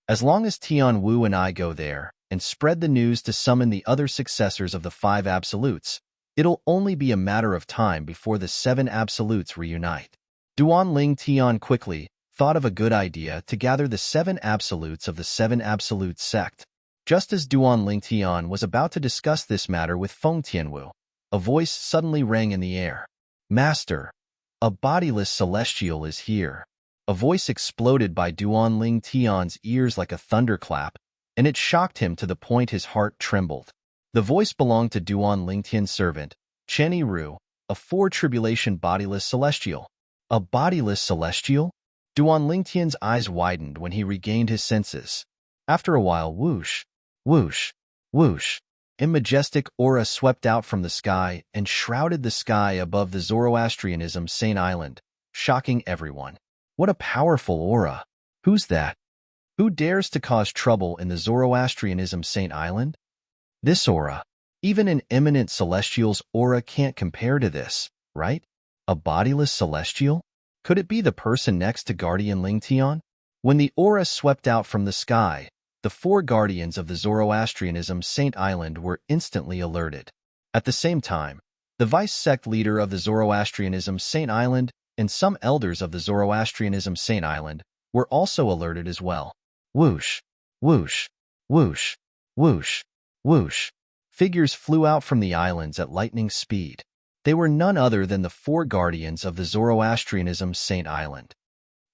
As long as Tianwu and I go there and spread the news to summon the other successors of the 5 absolutes, it'll only be a matter of time before the 7 absolutes reunite. Duan Lingtian quickly thought of a good idea to gather the 7 absolutes of the 7 absolute sect. Just as Duan Lingtian was about to discuss this matter with Feng Tianwu, a voice suddenly rang in the air. Master, a bodiless celestial is here. A voice exploded by Duan Lingtian's ears like a thunderclap, and it shocked him to the point his heart trembled. The voice belonged to Duan Lingtian's servant, Chen Yiru, a 4-tribulation bodiless celestial. A bodiless celestial? Duan Lingtian's eyes widened when he regained his senses. After a while, whoosh, whoosh, whoosh, a majestic aura swept out from the sky and shrouded the sky above the Zoroastrianism Saint Island, shocking everyone. What a powerful aura! Who's that? Who dares to cause trouble in the Zoroastrianism Saint Island? This aura. Even an eminent celestial's aura can't compare to this, right? A bodiless celestial? Could it be the person next to Guardian Ling Tian? When the aura swept out from the sky, the four guardians of the Zoroastrianism Saint Island were instantly alerted. At the same time, the vice-sect leader of the Zoroastrianism Saint Island and some elders of the Zoroastrianism Saint Island were also alerted as well. Whoosh, whoosh, whoosh, whoosh, whoosh. Figures flew out from the islands at lightning speed. They were none other than the four guardians of the Zoroastrianism Saint Island.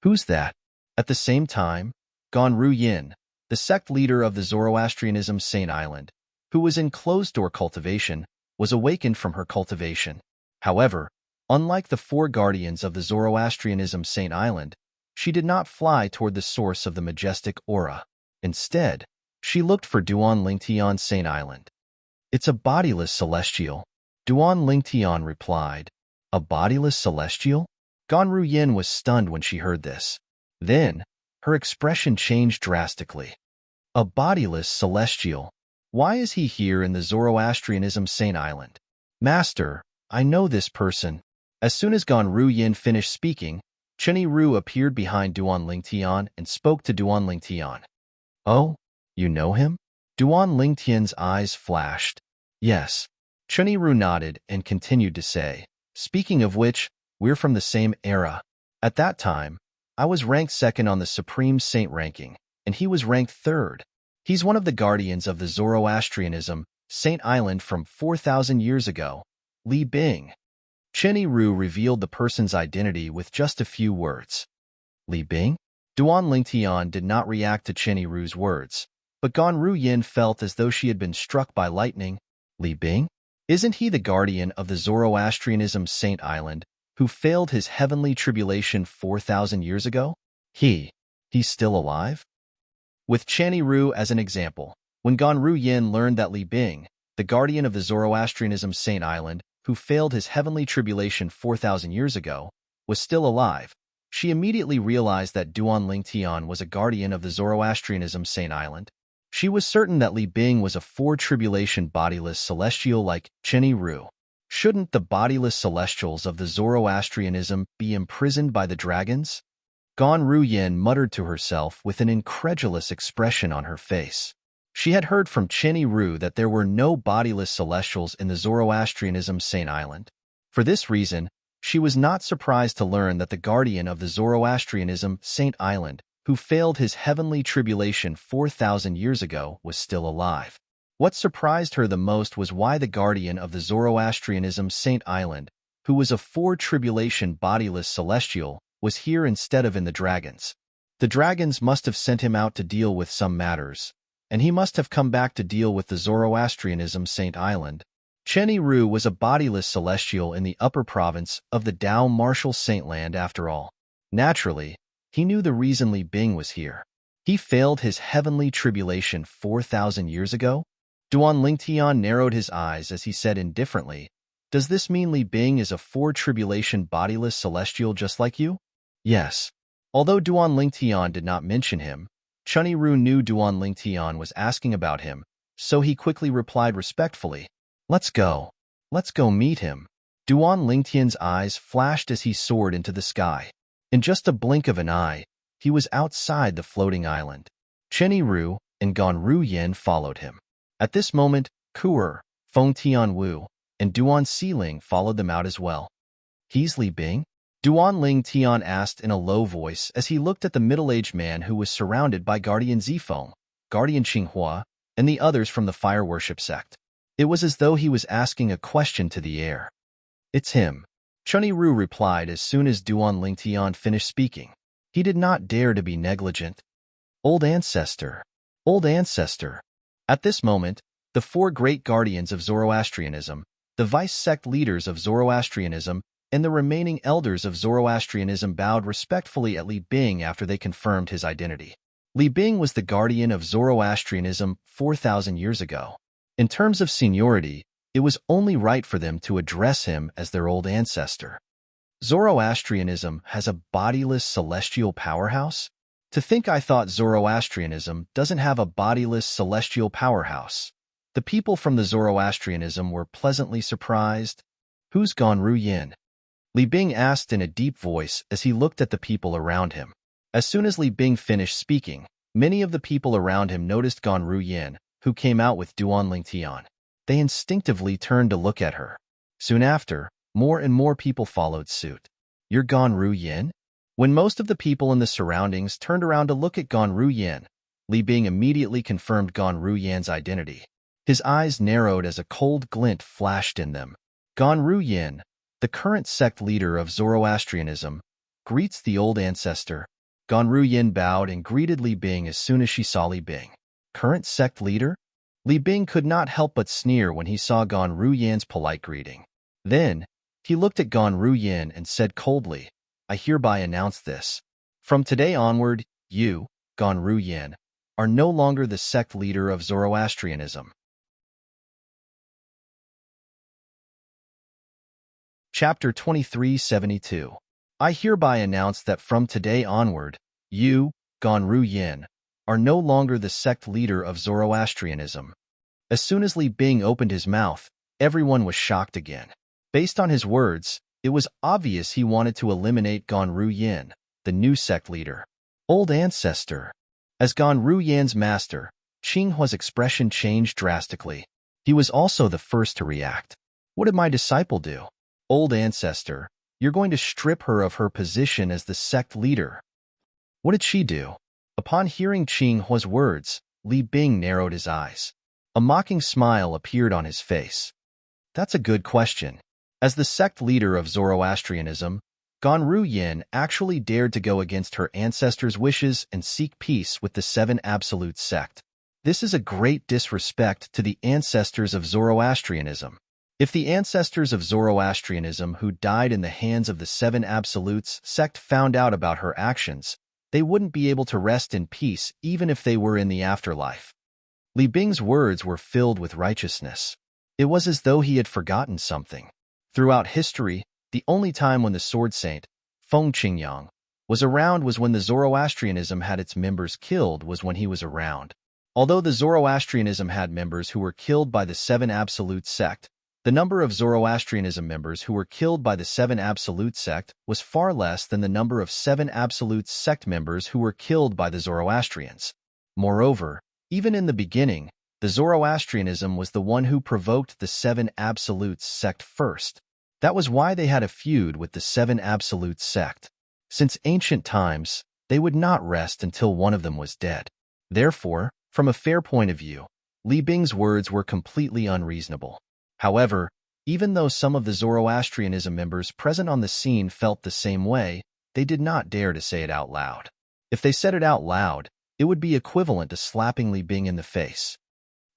Who's that? At the same time, Ganru Yin, the sect leader of the Zoroastrianism Saint Island, who was in closed-door cultivation, was awakened from her cultivation. However, unlike the four guardians of the Zoroastrianism Saint Island, she did not fly toward the source of the majestic aura. Instead, she looked for Duan Lingtian Saint Island. It's a bodiless celestial, Duan Lingtian replied. A bodiless celestial? Ganru Yin was stunned when she heard this. Then, her expression changed drastically. A bodiless celestial. Why is he here in the Zoroastrianism Saint Island? Master, I know this person. As soon as Ganru Yin finished speaking, Chenny Ru appeared behind Duan Lingtian and spoke to Duan Lingtian. Oh, you know him? Duan Lingtian's eyes flashed. Yes. Chenny Ru nodded and continued to say, speaking of which, we're from the same era. At that time, I was ranked second on the Supreme Saint ranking, and he was ranked third. He's one of the guardians of the Zoroastrianism Saint Island from 4,000 years ago, Li Bing. Chenny Ru revealed the person's identity with just a few words. Li Bing? Duan Lingtian did not react to Chenny Ru's words, but Ganru Yin felt as though she had been struck by lightning. Li Bing? Isn't he the guardian of the Zoroastrianism Saint Island, who failed his heavenly tribulation 4,000 years ago? He's still alive? With Chenny Ru as an example, when Ganru Yin learned that Li Bing, the guardian of the Zoroastrianism Saint Island, who failed his heavenly tribulation 4,000 years ago, was still alive, she immediately realized that Duan Lingtian was a guardian of the Zoroastrianism Saint Island. She was certain that Li Bing was a four-tribulation bodiless celestial like Chenny Ru. Shouldn't the bodiless celestials of the Zoroastrianism be imprisoned by the dragons? Ganru Yin muttered to herself with an incredulous expression on her face. She had heard from Chenny Ru that there were no bodiless celestials in the Zoroastrianism Saint Island. For this reason, she was not surprised to learn that the guardian of the Zoroastrianism Saint Island, who failed his heavenly tribulation 4,000 years ago, was still alive. What surprised her the most was why the guardian of the Zoroastrianism Saint Island, who was a four-tribulation bodiless celestial, was here instead of in the dragons. The dragons must have sent him out to deal with some matters, and he must have come back to deal with the Zoroastrianism Saint Island. Chenny Ru was a bodiless celestial in the upper province of the Dao Martial Saintland after all. Naturally, he knew the reason Li Bing was here. He failed his heavenly tribulation 4,000 years ago? Duan Lingtian narrowed his eyes as he said indifferently, does this mean Li Bing is a four-tribulation bodiless celestial just like you? Yes. Although Duan Lingtian did not mention him, Chenny Ru knew Duan Lingtian was asking about him, so he quickly replied respectfully, Let's go. Let's go meet him. Duan Lingtian's eyes flashed as he soared into the sky. In just a blink of an eye, he was outside the floating island. Chenny Ru and Ganru Yin followed him. At this moment, Kuer, Feng Tianwu, and Duan Siling followed them out as well. He's Li Bing? Duan Lingtian asked in a low voice as he looked at the middle-aged man who was surrounded by Guardian Zifeng, Guardian Qinghua, and the others from the fire worship sect. It was as though he was asking a question to the air. It's him. Chenny Ru replied as soon as Duan Lingtian finished speaking. He did not dare to be negligent. Old ancestor. Old ancestor. At this moment, the four great guardians of Zoroastrianism, the vice-sect leaders of Zoroastrianism, and the remaining elders of Zoroastrianism bowed respectfully at Li Bing after they confirmed his identity. Li Bing was the guardian of Zoroastrianism 4,000 years ago. In terms of seniority, it was only right for them to address him as their old ancestor. Zoroastrianism has a bodiless celestial powerhouse? To think I thought Zoroastrianism doesn't have a bodiless celestial powerhouse. The people from the Zoroastrianism were pleasantly surprised. Who's Ganru Yin? Li Bing asked in a deep voice as he looked at the people around him. As soon as Li Bing finished speaking, many of the people around him noticed Gan Ruyin, who came out with Duan Lingtian. They instinctively turned to look at her. Soon after, more and more people followed suit. "You're Gan Ruyin?" When most of the people in the surroundings turned around to look at Gan Ruyin, Li Bing immediately confirmed Gan Ruyin's identity. His eyes narrowed as a cold glint flashed in them. Gan Ruyin, the current sect leader of Zoroastrianism, greets the old ancestor. Gan Ruyin bowed and greeted Li Bing as soon as she saw Li Bing. Current sect leader? Li Bing could not help but sneer when he saw Gan Ruyin's polite greeting. Then, he looked at Gan Ruyin and said coldly, "I hereby announce this. From today onward, you, Gan Ruyin, are no longer the sect leader of Zoroastrianism." Chapter 2372. I hereby announce that from today onward, you, Gan Ruyin, are no longer the sect leader of Zoroastrianism. As soon as Li Bing opened his mouth, everyone was shocked again. Based on his words, it was obvious he wanted to eliminate Gan Ruyin, the new sect leader. Old ancestor. As Gan Ruyin's master, Qinghua's expression changed drastically. He was also the first to react. "What did my disciple do?" "Old ancestor, you're going to strip her of her position as the sect leader." "What did she do?" Upon hearing Qinghua's words, Li Bing narrowed his eyes. A mocking smile appeared on his face. "That's a good question. As the sect leader of Zoroastrianism, Gan Ruyin actually dared to go against her ancestors' wishes and seek peace with the Seven Absolute sect. This is a great disrespect to the ancestors of Zoroastrianism. If the ancestors of Zoroastrianism who died in the hands of the Seven Absolutes sect found out about her actions, they wouldn't be able to rest in peace even if they were in the afterlife." Li Bing's words were filled with righteousness. It was as though he had forgotten something. Throughout history, the only time when the Sword Saint, Feng Qingyang, was around was when the Zoroastrianism had its members killed was when he was around. Although the Zoroastrianism had members who were killed by the Seven Absolute sect, the number of Zoroastrianism members who were killed by the Seven Absolute sect was far less than the number of Seven Absolute sect members who were killed by the Zoroastrians. Moreover, even in the beginning, the Zoroastrianism was the one who provoked the Seven Absolutes sect first. That was why they had a feud with the Seven Absolute sect. Since ancient times, they would not rest until one of them was dead. Therefore, from a fair point of view, Li Bing's words were completely unreasonable. However, even though some of the Zoroastrianism members present on the scene felt the same way, they did not dare to say it out loud. If they said it out loud, it would be equivalent to slapping Li Bing in the face.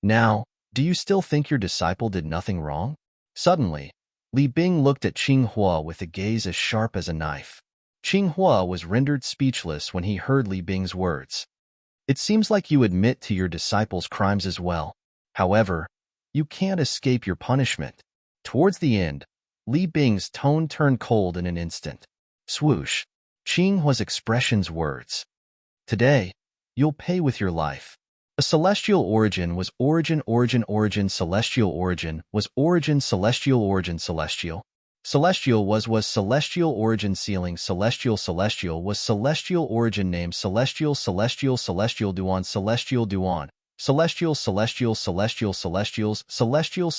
"Now, do you still think your disciple did nothing wrong?" Suddenly, Li Bing looked at Qinghua with a gaze as sharp as a knife. Qinghua was rendered speechless when he heard Li Bing's words. "It seems like you admit to your disciple's crimes as well. However, you can't escape your punishment." Towards the end, Li Bing's tone turned cold in an instant. Swoosh. Qinghua's expression's words. "Today, you'll pay with your life." A celestial origin was origin celestial origin was origin celestial origin celestial. Celestial was celestial origin ceiling celestial was celestial origin name celestial duan celestials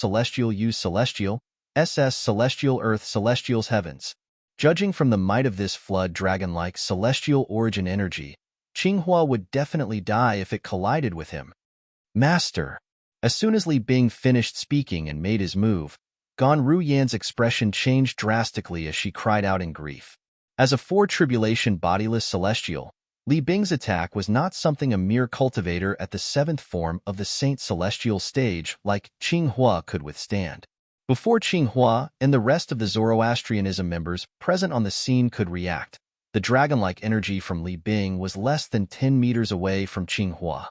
celestial use celestial ss celestial earth celestials heavens. Judging from the might of this flood dragon-like celestial origin energy, Qinghua would definitely die if it collided with him. "Master." As soon as Li Bing finished speaking and made his move, Gan Ruyin's expression changed drastically as she cried out in grief. As a four-tribulation bodiless celestial, Li Bing's attack was not something a mere cultivator at the seventh form of the Saint Celestial stage like Qinghua could withstand. Before Qinghua and the rest of the Zoroastrianism members present on the scene could react, the dragon-like energy from Li Bing was less than 10 meters away from Qinghua.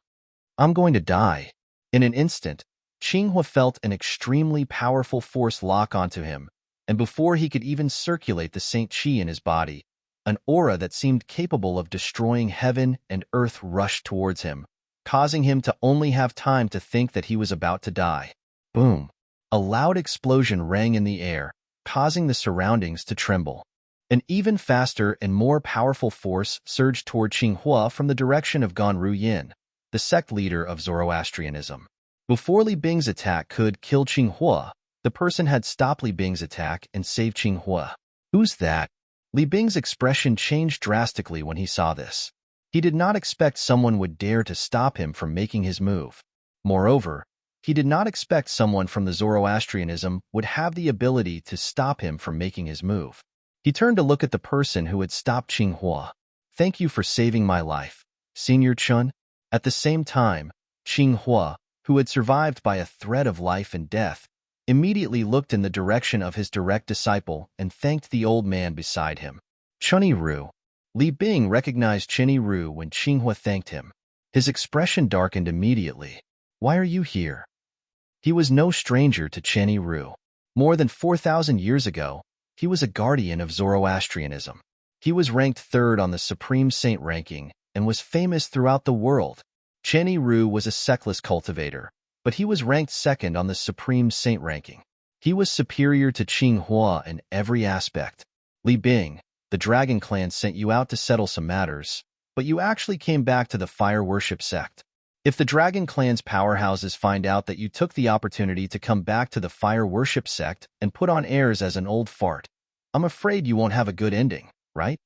"I'm going to die." In an instant, Qinghua felt an extremely powerful force lock onto him, and before he could even circulate the Saint Qi in his body, an aura that seemed capable of destroying heaven and earth rushed towards him, causing him to only have time to think that he was about to die. Boom! A loud explosion rang in the air, causing the surroundings to tremble. An even faster and more powerful force surged toward Qinghua from the direction of Ganru Yin, the sect leader of Zoroastrianism. Before Li Bing's attack could kill Qinghua, the person had stopped Li Bing's attack and saved Qinghua. Who's that? Li Bing's expression changed drastically when he saw this. He did not expect someone would dare to stop him from making his move. Moreover, he did not expect someone from the Zoroastrianism would have the ability to stop him from making his move. He turned to look at the person who had stopped Qinghua. "Thank you for saving my life, Senior Chun." At the same time, Qinghua, who had survived by a threat of life and death, immediately looked in the direction of his direct disciple and thanked the old man beside him. "Chunny Ru." Li Bing recognized Chenny Ru when Qinghua thanked him. His expression darkened immediately. "Why are you here?" He was no stranger to Chenny Ru. More than 4,000 years ago, he was a guardian of Zoroastrianism. He was ranked third on the Supreme Saint ranking and was famous throughout the world. Chenny Ru was a sectless cultivator, but he was ranked second on the Supreme Saint ranking. He was superior to Qinghua in every aspect. "Li Bing, the Dragon Clan sent you out to settle some matters, but you actually came back to the Fire Worship sect. If the Dragon Clan's powerhouses find out that you took the opportunity to come back to the Fire Worship sect and put on airs as an old fart, I'm afraid you won't have a good ending, right?"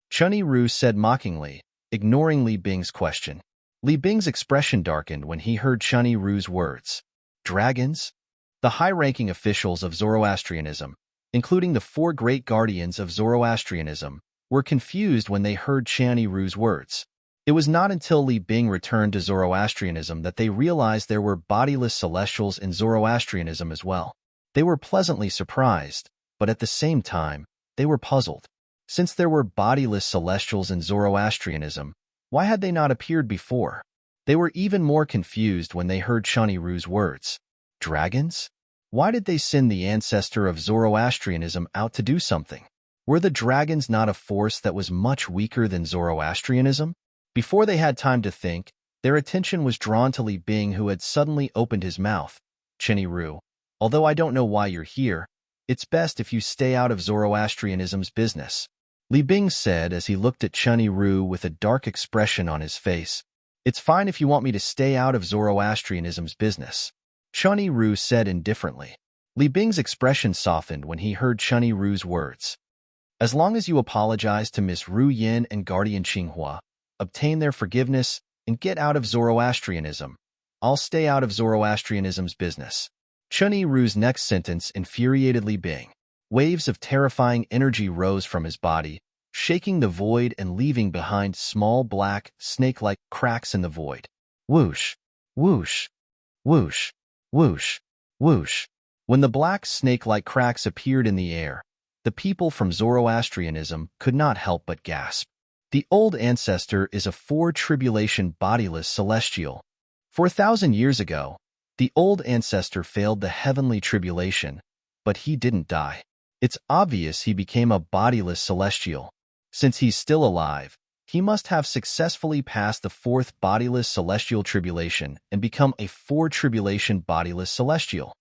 Chenny Ru said mockingly, ignoring Li Bing's question. Li Bing's expression darkened when he heard Chenny Ru's words. Dragons? The high-ranking officials of Zoroastrianism, including the 4 great guardians of Zoroastrianism, were confused when they heard Chenny Ru's words. It was not until Li Bing returned to Zoroastrianism that they realized there were bodiless celestials in Zoroastrianism as well. They were pleasantly surprised, but at the same time, they were puzzled. Since there were bodiless celestials in Zoroastrianism, why had they not appeared before? They were even more confused when they heard Chenny Ru's words. Dragons? Why did they send the ancestor of Zoroastrianism out to do something? Were the dragons not a force that was much weaker than Zoroastrianism? Before they had time to think, their attention was drawn to Li Bing, who had suddenly opened his mouth. "Chenny Ru, although I don't know why you're here, it's best if you stay out of Zoroastrianism's business," Li Bing said as he looked at Chenny Ru with a dark expression on his face. "It's fine if you want me to stay out of Zoroastrianism's business," Chenny Ru said indifferently. Li Bing's expression softened when he heard Chenny Ru's words. "As long as you apologize to Miss Ru Yin and Guardian Qinghua, obtain their forgiveness, and get out of Zoroastrianism, I'll stay out of Zoroastrianism's business." Chenny Ru's next sentence infuriated Li Bing. Waves of terrifying energy rose from his body, shaking the void and leaving behind small black, snake-like cracks in the void. Whoosh, whoosh, whoosh, whoosh, whoosh. When the black snake-like cracks appeared in the air, the people from Zoroastrianism could not help but gasp. The old ancestor is a 4-tribulation bodiless celestial. 4,000 years ago, the old ancestor failed the heavenly tribulation, but he didn't die. It's obvious he became a bodiless celestial. Since he's still alive, he must have successfully passed the 4th bodiless celestial tribulation and become a 4-tribulation bodiless celestial.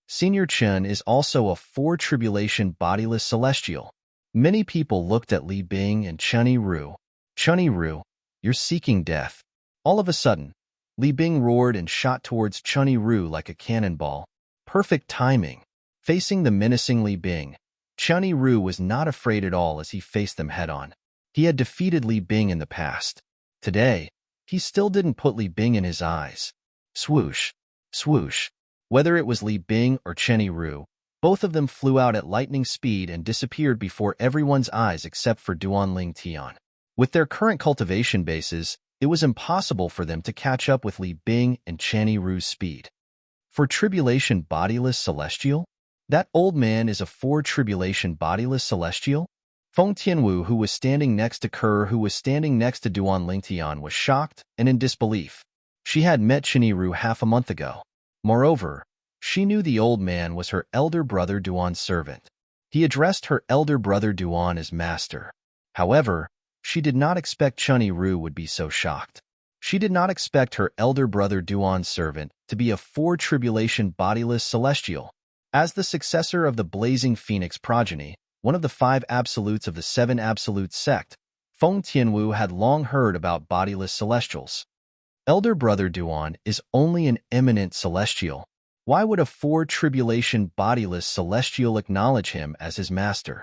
Senior Chen is also a 4-tribulation bodiless celestial. Many people looked at Li Bing and Chenny Ru. "Chenny Ru, you're seeking death." All of a sudden, Li Bing roared and shot towards Chenny Ru like a cannonball. Perfect timing. Facing the menacing Li Bing, Chenny Ru was not afraid at all as he faced them head-on. He had defeated Li Bing in the past. Today, he still didn't put Li Bing in his eyes. Swoosh, swoosh. Whether it was Li Bing or Chenny Ru, both of them flew out at lightning speed and disappeared before everyone's eyes except for Duanling Tian. With their current cultivation bases, it was impossible for them to catch up with Li Bing and Chenny Ru's speed. For tribulation bodiless celestial? That old man is a 4-tribulation bodiless celestial? Feng Tianwu, who was standing next to Kerr, who was standing next to Duanling Tian, was shocked and in disbelief. She had met Chenny Ru half a month ago. Moreover, she knew the old man was her elder brother Duan's servant. He addressed her elder brother Duan as master. However, she did not expect Chenny Ru would be so shocked. She did not expect her elder brother Duan's servant to be a 4-tribulation bodiless celestial. As the successor of the blazing phoenix progeny, one of the 5 absolutes of the 7 absolute sect, Feng Tianwu had long heard about bodiless celestials. Elder brother Duan is only an eminent celestial. Why would a 4 tribulation bodiless celestial acknowledge him as his master?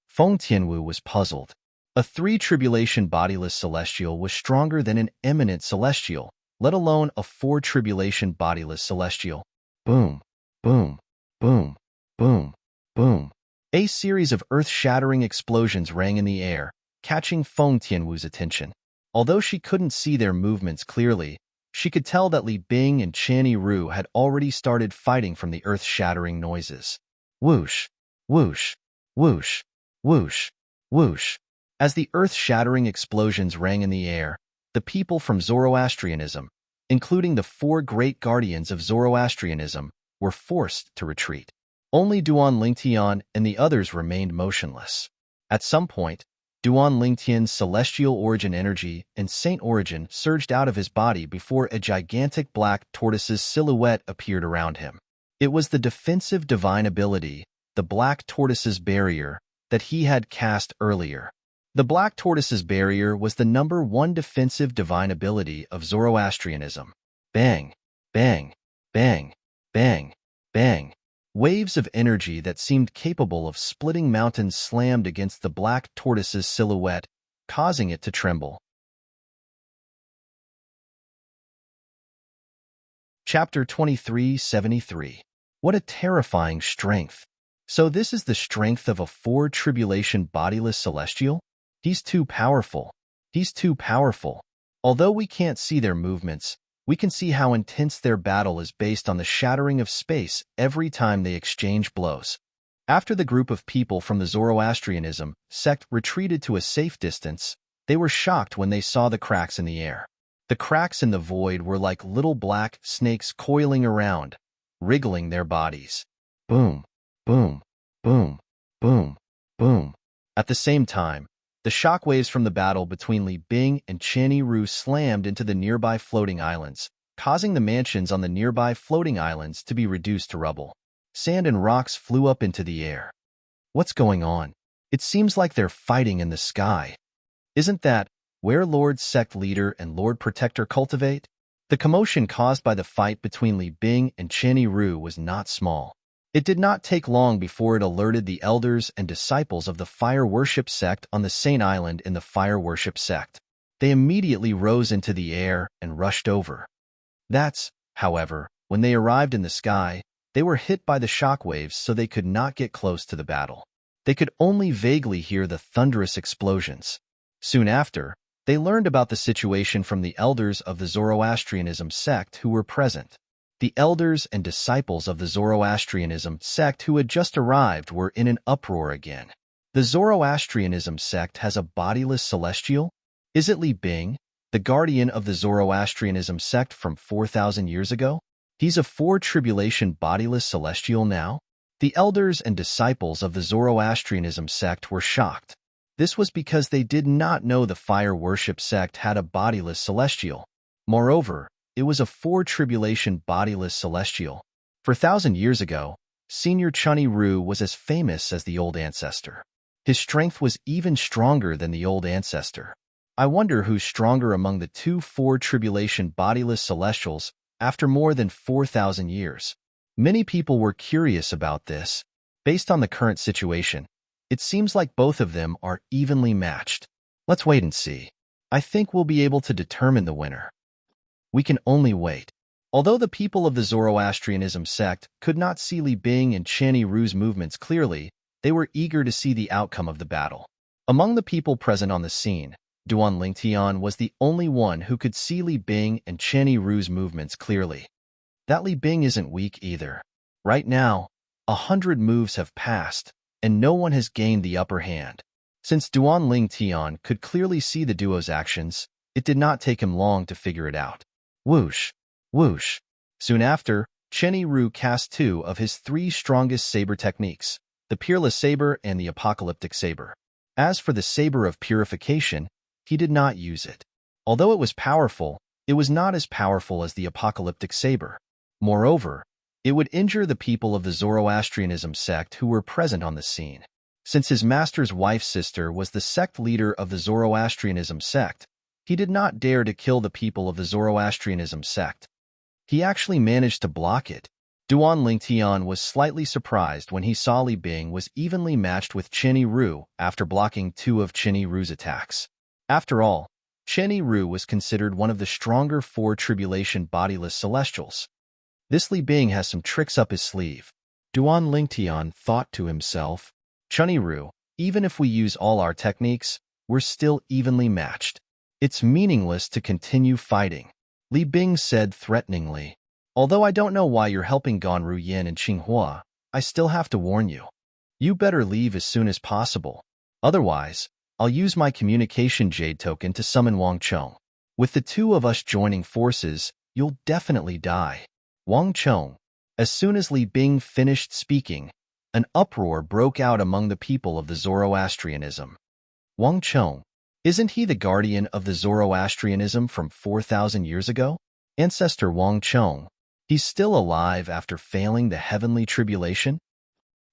Feng Tianwu was puzzled. A 3 tribulation bodiless celestial was stronger than an eminent celestial, let alone a 4 tribulation bodiless celestial. Boom, boom, boom, boom, boom. A series of earth-shattering explosions rang in the air, catching Feng Tianwu's attention. Although she couldn't see their movements clearly, she could tell that Li Bing and Channy Ru had already started fighting from the earth-shattering noises. Whoosh, whoosh, whoosh, whoosh, whoosh. As the earth-shattering explosions rang in the air, the people from Zoroastrianism, including the 4 great guardians of Zoroastrianism, were forced to retreat. Only Duan Lingtian and the others remained motionless. At some point, Duan Lingtian's celestial origin energy and saint origin surged out of his body before a gigantic black tortoise's silhouette appeared around him. It was the defensive divine ability, the black tortoise's barrier, that he had cast earlier. The black tortoise's barrier was the number 1 defensive divine ability of Zoroastrianism. Bang, bang, bang, bang, bang. Waves of energy that seemed capable of splitting mountains slammed against the black tortoise's silhouette, causing it to tremble. Chapter 2373. What a terrifying strength! So this is the strength of a 4 tribulation bodiless celestial? He's too powerful. He's too powerful. Although we can't see their movements, we can see how intense their battle is based on the shattering of space every time they exchange blows. After the group of people from the Zoroastrianism sect retreated to a safe distance, they were shocked when they saw the cracks in the air. The cracks in the void were like little black snakes coiling around, wriggling their bodies. Boom, boom, boom, boom, boom. At the same time, the shockwaves from the battle between Li Bing and Channy Ru slammed into the nearby floating islands, causing the mansions on the nearby floating islands to be reduced to rubble. Sand and rocks flew up into the air. What's going on? It seems like they're fighting in the sky. Isn't that where Lord Sect Leader and Lord Protector cultivate? The commotion caused by the fight between Li Bing and Channy Ru was not small. It did not take long before it alerted the elders and disciples of the Fire Worship Sect on the Saint Island in the Fire Worship Sect. They immediately rose into the air and rushed over. However, when they arrived in the sky, they were hit by the shockwaves so they could not get close to the battle. They could only vaguely hear the thunderous explosions. Soon after, they learned about the situation from the elders of the Zoroastrianism sect who were present. The elders and disciples of the Zoroastrianism sect who had just arrived were in an uproar again. The Zoroastrianism sect has a bodiless celestial? Is it Li Bing, the guardian of the Zoroastrianism sect from 4,000 years ago? He's a 4 tribulation bodiless celestial now? The elders and disciples of the Zoroastrianism sect were shocked. This was because they did not know the Fire Worship sect had a bodiless celestial. Moreover, it was a 4 tribulation bodiless celestial. 4,000 years ago, Senior Channy Ru was as famous as the old ancestor. His strength was even stronger than the old ancestor. I wonder who's stronger among the 2 4 tribulation bodiless celestials after more than 4,000 years. Many people were curious about this. Based on the current situation, it seems like both of them are evenly matched. Let's wait and see. I think we'll be able to determine the winner. We can only wait. Although the people of the Zoroastrianism sect could not see Li Bing and Channy Ru's movements clearly, they were eager to see the outcome of the battle. Among the people present on the scene, Duan Lingtian was the only one who could see Li Bing and Channy Ru's movements clearly. That Li Bing isn't weak either. Right now, 100 moves have passed, and no one has gained the upper hand. Since Duan Lingtian could clearly see the duo's actions, it did not take him long to figure it out. Whoosh, whoosh. Soon after, Channy Ru cast 2 of his 3 strongest saber techniques, the Peerless Saber and the Apocalyptic Saber. As for the Saber of Purification, he did not use it. Although it was powerful, it was not as powerful as the Apocalyptic Saber. Moreover, It would injure the people of the Zoroastrianism sect who were present on the scene. Since his master's wife's sister was the sect leader of the Zoroastrianism sect, he did not dare to kill the people of the Zoroastrianism sect. He actually managed to block it. Duan Lingtian was slightly surprised when he saw Li Bing was evenly matched with Chen Yiru after blocking 2 of Chen Yiru's attacks. After all, Chen Yiru was considered one of the stronger 4 tribulation bodiless celestials. This Li Bing has some tricks up his sleeve. Duan Lingtian thought to himself, Chen Yiru, even if we use all our techniques, we're still evenly matched. It's meaningless to continue fighting. Li Bing said threateningly. Although I don't know why you're helping Ganru Yin and Qinghua, I still have to warn you. You better leave as soon as possible. Otherwise, I'll use my communication jade token to summon Wang Chong. With the 2 of us joining forces, you'll definitely die. Wang Chong. As soon as Li Bing finished speaking, an uproar broke out among the people of the Zoroastrianism. Wang Chong. Isn't he the guardian of the Zoroastrianism from 4,000 years ago? Ancestor Wang Chong. He's still alive after failing the heavenly tribulation?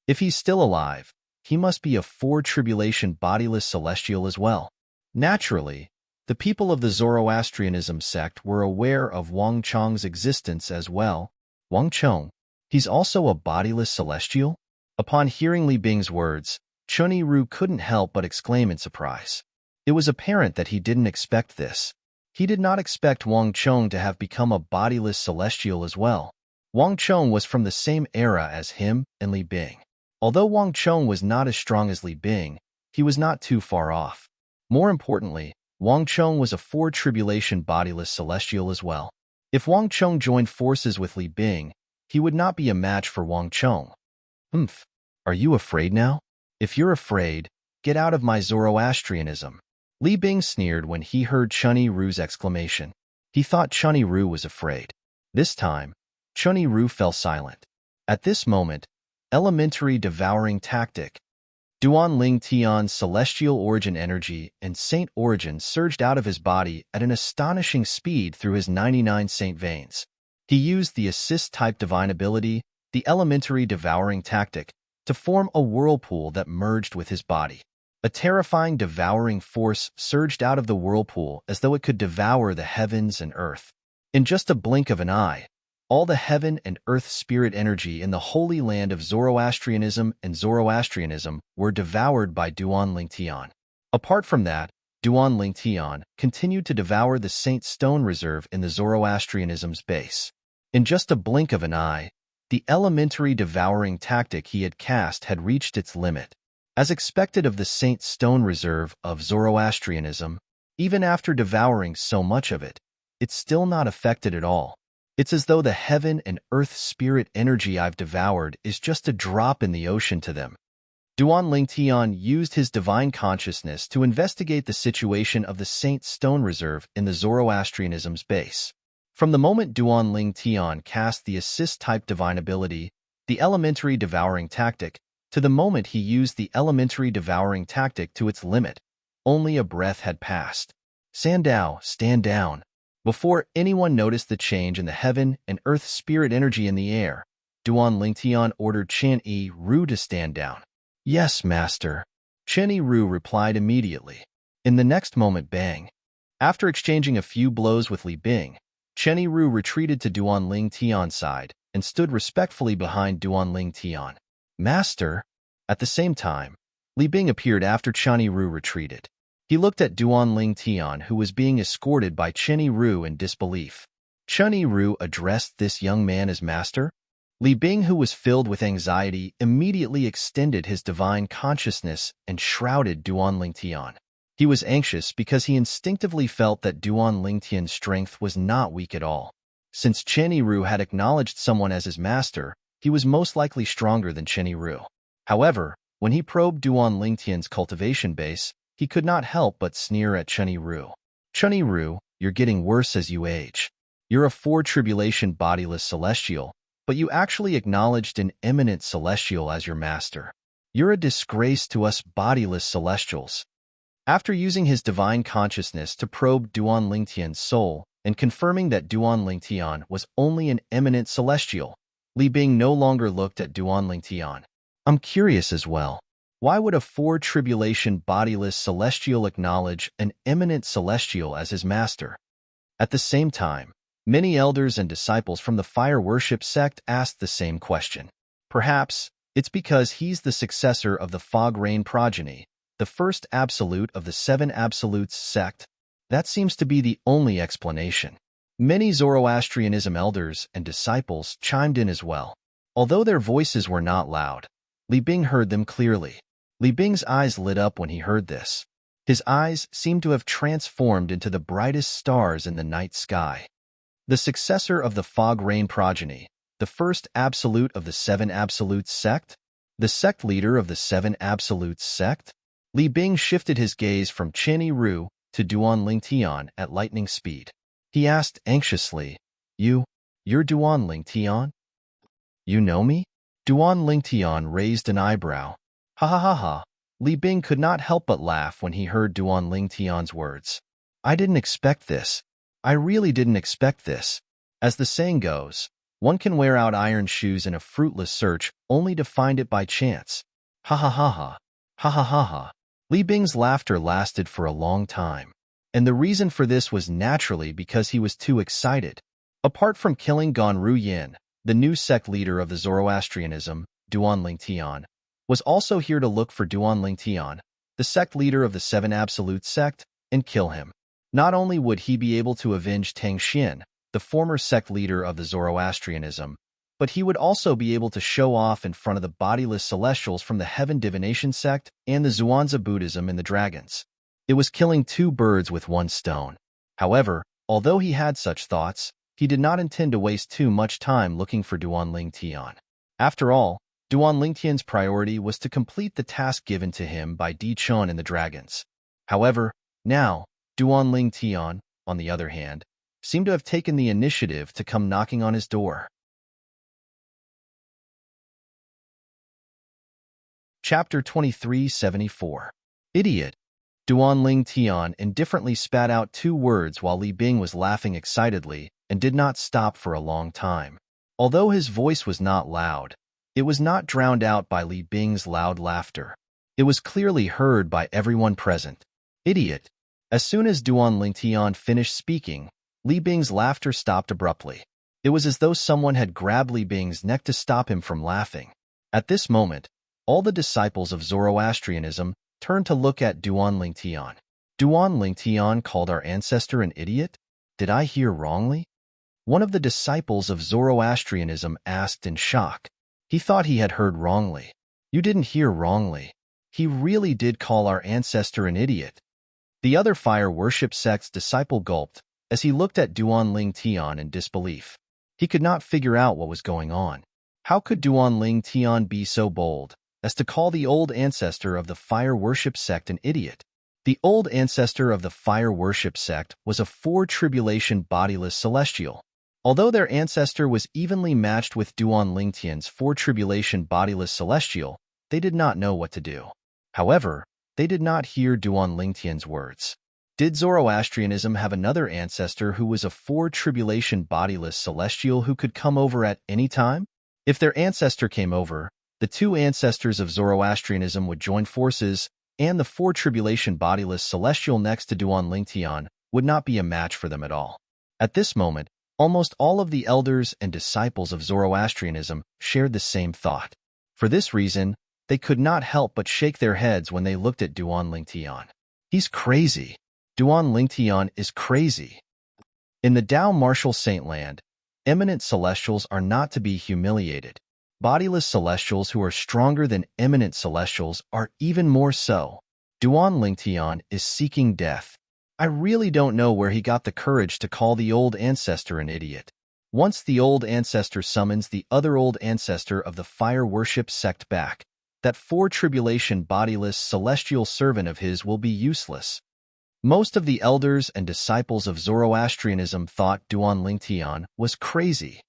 If he's still alive, he must be a 4 tribulation bodiless celestial as well. Naturally, the people of the Zoroastrianism sect were aware of Wang Chong's existence as well. Wang Chong, he's also a bodiless celestial? Upon hearing Li Bing's words, Chen Yiru couldn't help but exclaim in surprise. It was apparent that he didn't expect this. He did not expect Wang Chong to have become a bodiless celestial as well. Wang Chong was from the same era as him and Li Bing. Although Wang Chong was not as strong as Li Bing, he was not too far off. More importantly, Wang Chong was a 4 tribulation bodiless celestial as well. If Wang Chong joined forces with Li Bing, he would not be a match for Wang Chong. Are you afraid now? If you're afraid, get out of my Zoroastrianism. Li Bing sneered when he heard Chen Yiru's exclamation. He thought Chen Yiru was afraid. This time, Chen Yiru fell silent. At this moment, elementary devouring tactic. Duan Ling Tian's celestial origin energy and saint origin surged out of his body at an astonishing speed through his 99 saint veins. He used the assist-type divine ability, the elementary devouring tactic, to form a whirlpool that merged with his body. A terrifying devouring force surged out of the whirlpool as though it could devour the heavens and earth. In just a blink of an eye, all the heaven and earth spirit energy in the holy land of Zoroastrianism and Zoroastrianism were devoured by Duan Lingtian. Apart from that, Duan Lingtian continued to devour the Saint Stone Reserve in the Zoroastrianism's base. In just a blink of an eye, the elementary devouring tactic he had cast had reached its limit. As expected of the Saint Stone Reserve of Zoroastrianism, even after devouring so much of it, it's still not affected at all. It's as though the heaven and earth spirit energy I've devoured is just a drop in the ocean to them. Duan Lingtian used his divine consciousness to investigate the situation of the Saint Stone Reserve in the Zoroastrianism's base. From the moment Duan Lingtian cast the assist-type divine ability, the elementary devouring tactic, to the moment he used the elementary devouring tactic to its limit, only a breath had passed. Sandao, stand down. Before anyone noticed the change in the heaven and earth spirit energy in the air, Duan Lingtian ordered Chen Yiru to stand down. Yes, master. Chen Yiru replied immediately. In the next moment, bang. After exchanging a few blows with Li Bing, Chen Yiru retreated to Duan Lingtian's side and stood respectfully behind Duan Lingtian. Master. At the same time, Li Bing appeared after Chen Yiru retreated. He looked at Duan Lingtian, who was being escorted by Chen Yiru in disbelief. Chen Yiru addressed this young man as master? Li Bing, who was filled with anxiety, immediately extended his divine consciousness and shrouded Duan Lingtian. He was anxious because he instinctively felt that Duan Lingtian's strength was not weak at all. Since Chen Yiru had acknowledged someone as his master, he was most likely stronger than Chen Yiru. However, when he probed Duan Lingtian's cultivation base, he could not help but sneer at Chen Yiru. Chen Yiru, you're getting worse as you age. You're a 4 tribulation bodiless celestial, but you actually acknowledged an eminent celestial as your master. You're a disgrace to us bodiless celestials. After using his divine consciousness to probe Duan Lingtian's soul and confirming that Duan Lingtian was only an eminent celestial, Li Bing no longer looked at Duanling Tian. I'm curious as well. Why would a four-tribulation bodiless celestial acknowledge an eminent celestial as his master? At the same time, many elders and disciples from the fire worship sect asked the same question. Perhaps it's because he's the successor of the fog rain progeny, the first absolute of the seven absolutes sect. That seems to be the only explanation. Many Zoroastrianism elders and disciples chimed in as well. Although their voices were not loud, Li Bing heard them clearly. Li Bing's eyes lit up when he heard this. His eyes seemed to have transformed into the brightest stars in the night sky. The successor of the fog rain progeny, the first absolute of the seven absolutes sect? The sect leader of the seven absolutes sect? Li Bing shifted his gaze from Chen Ru to Duanling Tian at lightning speed. He asked anxiously, You're Duanling Tian? You know me? Duanling Tian raised an eyebrow. Ha ha ha ha. Li Bing could not help but laugh when he heard Duanling Tian's words. I didn't expect this. I really didn't expect this. As the saying goes, one can wear out iron shoes in a fruitless search only to find it by chance. Ha ha ha ha. Ha ha ha ha. Li Bing's laughter lasted for a long time. And the reason for this was naturally because he was too excited. Apart from killing Ganru Yin, the new sect leader of the Zoroastrianism, Duanling Tian, was also here to look for Duanling Tian, the sect leader of the Seven Absolute sect, and kill him. Not only would he be able to avenge Tang Xian, the former sect leader of the Zoroastrianism, but he would also be able to show off in front of the bodiless celestials from the Heaven Divination sect and the Zhuangzi Buddhism and the dragons. It was killing two birds with one stone. However, although he had such thoughts, he did not intend to waste too much time looking for Duanling Tian. After all, Duanling Tian's priority was to complete the task given to him by Di Chun and the dragons. However, now, Duanling Tian, on the other hand, seemed to have taken the initiative to come knocking on his door. Chapter 2374. Idiot. Duanling Tian indifferently spat out two words while Li Bing was laughing excitedly and did not stop for a long time. Although his voice was not loud, it was not drowned out by Li Bing's loud laughter. It was clearly heard by everyone present. Idiot. As soon as Duanling Tian finished speaking, Li Bing's laughter stopped abruptly. It was as though someone had grabbed Li Bing's neck to stop him from laughing. At this moment, all the disciples of Zoroastrianism turned to look at Duanling Tian. Duanling Tian called our ancestor an idiot? Did I hear wrongly? One of the disciples of Zoroastrianism asked in shock. He thought he had heard wrongly. You didn't hear wrongly. He really did call our ancestor an idiot. The other fire worship sect's disciple gulped as he looked at Duanling Tian in disbelief. He could not figure out what was going on. How could Duanling Tian be so bold as to call the old ancestor of the fire worship sect an idiot? The old ancestor of the fire worship sect was a four-tribulation bodiless celestial. Although their ancestor was evenly matched with Duanling Tian's four-tribulation bodiless celestial, they did not know what to do. However, they did not hear Duanling Tian's words. Did Zoroastrianism have another ancestor who was a four-tribulation bodiless celestial who could come over at any time? If their ancestor came over, the two ancestors of Zoroastrianism would join forces, and the four-tribulation bodiless celestial next to Duanling Tian would not be a match for them at all. At this moment, almost all of the elders and disciples of Zoroastrianism shared the same thought. For this reason, they could not help but shake their heads when they looked at Duanling Tian. He's crazy. Duanling Tian is crazy. In the Tao Martial Saintland, eminent celestials are not to be humiliated. Bodiless celestials who are stronger than eminent celestials are even more so. Duanling Tian is seeking death. I really don't know where he got the courage to call the old ancestor an idiot. Once the old ancestor summons the other old ancestor of the fire worship sect back, that four-tribulation bodiless celestial servant of his will be useless. Most of the elders and disciples of Zoroastrianism thought Duanling Tian was crazy.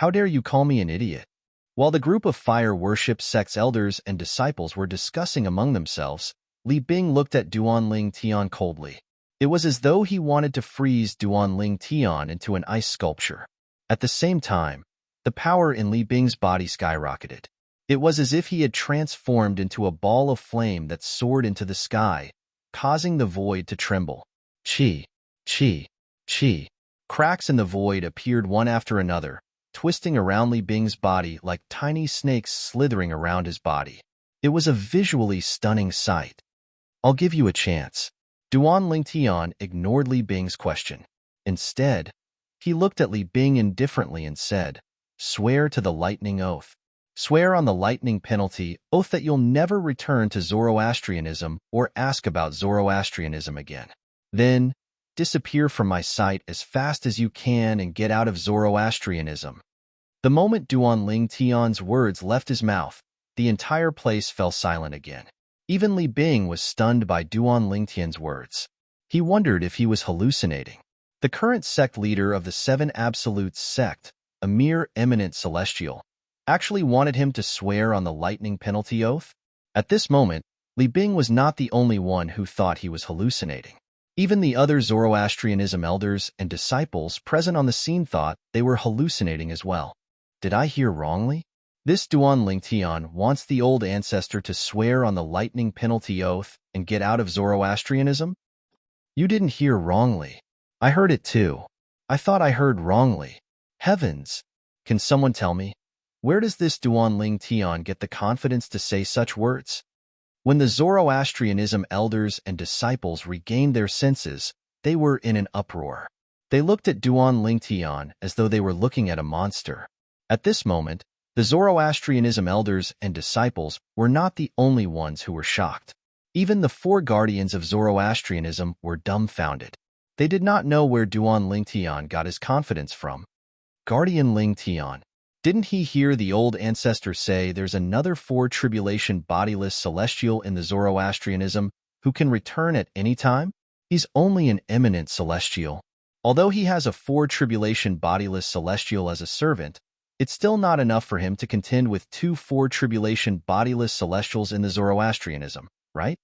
How dare you call me an idiot? While the group of fire worship sect's elders and disciples were discussing among themselves, Li Bing looked at Duanling Tian coldly. It was as though he wanted to freeze Duanling Tian into an ice sculpture. At the same time, The power in Li Bing's body skyrocketed. It was as if he had transformed into a ball of flame that soared into the sky, causing the void to tremble. Chi, chi, chi. Cracks in the void appeared one after another, twisting around Li Bing's body like tiny snakes slithering around his body. It was a visually stunning sight. I'll give you a chance. Duan Lingtian ignored Li Bing's question. Instead, he looked at Li Bing indifferently and said, "Swear to the lightning oath. Swear on the lightning penalty, oath that you'll never return to Zoroastrianism or ask about Zoroastrianism again. Then, disappear from my sight as fast as you can and get out of Zoroastrianism." The moment Duan Lingtian's words left his mouth, the entire place fell silent again. Even Li Bing was stunned by Duan Lingtian's words. He wondered if he was hallucinating. The current sect leader of the Seven Absolutes sect, a mere eminent celestial, actually wanted him to swear on the lightning penalty oath? At this moment, Li Bing was not the only one who thought he was hallucinating. Even the other Zoroastrianism elders and disciples present on the scene thought they were hallucinating as well. Did I hear wrongly? This Duan Lingtian wants the old ancestor to swear on the lightning penalty oath and get out of Zoroastrianism? You didn't hear wrongly. I heard it too. I thought I heard wrongly. Heavens! Can someone tell me? Where does this Duan Lingtian get the confidence to say such words? When the Zoroastrianism elders and disciples regained their senses, they were in an uproar. They looked at Duan Lingtian as though they were looking at a monster. At this moment, the Zoroastrianism elders and disciples were not the only ones who were shocked. Even the four guardians of Zoroastrianism were dumbfounded. They did not know where Duan Lingtian got his confidence from. Guardian Lingtian. Didn't he hear the old ancestor say there's another four-tribulation bodiless celestial in the Zoroastrianism who can return at any time? He's only an eminent celestial. Although he has a four-tribulation bodiless celestial as a servant, it's still not enough for him to contend with two four-tribulation bodiless celestials in the Zoroastrianism, right?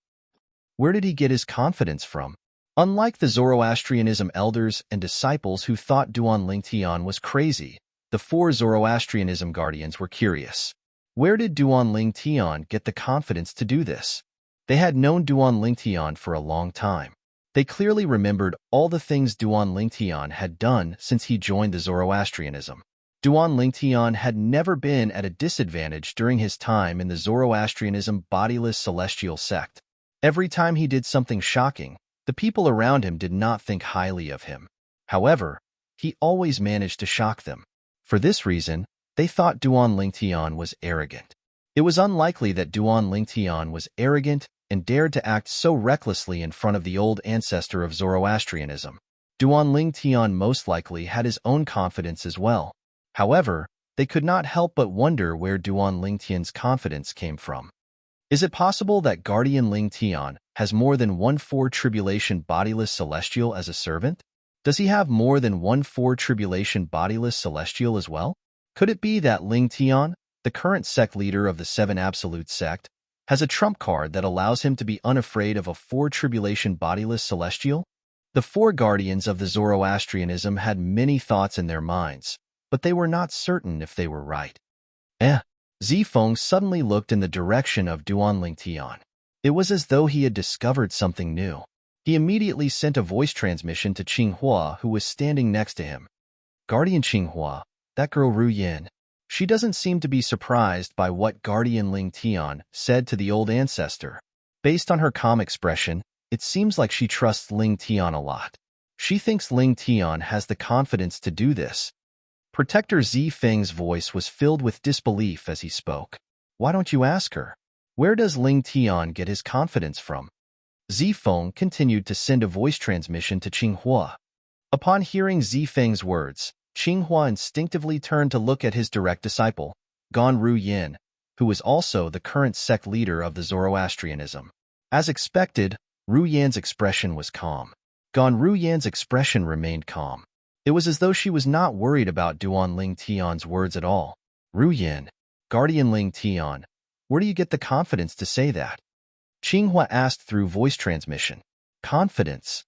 Where did he get his confidence from? Unlike the Zoroastrianism elders and disciples who thought Duan Lingtian was crazy, the four Zoroastrianism guardians were curious. Where did Duan Lingtian get the confidence to do this? They had known Duan Lingtian for a long time. They clearly remembered all the things Duan Lingtian had done since he joined the Zoroastrianism. Duan Lingtian had never been at a disadvantage during his time in the Zoroastrianism bodiless celestial sect. Every time he did something shocking, the people around him did not think highly of him. However, he always managed to shock them. For this reason, they thought Duan Lingtian was arrogant. It was unlikely that Duan Lingtian was arrogant and dared to act so recklessly in front of the old ancestor of Zoroastrianism. Duan Lingtian most likely had his own confidence as well. However, they could not help but wonder where Duan Lingtian's confidence came from. Is it possible that Guardian Lingtian has more than one four-tribulation bodiless celestial as a servant? Does he have more than one four-tribulation bodiless celestial as well? Could it be that Lingtian, the current sect leader of the Seven Absolute sect, has a trump card that allows him to be unafraid of a four-tribulation bodiless celestial? The four guardians of the Zoroastrianism had many thoughts in their minds, but they were not certain if they were right. Zifeng suddenly looked in the direction of Duan Lingtian. It was as though he had discovered something new. He immediately sent a voice transmission to Qinghua, who was standing next to him. Guardian Qinghua, that girl Ru Yin. She doesn't seem to be surprised by what Guardian Lingtian said to the old ancestor. Based on her calm expression, it seems like she trusts Lingtian a lot. She thinks Lingtian has the confidence to do this. Protector Zifeng's voice was filled with disbelief as he spoke. Why don't you ask her? Where does Lingtian get his confidence from? Zifeng continued to send a voice transmission to Qinghua. Upon hearing Zifeng's words, Qinghua instinctively turned to look at his direct disciple, Gan Ru Yin, who was also the current sect leader of the Zoroastrianism. As expected, Ru Yan's expression was calm. Gan Ru Yan's expression remained calm. It was as though she was not worried about Duan Lingtian's words at all. Ru Yin, Guardian Lingtian, where do you get the confidence to say that? Qinghua asked through voice transmission. Confidence?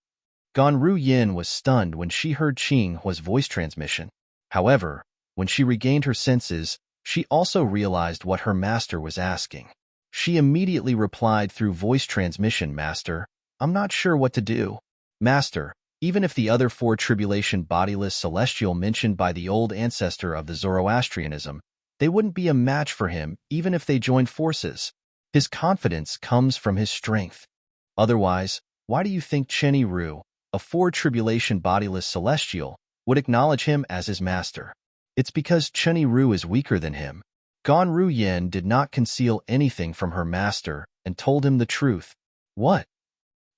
Gan Ru Yin was stunned when she heard Qinghua's voice transmission. However, When she regained her senses, she also realized what her master was asking. She immediately replied through voice transmission, "Master, I'm not sure what to do." "Master, even if the other four tribulation bodiless celestial mentioned by the old ancestor of the Zoroastrianism, they wouldn't be a match for him even if they joined forces. His confidence comes from his strength. Otherwise, why do you think Cheni Ru, a four tribulation bodiless celestial, would acknowledge him as his master? It's because Cheni Ru is weaker than him." Gan Ru Yen did not conceal anything from her master and told him the truth. "What?"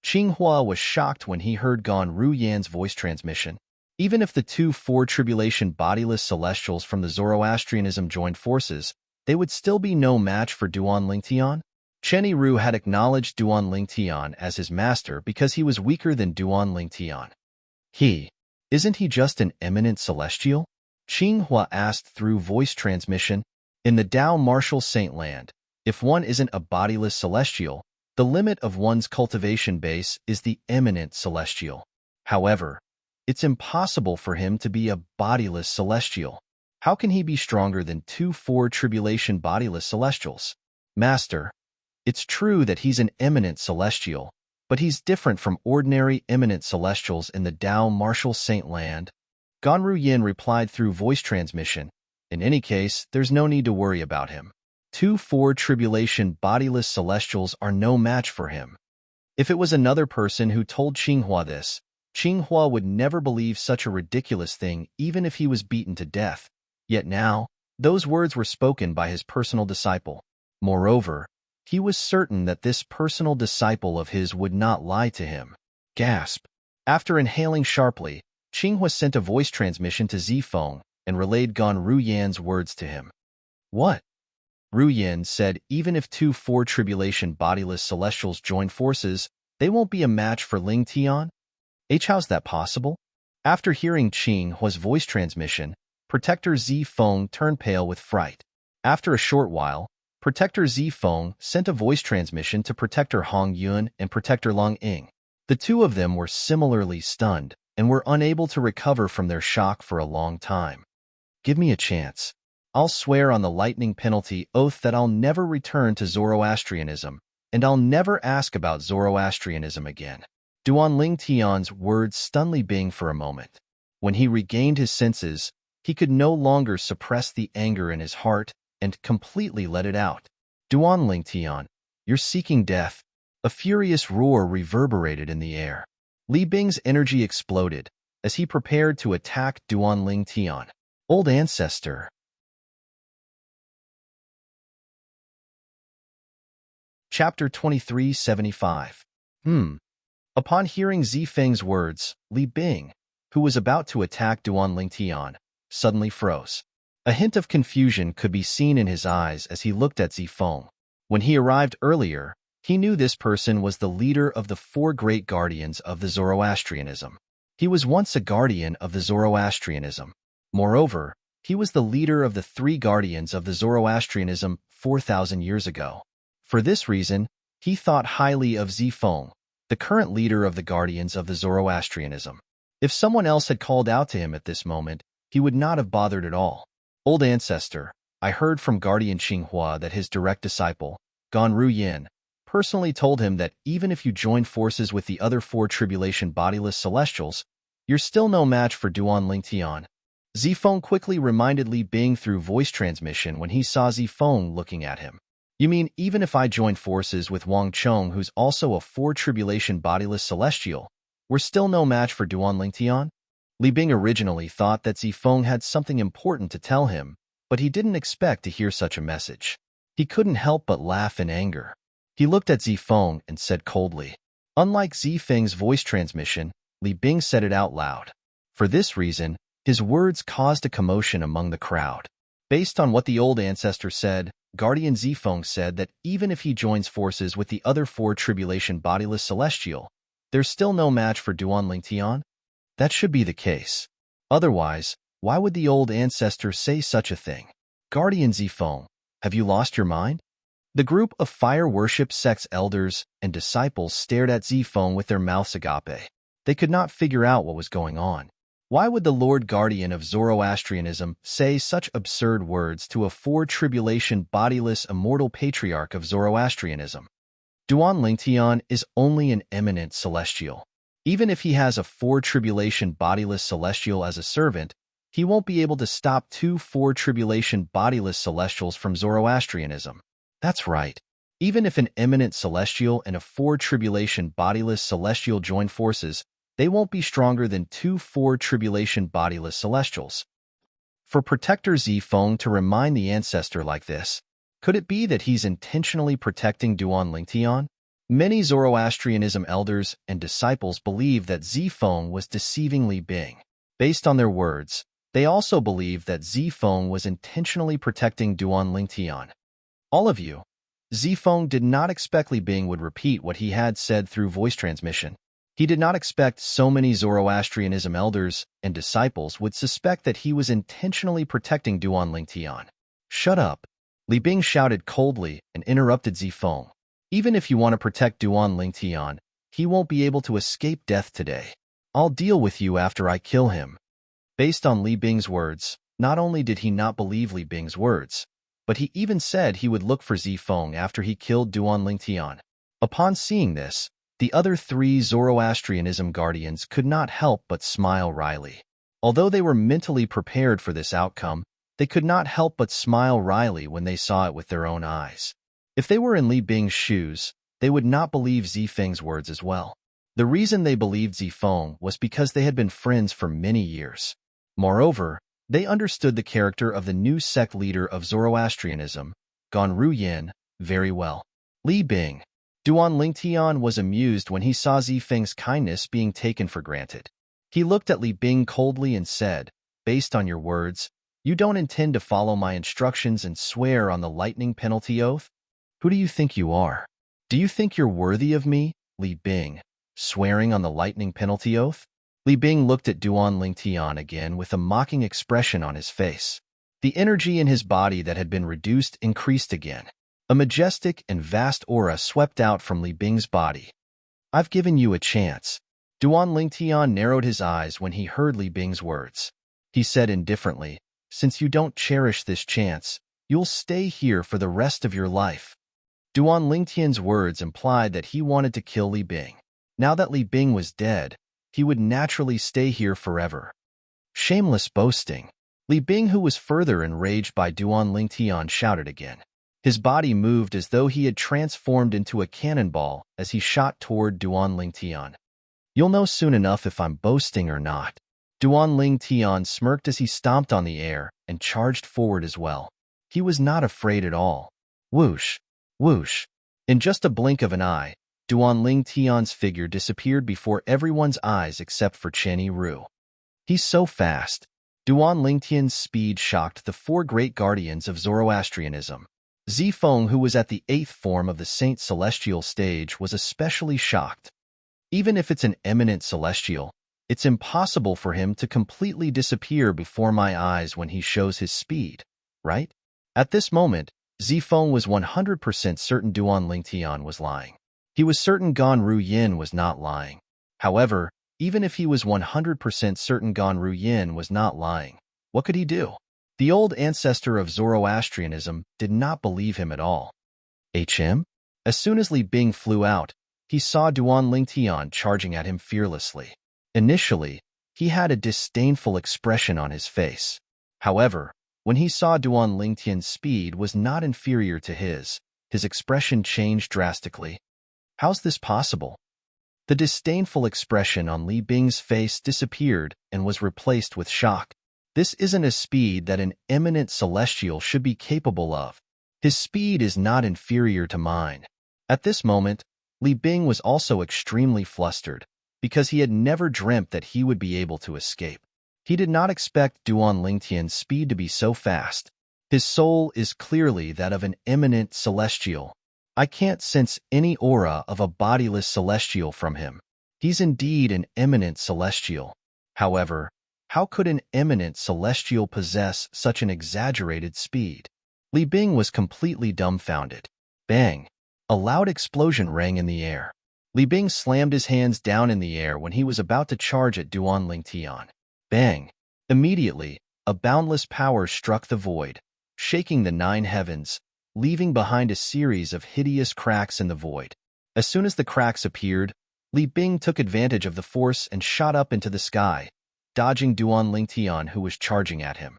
Qinghua was shocked when he heard Gan Ru Yan's voice transmission. Even if the two four tribulation bodiless celestials from the Zoroastrianism joined forces, they would still be no match for Duan Lingtian. Cheni Ru had acknowledged Duan Lingtian as his master because he was weaker than Duan Lingtian. Isn't he just an eminent celestial?" Qinghua asked through voice transmission. In the Tao Martial Saint Land, if one isn't a bodiless celestial, the limit of one's cultivation base is the eminent celestial. However, it's impossible for him to be a bodiless celestial. How can he be stronger than two four tribulation bodiless celestials? "Master, it's true that he's an eminent celestial, but he's different from ordinary eminent celestials in the Tao Martial Saint Land." Ganru Yin replied through voice transmission. "In any case, there's no need to worry about him. Two four tribulation bodiless celestials are no match for him." If it was another person who told Qinghua this, Qinghua would never believe such a ridiculous thing even if he was beaten to death. Yet now, those words were spoken by his personal disciple. Moreover, he was certain that this personal disciple of his would not lie to him. Gasp! After inhaling sharply, Qinghua sent a voice transmission to Zifeng and relayed Gan Ru Yan's words to him. "What?" Ru Yan said even if two four tribulation bodiless celestials join forces, they won't be a match for Ling Tian? How's that possible? After hearing Qinghua's voice transmission, Protector Zifeng turned pale with fright. After a short while, Protector Zifeng sent a voice transmission to Protector Hong Yun and Protector Long Ying. The two of them were similarly stunned and were unable to recover from their shock for a long time. "Give me a chance. I'll swear on the lightning penalty oath that I'll never return to Zoroastrianism, and I'll never ask about Zoroastrianism again." Duan Lingtian's words stunned Li Bing for a moment. When he regained his senses, he could no longer suppress the anger in his heart and completely let it out. "Duan Lingtian, you're seeking death." A furious roar reverberated in the air. Li Bing's energy exploded as he prepared to attack Duan Lingtian. "Old ancestor." Chapter 2375. Upon hearing Zifeng's words, Li Bing, who was about to attack Duan Lingtian, suddenly froze. A hint of confusion could be seen in his eyes as he looked at Zifeng. When he arrived earlier, he knew this person was the leader of the four great guardians of the Zoroastrianism. He was once a guardian of the Zoroastrianism. Moreover, he was the leader of the three guardians of the Zoroastrianism 4,000 years ago. For this reason, he thought highly of Zifeng, the current leader of the guardians of the Zoroastrianism. If someone else had called out to him at this moment, he would not have bothered at all. "Old ancestor, I heard from Guardian Qinghua that his direct disciple, Gan Ru Yin, personally told him that even if you join forces with the other four tribulation bodiless celestials, you're still no match for Duan Lingtian." Zifeng quickly reminded Li Bing through voice transmission when he saw Zifeng looking at him. "You mean even if I join forces with Wang Chong, who's also a four tribulation bodiless celestial, we're still no match for Duan Lingtian?" Li Bing originally thought that Zifeng had something important to tell him, but he didn't expect to hear such a message. He couldn't help but laugh in anger. He looked at Zifeng and said coldly. Unlike Zifeng's voice transmission, Li Bing said it out loud. For this reason, his words caused a commotion among the crowd. Based on what the old ancestor said, Guardian Zifeng said that even if he joins forces with the other four tribulation bodiless celestial, there's still no match for Duan Lingtian? That should be the case. Otherwise, why would the old ancestor say such a thing? Guardian Zifeng, have you lost your mind? The group of fire worship sect's elders and disciples stared at Zifeng with their mouths agape. They could not figure out what was going on. Why would the Lord Guardian of Zoroastrianism say such absurd words to a four-tribulation bodiless immortal patriarch of Zoroastrianism? Duan Lingtian is only an eminent celestial. Even if he has a four-tribulation bodiless celestial as a servant, he won't be able to stop two four-tribulation bodiless celestials from Zoroastrianism. That's right. Even if an eminent celestial and a four-tribulation bodiless celestial join forces, they won't be stronger than two four-tribulation bodiless celestials. For Protector Zifeng to remind the ancestor like this, could it be that he's intentionally protecting Duan Lingtian? Many Zoroastrianism elders and disciples believe that Zifeng was deceiving Li Bing. Based on their words, they also believe that Zifeng was intentionally protecting Duan Lingtian. All of you, Zifeng did not expect Li Bing would repeat what he had said through voice transmission. He did not expect so many Zoroastrianism elders and disciples would suspect that he was intentionally protecting Duan Lingtian. Shut up, Li Bing shouted coldly and interrupted Zifeng. Even if you want to protect Duan Lingtian, he won't be able to escape death today. I'll deal with you after I kill him. Based on Li Bing's words, not only did he not believe Li Bing's words, but he even said he would look for Zifeng after he killed Duan Lingtian. Upon seeing this, the other three Zoroastrianism guardians could not help but smile wryly. Although they were mentally prepared for this outcome, they could not help but smile wryly when they saw it with their own eyes. If they were in Li Bing's shoes, they would not believe Zifeng's words as well. The reason they believed Zifeng was because they had been friends for many years. Moreover, they understood the character of the new sect leader of Zoroastrianism, Ganru Yin, very well. Li Bing. Duan Lingtian was amused when he saw Zifeng's kindness being taken for granted. He looked at Li Bing coldly and said, "Based on your words, you don't intend to follow my instructions and swear on the lightning penalty oath? Who do you think you are? Do you think you're worthy of me, Li Bing, swearing on the lightning penalty oath?" Li Bing looked at Duan Lingtian again with a mocking expression on his face. The energy in his body that had been reduced increased again. A majestic and vast aura swept out from Li Bing's body. "I've given you a chance." Duan Lingtian narrowed his eyes when he heard Li Bing's words. He said indifferently, "Since you don't cherish this chance, you'll stay here for the rest of your life." Duan Lingtian's words implied that he wanted to kill Li Bing. Now that Li Bing was dead, he would naturally stay here forever. Shameless boasting. Li Bing, who was further enraged by Duan Lingtian, shouted again. His body moved as though he had transformed into a cannonball as he shot toward Duan Lingtian. "You'll know soon enough if I'm boasting or not." Duan Lingtian smirked as he stomped on the air and charged forward as well. He was not afraid at all. Whoosh, whoosh. In just a blink of an eye, Duan Lingtian's figure disappeared before everyone's eyes except for Chen Yiru. "He's so fast." Duan Lingtian's speed shocked the four great guardians of Zoroastrianism. Zifeng, who was at the 8th form of the Saint Celestial stage, was especially shocked. Even if it's an eminent celestial, it's impossible for him to completely disappear before my eyes when he shows his speed, right? At this moment, Zifeng was 100% certain Duan Lingtian was lying. He was certain Ganru Yin was not lying. However, even if he was 100% certain Ganru Yin was not lying, what could he do? The old ancestor of Zoroastrianism did not believe him at all. HM? As soon as Li Bing flew out, he saw Duan Lingtian charging at him fearlessly. Initially, he had a disdainful expression on his face. However, when he saw Duan Lingtian's speed was not inferior to his expression changed drastically. How's this possible? The disdainful expression on Li Bing's face disappeared and was replaced with shock. This isn't a speed that an eminent celestial should be capable of. His speed is not inferior to mine. At this moment, Li Bing was also extremely flustered, because he had never dreamt that he would be able to escape. He did not expect Duan Lingtian's speed to be so fast. His soul is clearly that of an eminent celestial. I can't sense any aura of a bodiless celestial from him. He's indeed an eminent celestial. However, how could an eminent celestial possess such an exaggerated speed? Li Bing was completely dumbfounded. Bang! A loud explosion rang in the air. Li Bing slammed his hands down in the air when he was about to charge at Duan Lingtian. Bang! Immediately, a boundless power struck the void, shaking the 9 heavens, leaving behind a series of hideous cracks in the void. As soon as the cracks appeared, Li Bing took advantage of the force and shot up into the sky, dodging Duan Lingtian who was charging at him.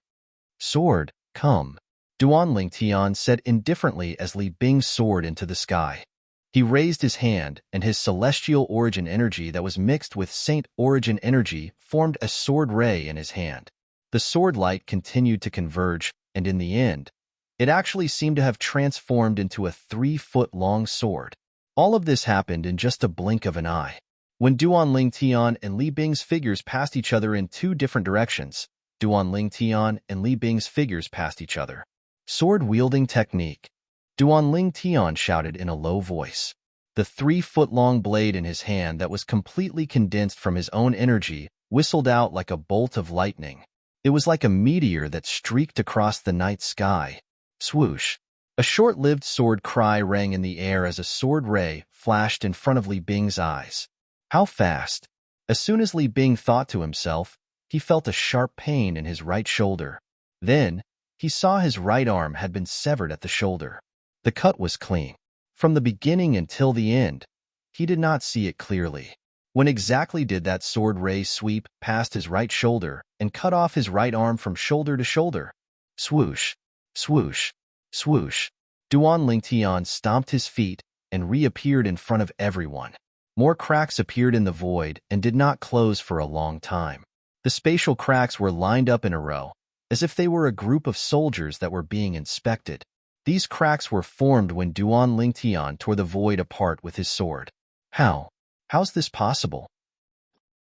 Sword, come. Duan Lingtian said indifferently as Li Bing soared into the sky. He raised his hand, and his celestial origin energy that was mixed with saint origin energy formed a sword ray in his hand. The sword light continued to converge, and in the end, it actually seemed to have transformed into a 3-foot-long sword. All of this happened in just a blink of an eye. When Duan Lingtian and Li Bing's figures passed each other in 2 different directions, Duan Lingtian and Li Bing's figures passed each other. Sword-wielding technique. Duan Lingtian shouted in a low voice. The 3-foot-long blade in his hand that was completely condensed from his own energy whistled out like a bolt of lightning. It was like a meteor that streaked across the night sky. Swoosh! A short-lived sword cry rang in the air as a sword ray flashed in front of Li Bing's eyes. How fast! As soon as Li Bing thought to himself, he felt a sharp pain in his right shoulder. Then, he saw his right arm had been severed at the shoulder. The cut was clean. From the beginning until the end, he did not see it clearly. When exactly did that sword ray sweep past his right shoulder and cut off his right arm from shoulder to shoulder? Swoosh! Swoosh! Swoosh! Duan Lingtian stomped his feet and reappeared in front of everyone. More cracks appeared in the void and did not close for a long time. The spatial cracks were lined up in a row, as if they were a group of soldiers that were being inspected. These cracks were formed when Duan Lingtian tore the void apart with his sword. How's this possible?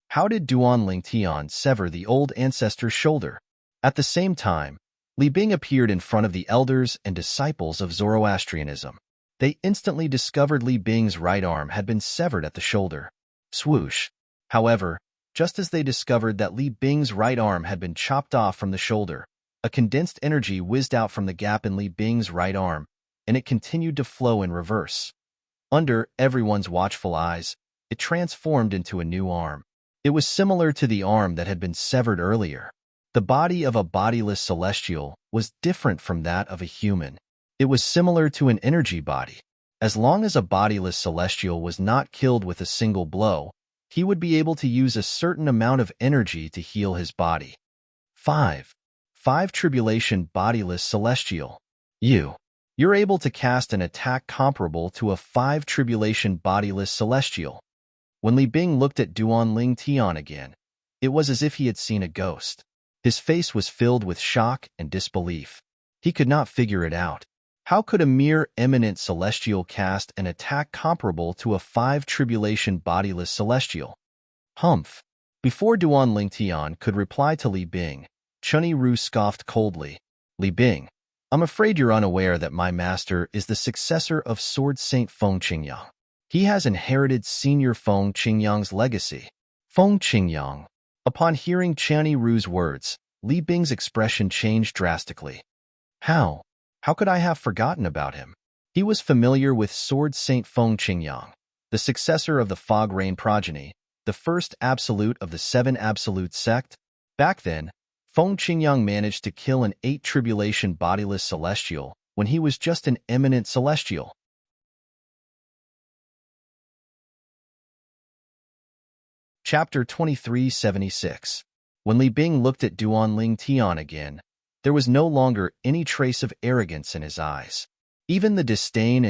How did Duan Lingtian sever the old ancestor's shoulder? At the same time, Li Bing appeared in front of the elders and disciples of Zoroastrianism. They instantly discovered Li Bing's right arm had been severed at the shoulder. Swoosh! However, just as they discovered that Li Bing's right arm had been chopped off from the shoulder, a condensed energy whizzed out from the gap in Li Bing's right arm, and it continued to flow in reverse. Under everyone's watchful eyes, it transformed into a new arm. It was similar to the arm that had been severed earlier. The body of a bodiless celestial was different from that of a human. It was similar to an energy body. As long as a bodiless celestial was not killed with a single blow, he would be able to use a certain amount of energy to heal his body. 5 Tribulation Bodiless Celestial. You're able to cast an attack comparable to a 5 Tribulation Bodiless Celestial. When Li Bing looked at Duan Lingtian again, it was as if he had seen a ghost. His face was filled with shock and disbelief. He could not figure it out. How could a mere eminent celestial cast an attack comparable to a 5 Tribulation Bodiless Celestial? Humph! Before Duan Lingtian could reply to Li Bing, Chunyi Ru scoffed coldly. Li Bing, I'm afraid you're unaware that my master is the successor of Sword Saint Feng Qingyang. He has inherited Senior Feng Qingyang's legacy. Feng Qingyang. Upon hearing Chunyi Ru's words, Li Bing's expression changed drastically. How could I have forgotten about him? He was familiar with Sword Saint Feng Qingyang, the successor of the Fog Rain progeny, the first absolute of the 7 Absolute sect. Back then, Feng Qingyang managed to kill an 8 Tribulation Bodiless Celestial when he was just an eminent celestial. Chapter 2376. When Li Bing looked at Duan Lingtian again, there was no longer any trace of arrogance in his eyes. Even the disdain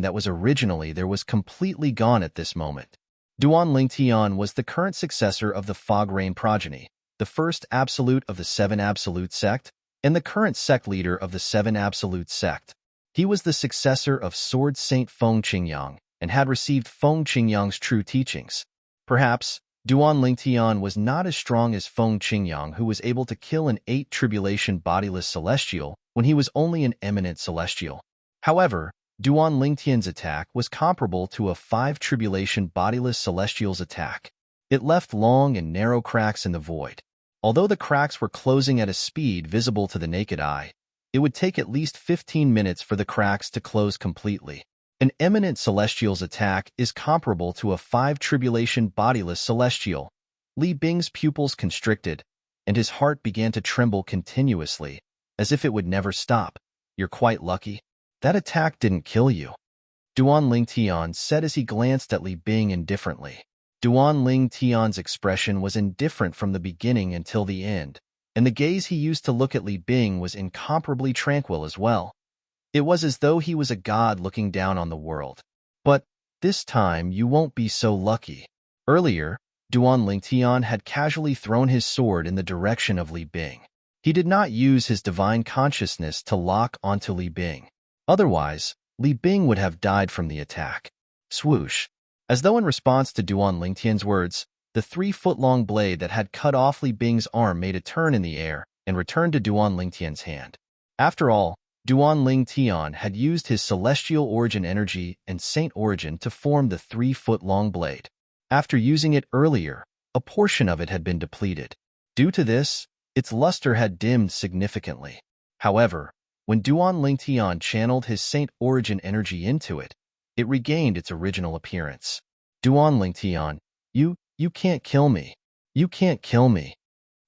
that was originally there was completely gone at this moment. Duan Lingtian was the current successor of the Fog Rain progeny, the first absolute of the 7 Absolute sect, and the current sect leader of the 7 Absolute sect. He was the successor of Sword Saint Feng Qingyang and had received Feng Qingyang's true teachings. Perhaps, Duan Lingtian was not as strong as Feng Qingyang, who was able to kill an 8 Tribulation Bodiless Celestial when he was only an eminent celestial. However, Duan Lingtian's attack was comparable to a 5 Tribulation Bodiless Celestial's attack. It left long and narrow cracks in the void. Although the cracks were closing at a speed visible to the naked eye, it would take at least 15 minutes for the cracks to close completely. An eminent celestial's attack is comparable to a 5 Tribulation Bodiless Celestial. Li Bing's pupils constricted, and his heart began to tremble continuously, as if it would never stop. "You're quite lucky. That attack didn't kill you," Duan Ling Tian said as he glanced at Li Bing indifferently. Duan Ling Tian's expression was indifferent from the beginning until the end, and the gaze he used to look at Li Bing was incomparably tranquil as well. It was as though he was a god looking down on the world. "But this time you won't be so lucky." Earlier, Duan Ling Tian had casually thrown his sword in the direction of Li Bing. He did not use his divine consciousness to lock onto Li Bing. Otherwise, Li Bing would have died from the attack. Swoosh! As though in response to Duan Ling Tian's words, the 3-foot-long blade that had cut off Li Bing's arm made a turn in the air and returned to Duan Ling Tian's hand. After all, Duan Ling Tian had used his celestial origin energy and saint origin to form the 3-foot-long blade. After using it earlier, a portion of it had been depleted. Due to this, its luster had dimmed significantly. However, when Duan Ling Tian channeled his saint origin energy into it, it regained its original appearance. "Duan Ling Tian, you can't kill me. You can't kill me."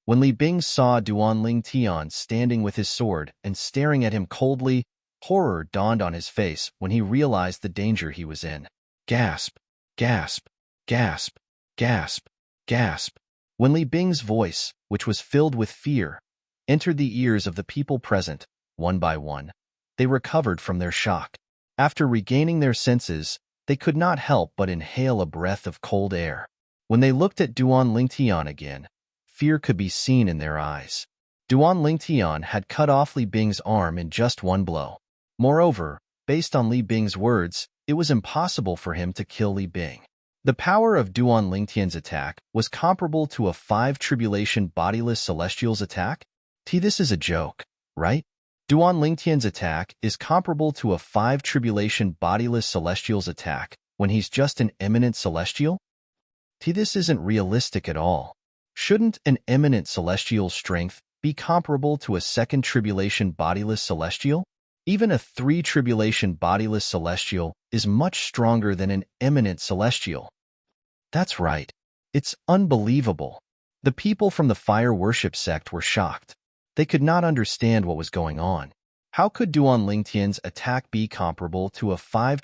When Li Bing saw Duan Ling Tian standing with his sword and staring at him coldly, horror dawned on his face when he realized the danger he was in. Gasp, gasp, gasp, gasp, gasp. When Li Bing's voice, which was filled with fear, entered the ears of the people present, one by one, they recovered from their shock. After regaining their senses, they could not help but inhale a breath of cold air. When they looked at Duan Ling Tian again, fear could be seen in their eyes. Duan Ling Tian had cut off Li Bing's arm in just one blow. Moreover, based on Li Bing's words, it was impossible for him to kill Li Bing. The power of Duan Ling Tian's attack was comparable to a 5 bodiless celestials attack. This is a joke, right? Duan Ling Tian's attack is comparable to a 5 bodiless celestials attack when he's just an eminent celestial? This isn't realistic at all. Shouldn't an eminent celestial's strength be comparable to a 2 bodiless celestial? Even a 3 bodiless celestial is much stronger than an eminent celestial. That's right. It's unbelievable. The people from the fire worship sect were shocked. They could not understand what was going on. How could Duan Ling Tian's attack be comparable to a 5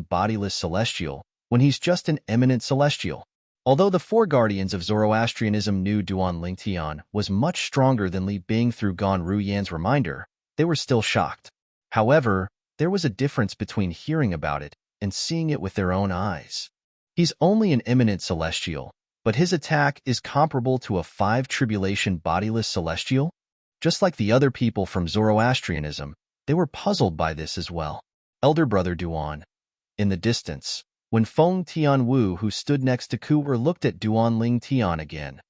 bodiless celestial when he's just an eminent celestial? Although the 4 guardians of Zoroastrianism knew Duan Ling Tian was much stronger than Li Bing through Gan Ruyan's reminder, they were still shocked. However, there was a difference between hearing about it and seeing it with their own eyes. He's only an eminent celestial, but his attack is comparable to a 5 bodiless celestial? Just like the other people from Zoroastrianism, they were puzzled by this as well. Elder Brother Duan. In the distance, when Feng Tianwu, who stood next to Ku'er, looked at Duan Ling Tian again,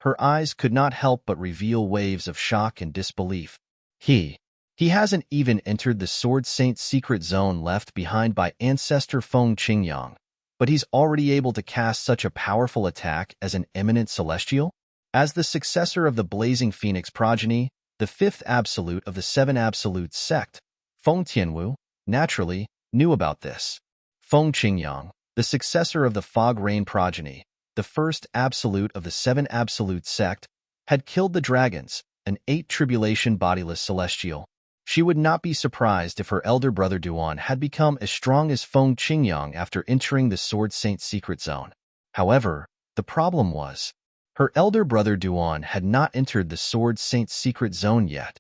her eyes could not help but reveal waves of shock and disbelief. He hasn't even entered the Sword Saint's secret zone left behind by ancestor Feng Qingyang, but he's already able to cast such a powerful attack as an eminent celestial? As the successor of the Blazing Phoenix progeny, the 5th absolute of the 7 absolutes sect, Feng Tianwu, naturally, knew about this. Feng Qingyang, the successor of the Fog Rain progeny, the 1st absolute of the 7 absolute sect, had killed the dragons, an 8 bodiless celestial. She would not be surprised if her elder brother Duan had become as strong as Feng Qingyang after entering the Sword Saint's secret zone. However, the problem was, her elder brother Duan had not entered the Sword Saint's secret zone yet.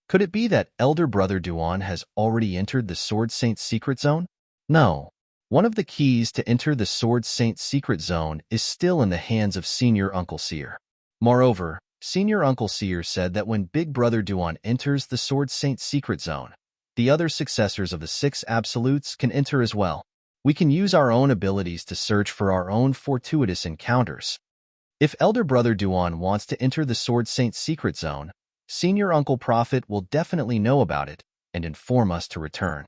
Could it be that elder brother Duan has already entered the Sword Saint's secret zone? No. One of the keys to enter the Sword Saint's secret zone is still in the hands of Senior Uncle Seer. Moreover, Senior Uncle Seer said that when Big Brother Duan enters the Sword Saint's secret zone, the other successors of the 6 absolutes can enter as well. We can use our own abilities to search for our own fortuitous encounters. If Elder Brother Duan wants to enter the Sword Saint's secret zone, Senior Uncle Prophet will definitely know about it and inform us to return.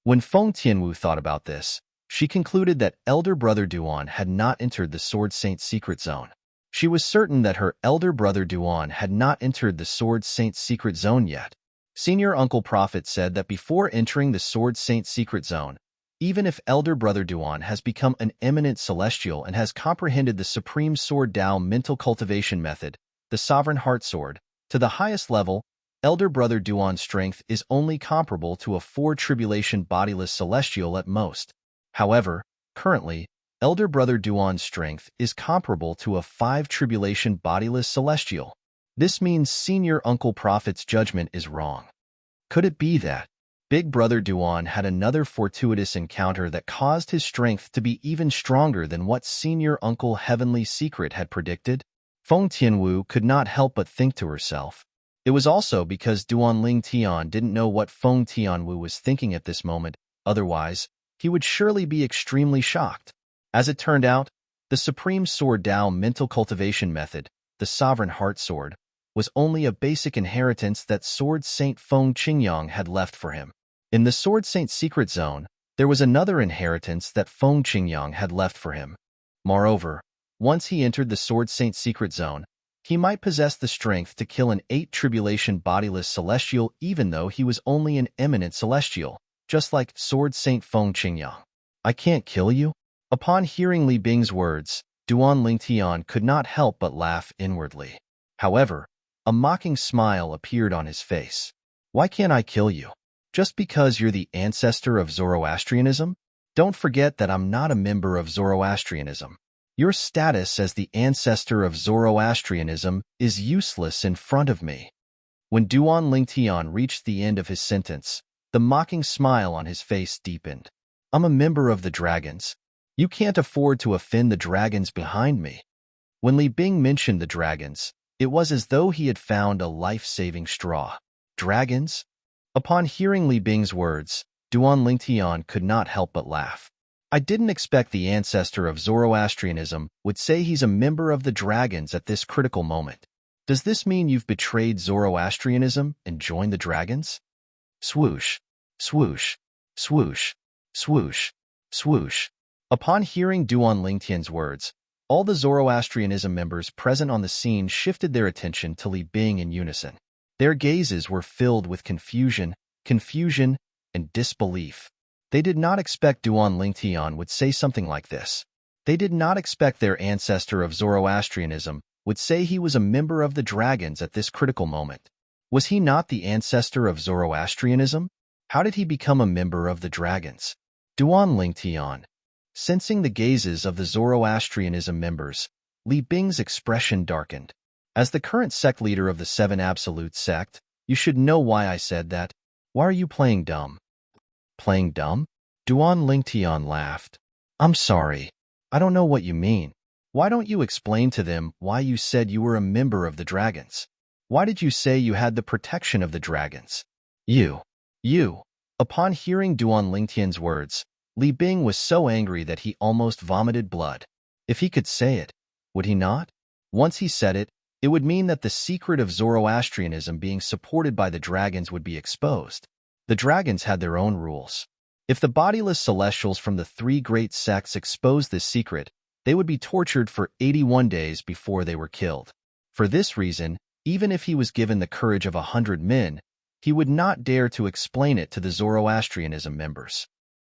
When Feng Tianwu thought about this, she concluded that Elder Brother Duan had not entered the Sword Saint's secret zone. She was certain that her elder brother Duan had not entered the Sword Saint's secret zone yet. Senior Uncle Prophet said that before entering the Sword Saint's secret zone, even if elder brother Duan has become an eminent celestial and has comprehended the Supreme Sword Dao mental cultivation method, the sovereign heart sword. To the highest level, Elder Brother Duan's strength is only comparable to a 4 tribulation bodiless celestial at most. However, currently, Elder Brother Duan's strength is comparable to a 5 tribulation bodiless celestial. This means Senior Uncle Prophet's judgment is wrong. Could it be that Big Brother Duan had another fortuitous encounter that caused his strength to be even stronger than what Senior Uncle Heavenly Secret had predicted? Feng Tianwu could not help but think to herself. It was also because Duan Ling Tian didn't know what Feng Tianwu was thinking at this moment, otherwise, he would surely be extremely shocked. As it turned out, the Supreme Sword Dao mental cultivation method, the Sovereign Heart Sword, was only a basic inheritance that Sword Saint Feng Qingyang had left for him. In the Sword Saint Secret Zone, there was another inheritance that Feng Qingyang had left for him. Moreover, once he entered the Sword Saint Secret Zone, he might possess the strength to kill an 8 tribulation bodiless celestial even though he was only an eminent celestial, just like Sword Saint Feng Qingyang. I can't kill you? Upon hearing Li Bing's words, Duan Lingtian could not help but laugh inwardly. However, a mocking smile appeared on his face. Why can't I kill you? Just because you're the ancestor of Zoroastrianism? Don't forget that I'm not a member of Zoroastrianism. Your status as the ancestor of Zoroastrianism is useless in front of me. When Duan Lingtian reached the end of his sentence, the mocking smile on his face deepened. I'm a member of the dragons. You can't afford to offend the dragons behind me. When Li Bing mentioned the dragons, it was as though he had found a life-saving straw. Dragons? Upon hearing Li Bing's words, Duan Lingtian could not help but laugh. I didn't expect the ancestor of Zoroastrianism would say he's a member of the dragons at this critical moment. Does this mean you've betrayed Zoroastrianism and joined the dragons? Swoosh, swoosh, swoosh, swoosh, swoosh. Upon hearing Duan Lingtian's words, all the Zoroastrianism members present on the scene shifted their attention to Li Bing in unison. Their gazes were filled with confusion, and disbelief. They did not expect Duan Lingtian would say something like this. They did not expect their ancestor of Zoroastrianism would say he was a member of the dragons at this critical moment. Was he not the ancestor of Zoroastrianism? How did he become a member of the dragons? Duan Lingtian. Sensing the gazes of the Zoroastrianism members, Li Bing's expression darkened. As the current sect leader of the 7 Absolute sect, you should know why I said that. Why are you playing dumb? Playing dumb? Duan Lingtian laughed. I'm sorry. I don't know what you mean. Why don't you explain to them why you said you were a member of the dragons? Why did you say you had the protection of the dragons? You. Upon hearing Duan Lingtian's words, Li Bing was so angry that he almost vomited blood. If he could say it, would he not? Once he said it, it would mean that the secret of Zoroastrianism being supported by the dragons would be exposed. The dragons had their own rules. If the bodiless celestials from the 3 great sects exposed this secret, they would be tortured for 81 days before they were killed. For this reason, even if he was given the courage of 100 men, he would not dare to explain it to the Zoroastrianism members.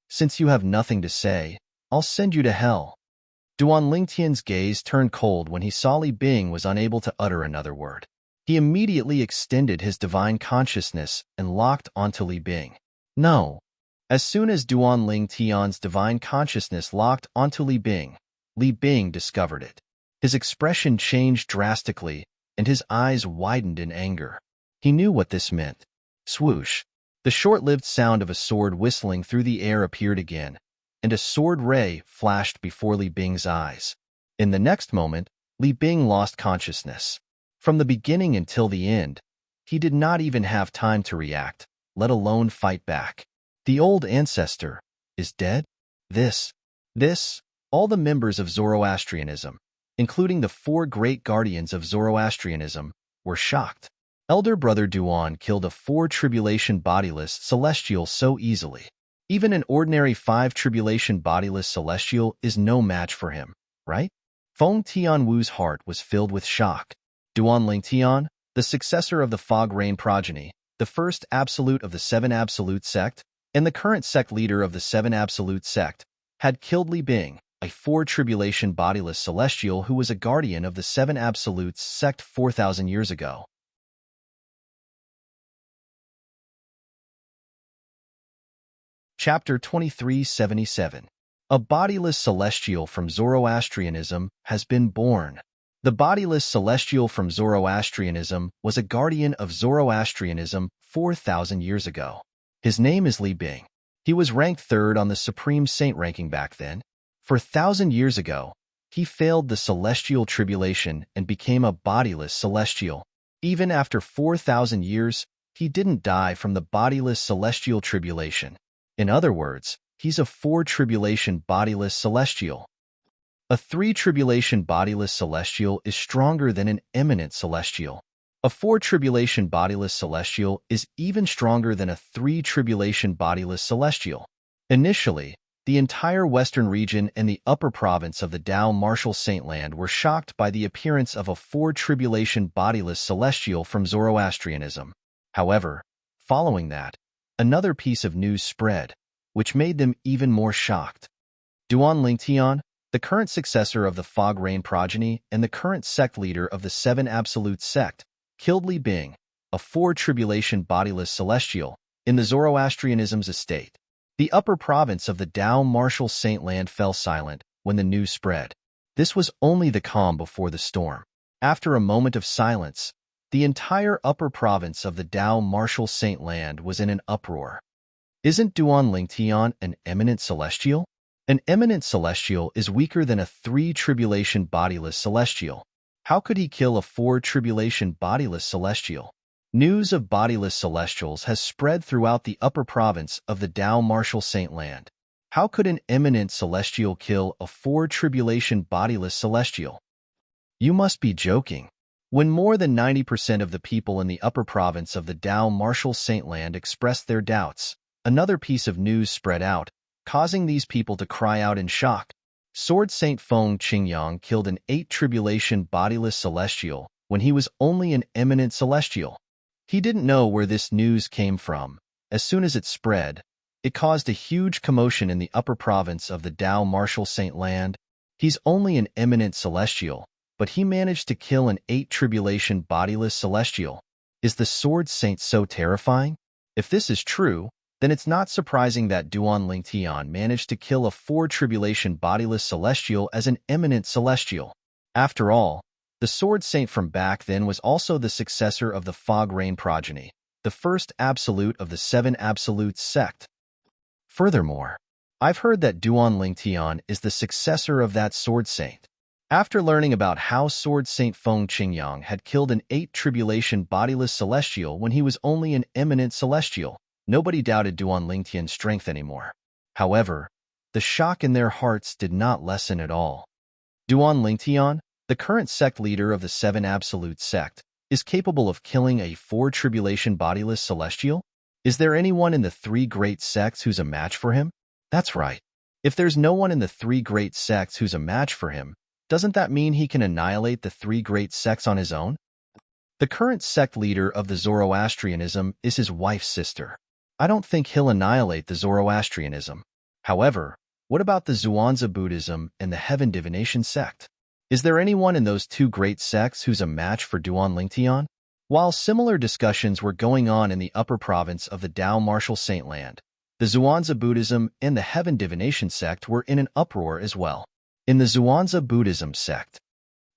Since you have nothing to say, I'll send you to hell. Duan Lingtian's gaze turned cold when he saw Li Bing was unable to utter another word. He immediately extended his divine consciousness and locked onto Li Bing. No. As soon as Duan Lingtian's divine consciousness locked onto Li Bing discovered it. His expression changed drastically, and his eyes widened in anger. He knew what this meant. Swoosh. The short-lived sound of a sword whistling through the air appeared again, and a sword ray flashed before Li Bing's eyes. In the next moment, Li Bing lost consciousness. From the beginning until the end, he did not even have time to react, let alone fight back. The old ancestor is dead? All the members of Zoroastrianism, including the 4 great guardians of Zoroastrianism, were shocked. Elder Brother Duan killed a 4-tribulation bodiless celestial so easily. Even an ordinary 5-tribulation bodiless celestial is no match for him, right? Feng Tianwu's heart was filled with shock. Duan Lingtian, the successor of the Fog Rain progeny, the first absolute of the 7 Absolute sect, and the current sect leader of the 7 Absolute sect, had killed Li Bing, a four-tribulation bodiless celestial who was a guardian of the seven absolutes sect 4,000 years ago. Chapter 2377. A bodiless celestial from Zoroastrianism has been born. The bodiless celestial from Zoroastrianism was a guardian of Zoroastrianism 4,000 years ago. His name is Li Bing. He was ranked third on the Supreme Saint ranking back then. 4,000 years ago, he failed the celestial tribulation and became a bodiless celestial. Even after 4,000 years, he didn't die from the bodiless celestial tribulation. In other words, he's a four-tribulation bodiless celestial. A three-tribulation bodiless celestial is stronger than an eminent celestial. A four-tribulation bodiless celestial is even stronger than a three-tribulation bodiless celestial. Initially, the entire western region and the upper province of the Tao Martial Saintland were shocked by the appearance of a four-tribulation bodiless celestial from Zoroastrianism. However, following that, another piece of news spread, which made them even more shocked. Duan Lingtian, the current successor of the Fog Rain progeny and the current sect leader of the Seven Absolute sect, killed Li Bing, a four-tribulation bodiless celestial, in the Zoroastrianism's estate. The upper province of the Tao Martial Saintland fell silent when the news spread. This was only the calm before the storm. After a moment of silence, the entire upper province of the Tao Martial Saintland was in an uproar. Isn't Duan Lingtian an eminent celestial? An eminent celestial is weaker than a three-tribulation bodiless celestial. How could he kill a four-tribulation bodiless celestial? News of bodiless celestials has spread throughout the upper province of the Tao Martial Saintland. How could an eminent celestial kill a four-tribulation bodiless celestial? You must be joking. When more than 90% of the people in the upper province of the Tao Martial Saintland expressed their doubts, another piece of news spread out, causing these people to cry out in shock. Sword Saint Feng Qingyang killed an eight-tribulation bodiless celestial when he was only an eminent celestial. He didn't know where this news came from. As soon as it spread, it caused a huge commotion in the upper province of the Tao Martial Saintland. He's only an eminent celestial, but he managed to kill an eight-tribulation bodiless celestial. Is the Sword Saint so terrifying? If this is true, then it's not surprising that Duan Lingtian managed to kill a four-tribulation bodiless celestial as an eminent celestial. After all, the Sword Saint from back then was also the successor of the Fog Rain progeny, the first absolute of the Seven Absolutes sect. Furthermore, I've heard that Duan Lingtian is the successor of that Sword Saint. After learning about how Sword Saint Feng Qingyang had killed an eight-tribulation bodiless celestial when he was only an eminent celestial, nobody doubted Duan Lingtian's strength anymore. However, the shock in their hearts did not lessen at all. Duan Lingtian, the current sect leader of the Seven Absolute sect, is capable of killing a four-tribulation bodiless celestial? Is there anyone in the three great sects who's a match for him? That's right. If there's no one in the three great sects who's a match for him, doesn't that mean he can annihilate the three great sects on his own? The current sect leader of the Zoroastrianism is his wife's sister. I don't think he'll annihilate the Zoroastrianism. However, what about the Zhuangzi Buddhism and the Heaven Divination sect? Is there anyone in those two great sects who's a match for Duan Lingtian? While similar discussions were going on in the upper province of the Tao Martial Saintland, the Zhuangzi Buddhism and the Heaven Divination sect were in an uproar as well. In the Zhuangzi Buddhism sect,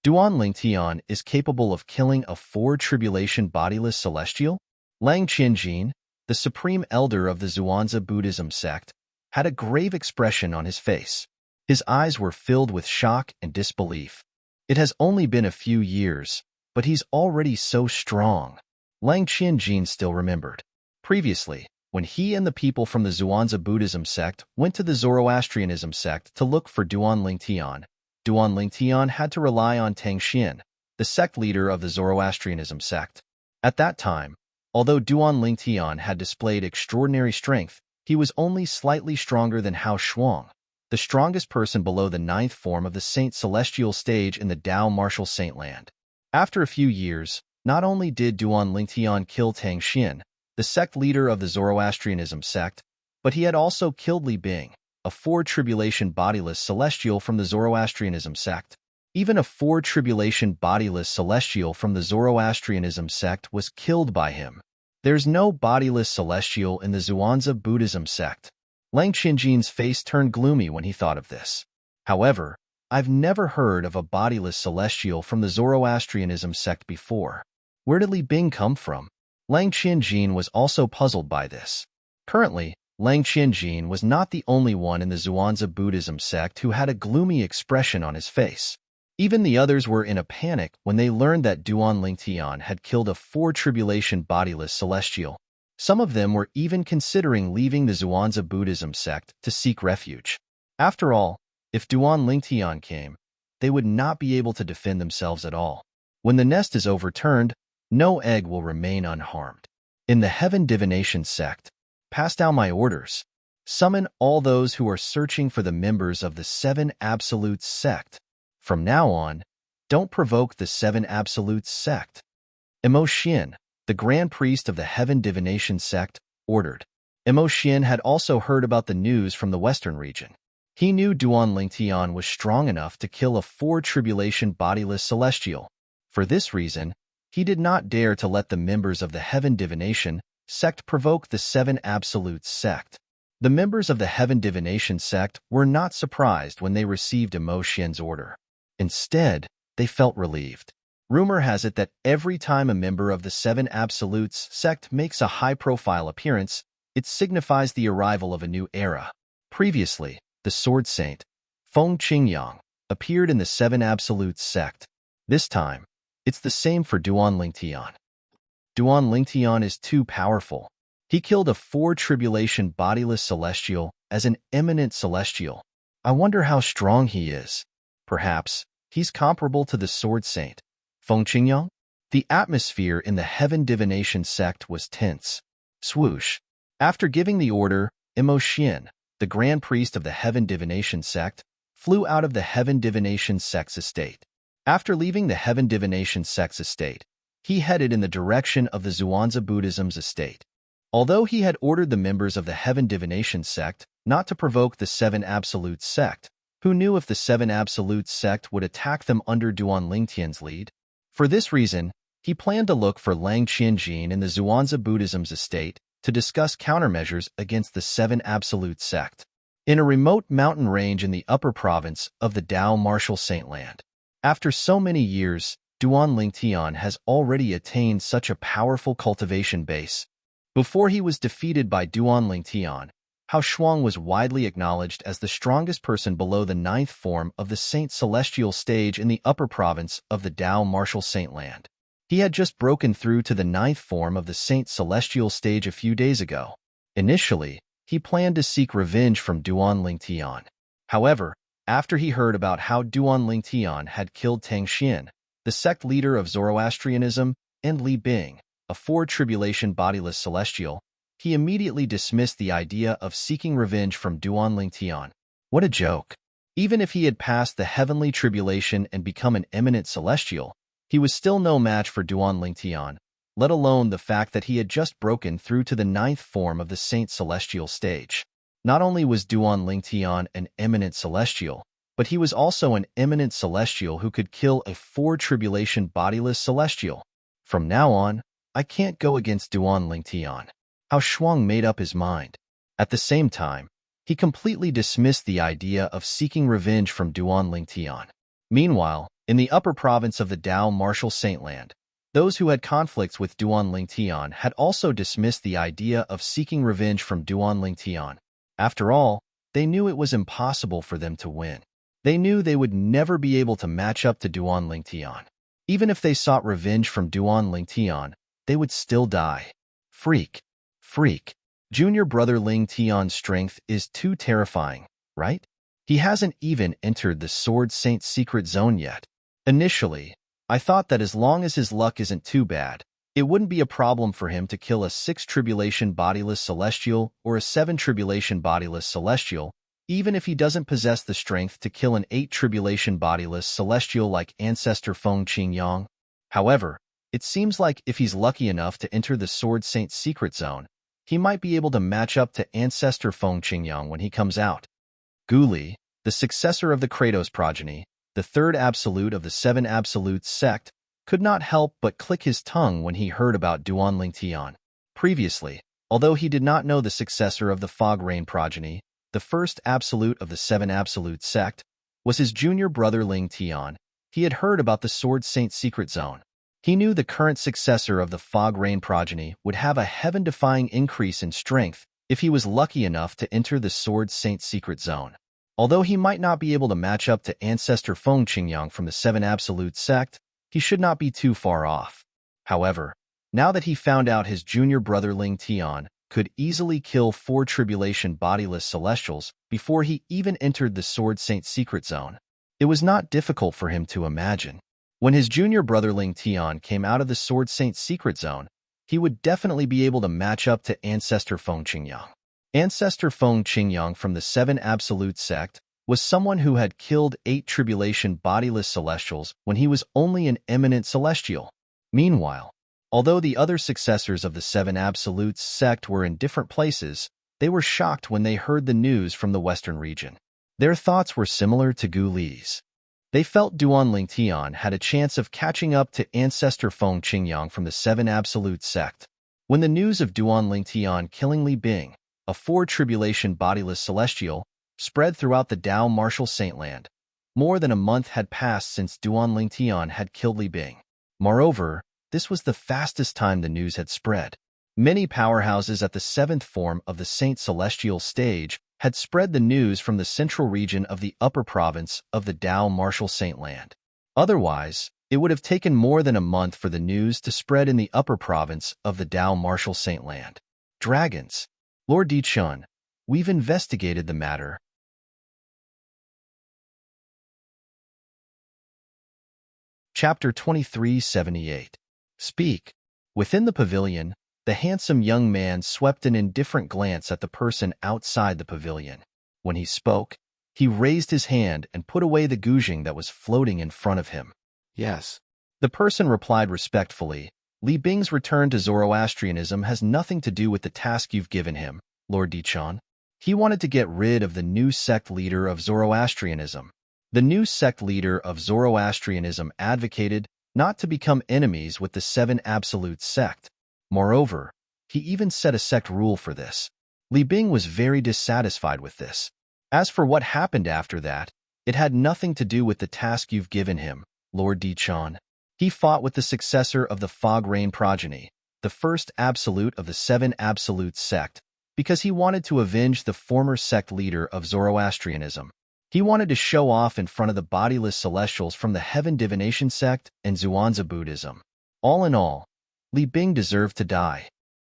Duan Lingtian is capable of killing a four-tribulation bodiless celestial? Lang Qianjin, the supreme elder of the Zhuangzi Buddhism sect, had a grave expression on his face. His eyes were filled with shock and disbelief. It has only been a few years, but he's already so strong. Lang Qianjin still remembered. Previously, when he and the people from the Zhuangzi Buddhism sect went to the Zoroastrianism sect to look for Duan Lingtian, Duan Lingtian had to rely on Tang Xian, the sect leader of the Zoroastrianism sect. At that time, although Duan Lingtian had displayed extraordinary strength, he was only slightly stronger than Hao Shuang, the strongest person below the ninth form of the Saint Celestial stage in the Tao Martial Saintland. After a few years, not only did Duan Lingtian kill Tang Xian, the sect leader of the Zoroastrianism sect, but he had also killed Li Bing, a four-tribulation bodiless celestial from the Zoroastrianism sect. Even a four-tribulation bodiless celestial from the Zoroastrianism sect was killed by him. There's no bodiless celestial in the Zhuangzi Buddhism sect. Lang Qingjin's face turned gloomy when he thought of this. However, I've never heard of a bodiless celestial from the Zoroastrianism sect before. Where did Li Bing come from? Lang Qingjin was also puzzled by this. Currently, Lang Qingjin was not the only one in the Zhuangzi Buddhism sect who had a gloomy expression on his face. Even the others were in a panic when they learned that Duan Lingtian had killed a four-tribulation bodiless celestial. Some of them were even considering leaving the Zhuangzi Buddhism sect to seek refuge. After all, if Duan Lingtian came, they would not be able to defend themselves at all. When the nest is overturned, no egg will remain unharmed. In the Heaven Divination sect, pass down my orders. Summon all those who are searching for the members of the Seven Absolutes sect. From now on, don't provoke the Seven Absolutes sect. Emo Xian, the Grand Priest of the Heaven Divination sect, ordered. Emo Xian had also heard about the news from the Western region. He knew Duan Lingtian was strong enough to kill a four-tribulation bodiless celestial. For this reason, he did not dare to let the members of the Heaven Divination sect provoke the Seven Absolutes sect. The members of the Heaven Divination sect were not surprised when they received Emo Xian's order. Instead, they felt relieved. Rumor has it that every time a member of the Seven Absolutes sect makes a high-profile appearance, it signifies the arrival of a new era. Previously, the Sword Saint, Feng Qingyang, appeared in the Seven Absolutes sect. This time, it's the same for Duan Lingtian. Duan Lingtian is too powerful. He killed a four-tribulation bodiless celestial as an eminent celestial. I wonder how strong he is. Perhaps he's comparable to the Sword Saint, Feng Qingyang? The atmosphere in the Heaven Divination sect was tense. Swoosh. After giving the order, Emo Xian, the Grand Priest of the Heaven Divination sect, flew out of the Heaven Divination sect's estate. After leaving the Heaven Divination sect's estate, he headed in the direction of the Zhuangzi Buddhism's estate. Although he had ordered the members of the Heaven Divination sect not to provoke the Seven Absolutes sect, who knew if the Seven Absolutes sect would attack them under Duan Lingtian's lead? For this reason, he planned to look for Lang Qingjin in the Zhuangzi Buddhism's estate to discuss countermeasures against the Seven Absolutes sect. In a remote mountain range in the upper province of the Dao Martial Saintland. After so many years, Duan Lingtian has already attained such a powerful cultivation base. Before he was defeated by Duan Lingtian, Hao Shuang was widely acknowledged as the strongest person below the ninth form of the Saint Celestial stage in the upper province of the Dao Martial Saintland. He had just broken through to the ninth form of the Saint Celestial stage a few days ago. Initially, he planned to seek revenge from Duan Lingtian. However, after he heard about how Duan Lingtian had killed Tang Xian, the sect leader of Zoroastrianism, and Li Bing, a four-tribulation bodiless celestial, he immediately dismissed the idea of seeking revenge from Duan Lingtian. What a joke! Even if he had passed the heavenly tribulation and become an eminent celestial, he was still no match for Duan Lingtian, let alone the fact that he had just broken through to the ninth form of the Saint Celestial stage. Not only was Duan Lingtian an eminent celestial, but he was also an eminent celestial who could kill a four-tribulation bodiless celestial. From now on, I can't go against Duan Lingtian. Hao Shuang made up his mind. At the same time, he completely dismissed the idea of seeking revenge from Duan Lingtian. Meanwhile, in the upper province of the Dao Martial Saintland, those who had conflicts with Duan Lingtian had also dismissed the idea of seeking revenge from Duan Lingtian. After all, they knew it was impossible for them to win. They knew they would never be able to match up to Duan Lingtian. Even if they sought revenge from Duan Lingtian, they would still die. Freak. Junior brother Lingtian's strength is too terrifying, right? He hasn't even entered the Sword Saint's secret zone yet. Initially, I thought that as long as his luck isn't too bad, it wouldn't be a problem for him to kill a 6-tribulation bodiless celestial or a 7-tribulation bodiless celestial, even if he doesn't possess the strength to kill an 8-tribulation bodiless celestial like Ancestor Feng Qingyang. However, it seems like if he's lucky enough to enter the Sword Saint's secret zone, he might be able to match up to Ancestor Feng Qingyang when he comes out. Li, the successor of the Kratos progeny, the third absolute of the seven absolutes sect, could not help but click his tongue when he heard about Duan Tian. Previously, although he did not know the successor of the Fog Rain progeny, the first absolute of the seven absolute sect, was his junior brother Ling Tian, he had heard about the Sword Saint secret zone. He knew the current successor of the Fog Rain progeny would have a heaven-defying increase in strength if he was lucky enough to enter the Sword Saint secret zone. Although he might not be able to match up to Ancestor Feng Qingyang from the Seven Absolute sect, he should not be too far off. However, now that he found out his junior brother Ling Tian could easily kill 4 Tribulation bodiless celestials before he even entered the Sword Saint secret zone, it was not difficult for him to imagine. When his junior brother Ling Tian came out of the Sword Saint secret zone, he would definitely be able to match up to Ancestor Feng Qingyang. Ancestor Feng Qingyang from the Seven Absolute sect was someone who had killed 8 Tribulation bodiless celestials when he was only an eminent celestial. Meanwhile, although the other successors of the Seven Absolutes sect were in different places, they were shocked when they heard the news from the Western region. Their thoughts were similar to Gu Li's. They felt Duan Tian had a chance of catching up to Ancestor Feng Qingyang from the Seven Absolute sect. When the news of Duan Tian killing Li Bing, a 4 Tribulation bodiless celestial, spread throughout the Dao Martial Saintland, more than a month had passed since Duan Tian had killed Li Bing. Moreover, this was the fastest time the news had spread. Many powerhouses at the 7th form of the Saint Celestial stage had spread the news from the central region of the upper province of the Dao Martial Saintland. Otherwise, it would have taken more than a month for the news to spread in the upper province of the Dao Martial Saintland. Dragons. Lord Di Chun, we've investigated the matter. Chapter 2378. Speak. Within the pavilion, the handsome young man swept an indifferent glance at the person outside the pavilion. When he spoke, he raised his hand and put away the guzheng that was floating in front of him. Yes. The person replied respectfully, Li Bing's return to Zoroastrianism has nothing to do with the task you've given him, Lord Di Chun. He wanted to get rid of the new sect leader of Zoroastrianism. The new sect leader of Zoroastrianism advocated not to become enemies with the Seven Absolute sect. Moreover, he even set a sect rule for this. Li Bing was very dissatisfied with this. As for what happened after that, it had nothing to do with the task you've given him, Lord Di Chun. He fought with the successor of the Fog Rain progeny, the first absolute of the Seven Absolute sect, because he wanted to avenge the former sect leader of Zoroastrianism. He wanted to show off in front of the bodiless celestials from the Heaven Divination sect and Zhuangzi Buddhism. All in all, Li Bing deserved to die.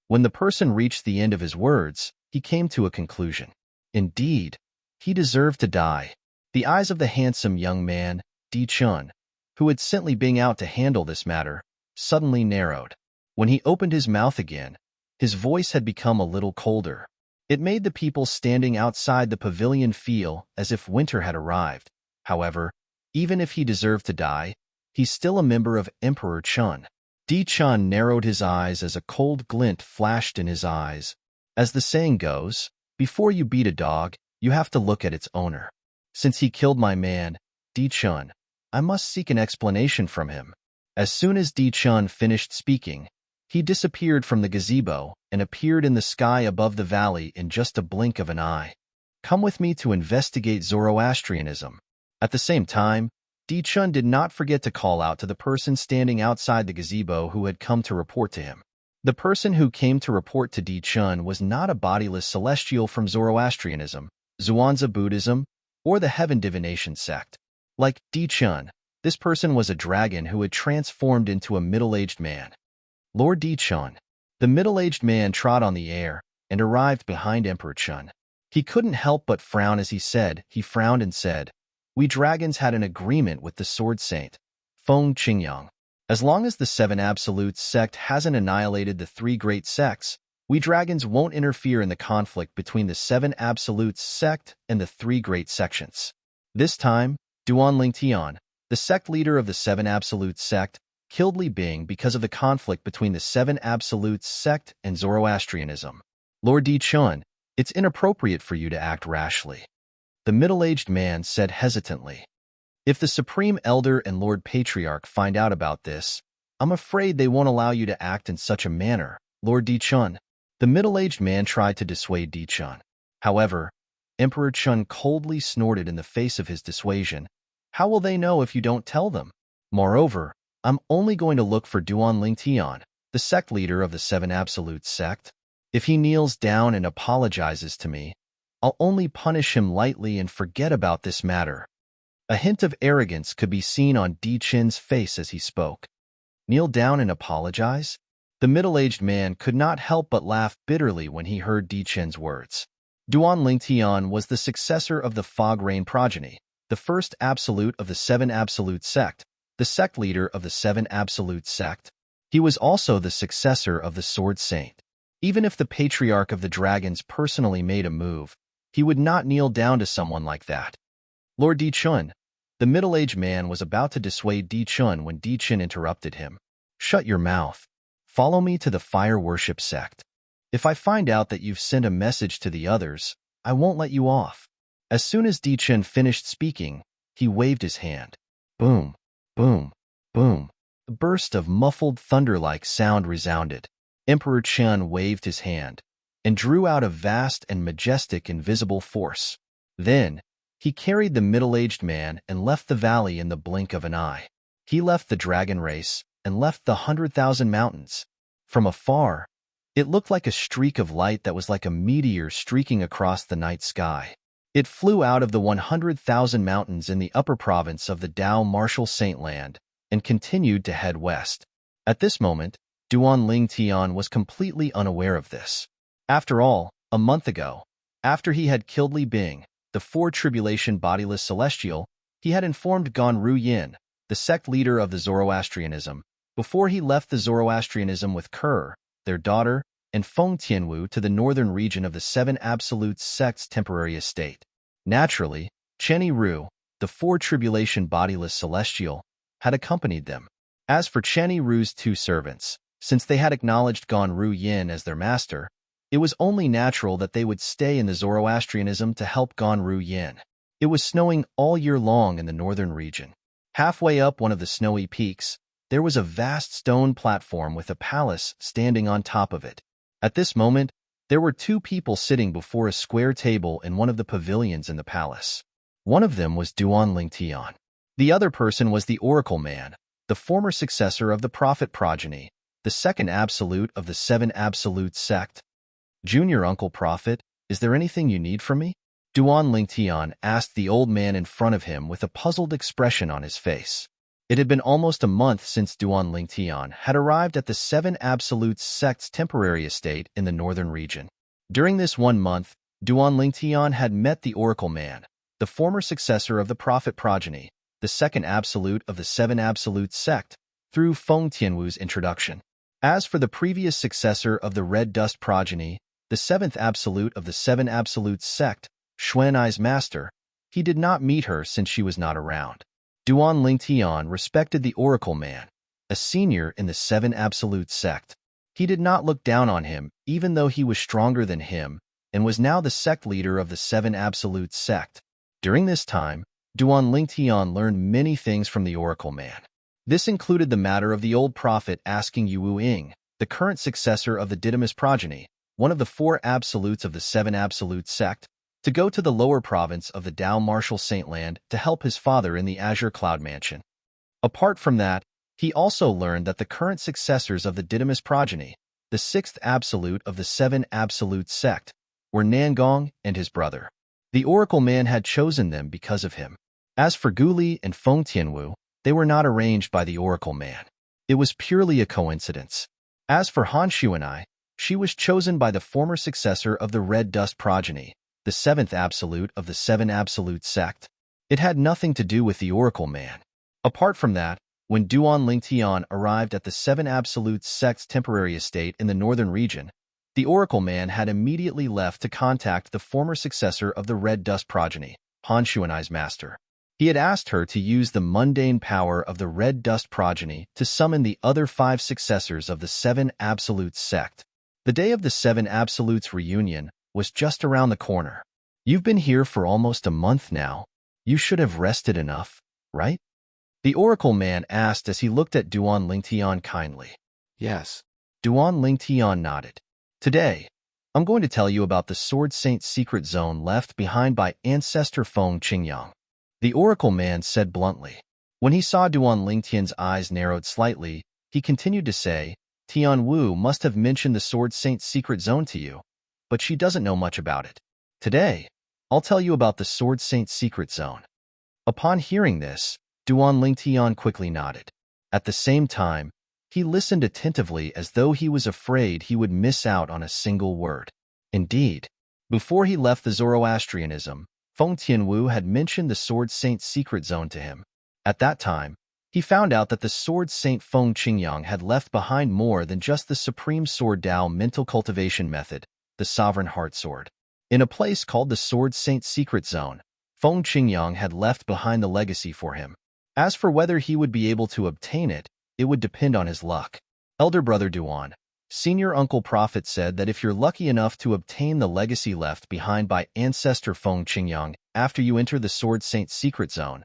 When the person reached the end of his words, he came to a conclusion. Indeed, he deserved to die. The eyes of the handsome young man, Di Chun, who had sent Li Bing out to handle this matter, suddenly narrowed. When he opened his mouth again, his voice had become a little colder. It made the people standing outside the pavilion feel as if winter had arrived. However, even if he deserved to die, he's still a member of Emperor Chun. Di Chun narrowed his eyes as a cold glint flashed in his eyes. As the saying goes, before you beat a dog, you have to look at its owner. Since he killed my man, Di Chun, I must seek an explanation from him. As soon as Di Chun finished speaking, he disappeared from the gazebo and appeared in the sky above the valley in just a blink of an eye. Come with me to investigate Zoroastrianism. At the same time, Di Chun did not forget to call out to the person standing outside the gazebo who had come to report to him. The person who came to report to Di Chun was not a bodiless celestial from Zoroastrianism, Zhuangzi Buddhism, or the Heaven Divination sect. Like Di Chun, this person was a dragon who had transformed into a middle-aged man. Lord Di Chun. The middle-aged man trod on the air and arrived behind Emperor Chun. He couldn't help but frown as he frowned and said, We dragons had an agreement with the Sword Saint, Feng Qingyang. As long as the Seven Absolutes sect hasn't annihilated the 3 great sects, we dragons won't interfere in the conflict between the Seven Absolutes sect and the 3 great sections. This time, Duan Tian, the sect leader of the Seven Absolutes sect, killed Li Bing because of the conflict between the Seven Absolutes sect and Zoroastrianism. Lord Di Chun, it's inappropriate for you to act rashly. the middle-aged man said hesitantly. If the Supreme Elder and Lord Patriarch find out about this, I'm afraid they won't allow you to act in such a manner, Lord Di-chun. The middle-aged man tried to dissuade Di-chun. However, Emperor Chun coldly snorted in the face of his dissuasion. How will they know if you don't tell them? Moreover, I'm only going to look for Duan Lingtian, the sect leader of the Seven Absolute sect. If he kneels down and apologizes to me, I'll only punish him lightly and forget about this matter. A hint of arrogance could be seen on Di-chin's face as he spoke. Kneel down and apologize? The middle-aged man could not help but laugh bitterly when he heard Di-chin's words. Duan Lingtian was the successor of the Fog Rain progeny, the first absolute of the Seven Absolute sect, the sect leader of the Seven Absolute sect. He was also the successor of the Sword Saint. Even if the Patriarch of the Dragons personally made a move, he would not kneel down to someone like that. Lord Di-chun, the middle-aged man was about to dissuade Di-chun when Di-chun interrupted him. Shut your mouth. Follow me to the Fire Worship sect. If I find out that you've sent a message to the others, I won't let you off. As soon as Di-chun finished speaking, he waved his hand. Boom, boom, boom. A burst of muffled thunder-like sound resounded. Emperor Chun waved his hand and drew out a vast and majestic invisible force. Then, he carried the middle-aged man and left the valley in the blink of an eye. He left the dragon race and left the 100,000 mountains. From afar, it looked like a streak of light that was like a meteor streaking across the night sky. It flew out of the 100,000 mountains in the upper province of the Dao Martial Saint Land and continued to head west. At this moment, Duan Lingtian was completely unaware of this. After all, a month ago, after he had killed Li Bing, the four-tribulation bodiless celestial, he had informed Gonru Yin, the sect leader of the Zoroastrianism, before he left the Zoroastrianism with Kerr, their daughter, and Feng Tianwu to the northern region of the Seven Absolute sect's temporary estate. Naturally, Chenny Ru, the four-tribulation bodiless celestial, had accompanied them. As for Chenny Ru's two servants, since they had acknowledged Gonru Yin as their master, it was only natural that they would stay in the Zoroastrianism to help Gonru Yin. It was snowing all year long in the northern region. Halfway up one of the snowy peaks, there was a vast stone platform with a palace standing on top of it. At this moment, there were two people sitting before a square table in one of the pavilions in the palace. One of them was Duan Lingtian. The other person was the Oracle Man, the former successor of the Prophet progeny, the second absolute of the Seven Absolute sect. Junior Uncle Prophet, is there anything you need from me? Duan Lingtian asked the old man in front of him with a puzzled expression on his face. It had been almost a month since Duan Lingtian had arrived at the Seven Absolute sect's temporary estate in the northern region. During this 1 month, Duan Lingtian had met the Oracle Man, the former successor of the Prophet progeny, the second absolute of the Seven Absolute sect, through Feng Tianwu's introduction. As for the previous successor of the Red Dust progeny, the seventh absolute of the Seven Absolute sect, Xuanai's master, he did not meet her since she was not around. Duan Lingtian respected the Oracle Man, a senior in the Seven Absolute sect. He did not look down on him, even though he was stronger than him, and was now the sect leader of the Seven Absolute sect. During this time, Duan Lingtian learned many things from the Oracle Man. This included the matter of the old prophet asking Yu Ying, the current successor of the Didymus progeny, one of the four absolutes of the Seven Absolute sect, to go to the lower province of the Dao Martial Saint Land to help his father in the Azure Cloud Mansion. Apart from that, he also learned that the current successors of the Didymus progeny, the sixth absolute of the Seven Absolute sect, were Nangong and his brother. The Oracle Man had chosen them because of him. As for Guli and Feng Tianwu, they were not arranged by the Oracle Man. It was purely a coincidence. As for Han Xuanai, she was chosen by the former successor of the Red Dust progeny, the seventh absolute of the Seven Absolute sect. It had nothing to do with the Oracle Man. Apart from that, when Duan Lingtian arrived at the Seven Absolute sect's temporary estate in the northern region, the Oracle Man had immediately left to contact the former successor of the Red Dust progeny, Han Xuanai's master. He had asked her to use the mundane power of the Red Dust progeny to summon the other 5 successors of the Seven Absolute sect. The day of the Seven Absolutes reunion was just around the corner. You've been here for almost a month now. You should have rested enough, right? The Oracle man asked as he looked at Duan Lingtian kindly. Yes. Duan Lingtian nodded. Today, I'm going to tell you about the Sword Saint's secret zone left behind by ancestor Feng Qingyang. The Oracle man said bluntly. When he saw Duan Lingtian's eyes narrowed slightly, he continued to say, Tian Wu must have mentioned the Sword Saint's secret zone to you, but she doesn't know much about it. Today, I'll tell you about the Sword Saint's secret zone. Upon hearing this, Duan Lingtian quickly nodded. At the same time, he listened attentively as though he was afraid he would miss out on a single word. Indeed, before he left the Zoroastrianism, Feng Tianwu had mentioned the Sword Saint's secret zone to him. At that time, he found out that the Sword Saint Feng Qingyang had left behind more than just the Supreme Sword Dao mental cultivation method, the Sovereign Heart Sword. In a place called the Sword Saint's secret zone, Feng Qingyang had left behind the legacy for him. As for whether he would be able to obtain it, it would depend on his luck. Elder brother Duan, senior uncle prophet said that if you're lucky enough to obtain the legacy left behind by ancestor Feng Qingyang after you enter the Sword Saint's secret zone,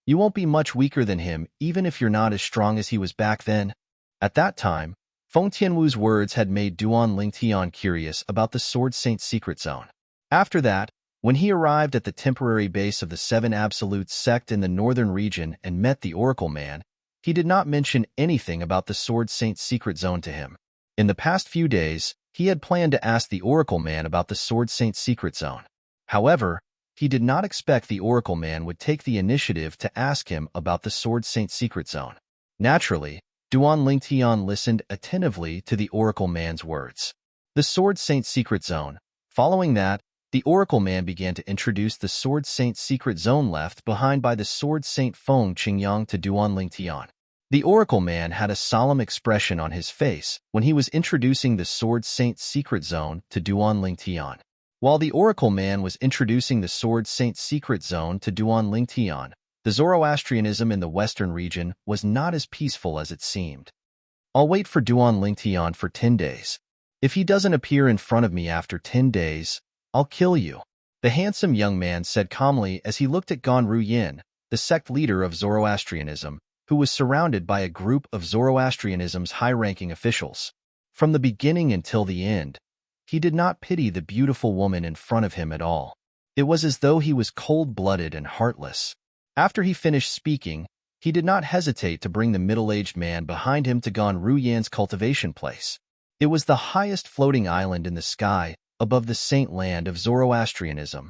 you won't be much weaker than him even if you're not as strong as he was back then. At that time, Feng Tianwu's words had made Duan Lingtian curious about the Sword Saint's secret zone. After that, when he arrived at the temporary base of the Seven Absolutes sect in the northern region and met the Oracle man, he did not mention anything about the Sword Saint's secret zone to him. In the past few days, he had planned to ask the Oracle man about the Sword Saint's secret zone. However, he did not expect the Oracle man would take the initiative to ask him about the Sword Saint's secret zone. Naturally, Duan Lingtian listened attentively to the Oracle man's words. The Sword Saint's secret zone. Following that, the Oracle man began to introduce the Sword Saint's secret zone left behind by the Sword Saint Feng Qingyang to Duan Lingtian. The Oracle man had a solemn expression on his face when he was introducing the Sword Saint's secret zone to Duan Lingtian. While the Oracle man was introducing the Sword Saint's secret zone to Duan Lingtian, the Zoroastrianism in the western region was not as peaceful as it seemed. I'll wait for Duan Lingtian for 10 days. If he doesn't appear in front of me after 10 days, I'll kill you, the handsome young man said calmly as he looked at Gan Ruyin, the sect leader of Zoroastrianism, who was surrounded by a group of Zoroastrianism's high-ranking officials. From the beginning until the end, he did not pity the beautiful woman in front of him at all. It was as though he was cold-blooded and heartless. After he finished speaking, he did not hesitate to bring the middle-aged man behind him to Gan Ruyan's cultivation place. It was the highest floating island in the sky, above the saint land of Zoroastrianism.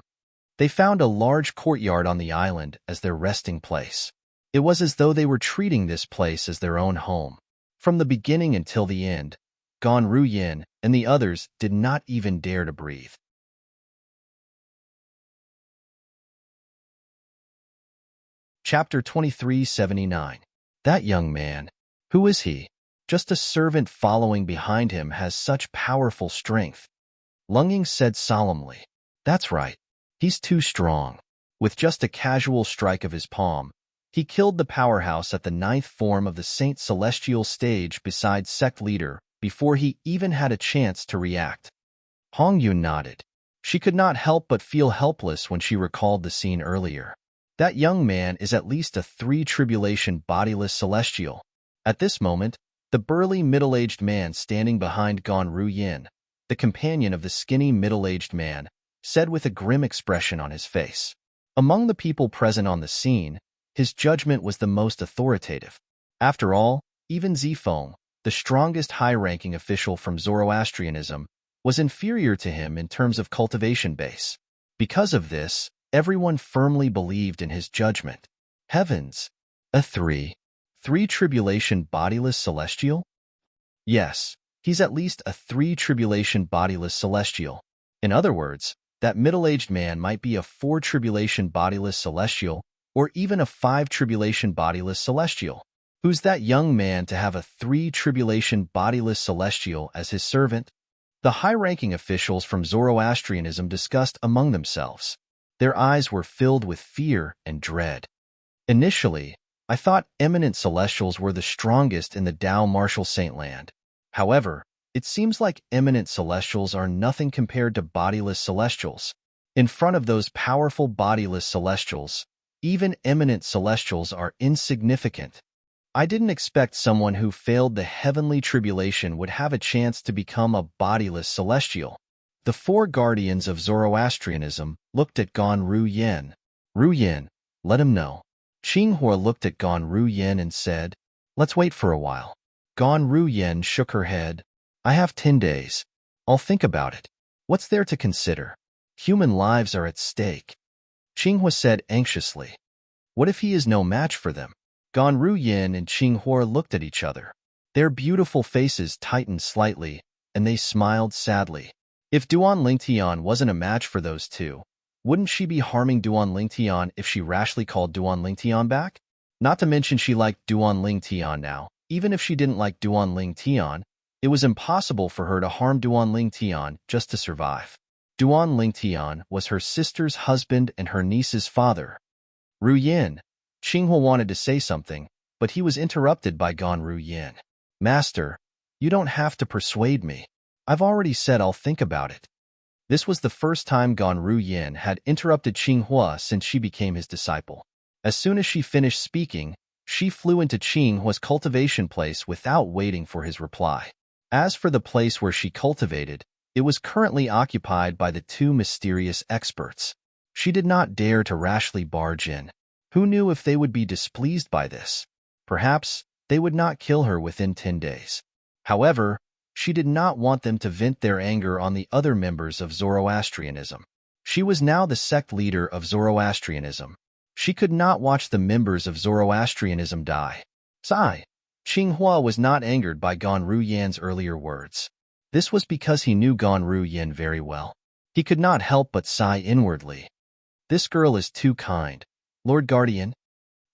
They found a large courtyard on the island as their resting place. It was as though they were treating this place as their own home. From the beginning until the end, Gan Ruyin and the others did not even dare to breathe. Chapter 2379. That young man. Who is he? Just a servant following behind him has such powerful strength. Lunging said solemnly. That's right. He's too strong. With just a casual strike of his palm, he killed the powerhouse at the 9th form of the Saint Celestial stage beside sect leader before he even had a chance to react. Hong Yun nodded. She could not help but feel helpless when she recalled the scene earlier. That young man is at least a 3-tribulation bodiless celestial. At this moment, the burly middle-aged man standing behind Gan Ruyin, the companion of the skinny middle-aged man, said with a grim expression on his face. Among the people present on the scene, his judgment was the most authoritative. After all, even Zifeng, the strongest high-ranking official from Zoroastrianism, was inferior to him in terms of cultivation base. Because of this, everyone firmly believed in his judgment. Heavens! A 3-tribulation bodiless celestial? Yes. He's at least a 3-tribulation bodiless celestial. In other words, that middle-aged man might be a 4-tribulation bodiless celestial, or even a 5-tribulation bodiless celestial. Who's that young man to have a 3-tribulation bodiless celestial as his servant? The high-ranking officials from Zoroastrianism discussed among themselves. Their eyes were filled with fear and dread. Initially, I thought eminent celestials were the strongest in the Dao Martial Saint Land. However, it seems like eminent celestials are nothing compared to bodiless celestials. In front of those powerful bodiless celestials, even eminent celestials are insignificant. I didn't expect someone who failed the heavenly tribulation would have a chance to become a bodiless celestial. The four guardians of Zoroastrianism looked at Gan Ru Yen. Ru Yen, let him know. Qinghua looked at Gan Ru Yen and said, let's wait for a while. Gan Ru Yen shook her head. I have 10 days. I'll think about it. What's there to consider? Human lives are at stake. Qinghua said anxiously. What if he is no match for them? Gan Ru Yen and Qinghua looked at each other. Their beautiful faces tightened slightly, and they smiled sadly. If Duan Lingtian wasn't a match for those two, wouldn't she be harming Duan Lingtian if she rashly called Duan Lingtian back? Not to mention she liked Duan Lingtian now. Even if she didn't like Duan Lingtian, it was impossible for her to harm Duan Lingtian just to survive. Duan Lingtian was her sister's husband and her niece's father. Ru Yin. Qinghua wanted to say something, but he was interrupted by Gan Ru Yin. Master, you don't have to persuade me. I've already said I'll think about it. This was the first time Gan Ru Yin had interrupted Qinghua since she became his disciple. As soon as she finished speaking, she flew into Qinghua's cultivation place without waiting for his reply. As for the place where she cultivated, it was currently occupied by the two mysterious experts. She did not dare to rashly barge in. Who knew if they would be displeased by this? Perhaps they would not kill her within 10 days. However, she did not want them to vent their anger on the other members of Zoroastrianism. She was now the sect leader of Zoroastrianism. She could not watch the members of Zoroastrianism die. Sigh. Qinghua was not angered by Gan Ru Yan's earlier words. This was because he knew Gan Ru Yan very well. He could not help but sigh inwardly. This girl is too kind. Lord Guardian.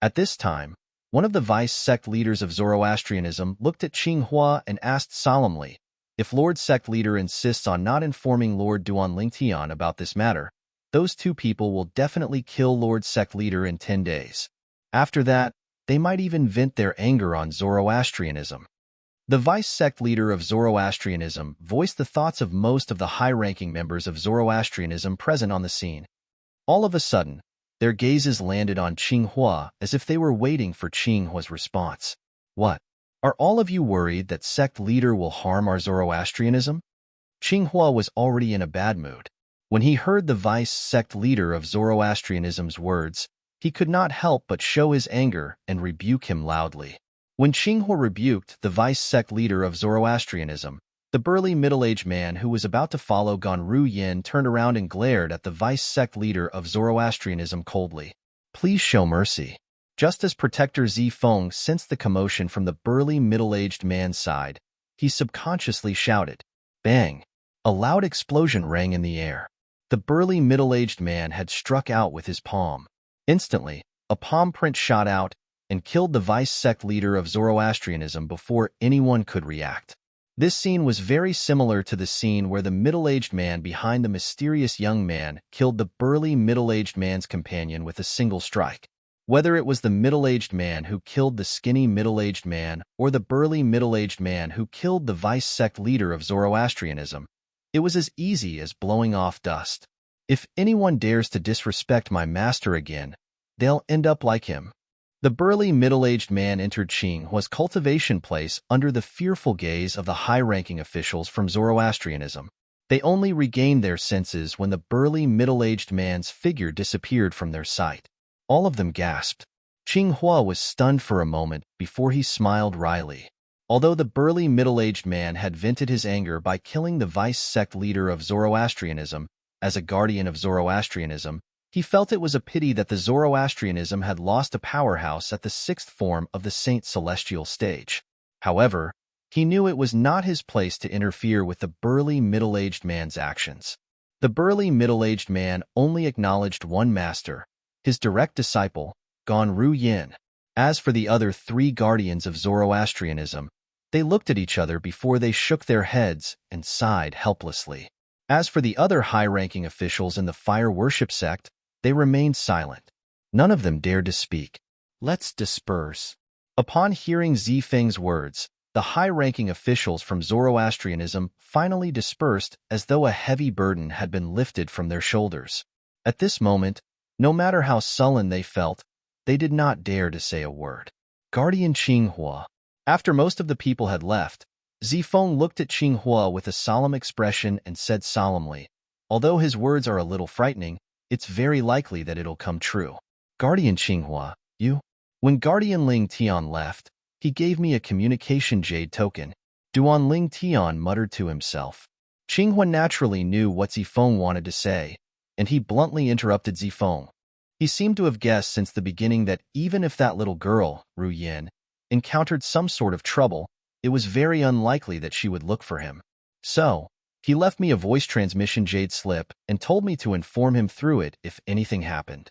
At this time, one of the vice-sect leaders of Zoroastrianism looked at Qinghua and asked solemnly, if Lord Sect Leader insists on not informing Lord Duan Lingtian about this matter, those two people will definitely kill Lord Sect Leader in 10 days. After that, they might even vent their anger on Zoroastrianism. The vice-sect leader of Zoroastrianism voiced the thoughts of most of the high-ranking members of Zoroastrianism present on the scene. All of a sudden, their gazes landed on Qinghua as if they were waiting for Qinghua's response. What? Are all of you worried that sect leader will harm our Zoroastrianism? Qinghua was already in a bad mood. When he heard the vice-sect leader of Zoroastrianism's words, he could not help but show his anger and rebuke him loudly. When Qinghua rebuked the vice-sect leader of Zoroastrianism, the burly middle-aged man who was about to follow Gan Ru Yin turned around and glared at the vice-sect leader of Zoroastrianism coldly. Please show mercy. Just as Protector Zifeng sensed the commotion from the burly middle-aged man's side, he subconsciously shouted, bang! A loud explosion rang in the air. The burly middle-aged man had struck out with his palm. Instantly, a palm print shot out and killed the vice-sect leader of Zoroastrianism before anyone could react. This scene was very similar to the scene where the middle-aged man behind the mysterious young man killed the burly middle-aged man's companion with a single strike. Whether it was the middle-aged man who killed the skinny middle-aged man or the burly middle-aged man who killed the vice-sect leader of Zoroastrianism, it was as easy as blowing off dust. If anyone dares to disrespect my master again, they'll end up like him. The burly middle-aged man entered Qinghua's cultivation place under the fearful gaze of the high-ranking officials from Zoroastrianism. They only regained their senses when the burly middle-aged man's figure disappeared from their sight. All of them gasped. Qinghua was stunned for a moment before he smiled wryly. Although the burly middle-aged man had vented his anger by killing the vice-sect leader of Zoroastrianism, as a guardian of Zoroastrianism, he felt it was a pity that the Zoroastrianism had lost a powerhouse at the sixth form of the Saint Celestial stage. However, he knew it was not his place to interfere with the burly middle-aged man's actions. The burly middle-aged man only acknowledged one master, his direct disciple, Gan Ru Yin. As for the other three guardians of Zoroastrianism, they looked at each other before they shook their heads and sighed helplessly. As for the other high-ranking officials in the fire worship sect, they remained silent. None of them dared to speak. Let's disperse. Upon hearing Zifeng's words, the high-ranking officials from Zoroastrianism finally dispersed as though a heavy burden had been lifted from their shoulders. At this moment, no matter how sullen they felt, they did not dare to say a word. Guardian Qinghua. After most of the people had left, Zifeng looked at Qinghua with a solemn expression and said solemnly, "Although his words are a little frightening, it's very likely that it'll come true." Guardian Qinghua, you? When Guardian Ling Tian left, he gave me a communication jade token. Duan Ling Tian muttered to himself. Qinghua naturally knew what Zifeng wanted to say, and he bluntly interrupted Zifeng. He seemed to have guessed since the beginning that even if that little girl, Ru Yin, encountered some sort of trouble, it was very unlikely that she would look for him. So, he left me a voice transmission jade slip and told me to inform him through it if anything happened.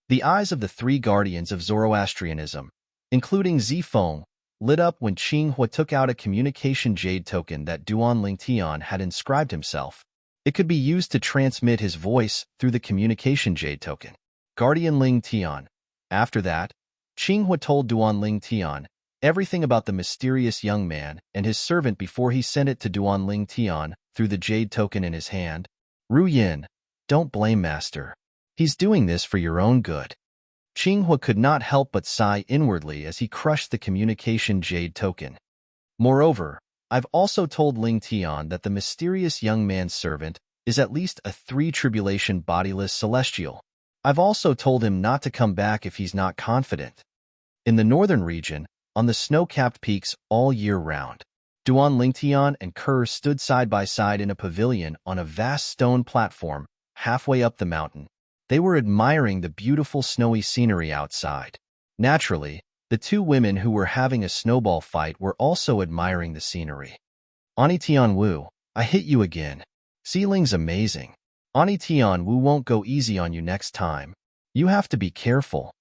The eyes of the three guardians of Zoroastrianism, including Zifeng, lit up when Qinghua took out a communication jade token that Duan Ling Tian had inscribed himself. It could be used to transmit his voice through the communication jade token. Guardian Ling Tian. After that, Qinghua told Duan Ling Tian everything about the mysterious young man and his servant before he sent it to Duan Ling Tian through the jade token in his hand. Ru Yin, don't blame Master. He's doing this for your own good. Qinghua could not help but sigh inwardly as he crushed the communication jade token. Moreover, I've also told Ling Tian that the mysterious young man's servant is at least a three-tribulation bodiless celestial. I've also told him not to come back if he's not confident. In the northern region, on the snow-capped peaks all year round, Duan Ling Tian and Kerr stood side by side in a pavilion on a vast stone platform halfway up the mountain. They were admiring the beautiful snowy scenery outside. Naturally, the two women who were having a snowball fight were also admiring the scenery. Ani Tianwu, I hit you again. Sealing's amazing. Ani Tianwu won't go easy on you next time. You have to be careful.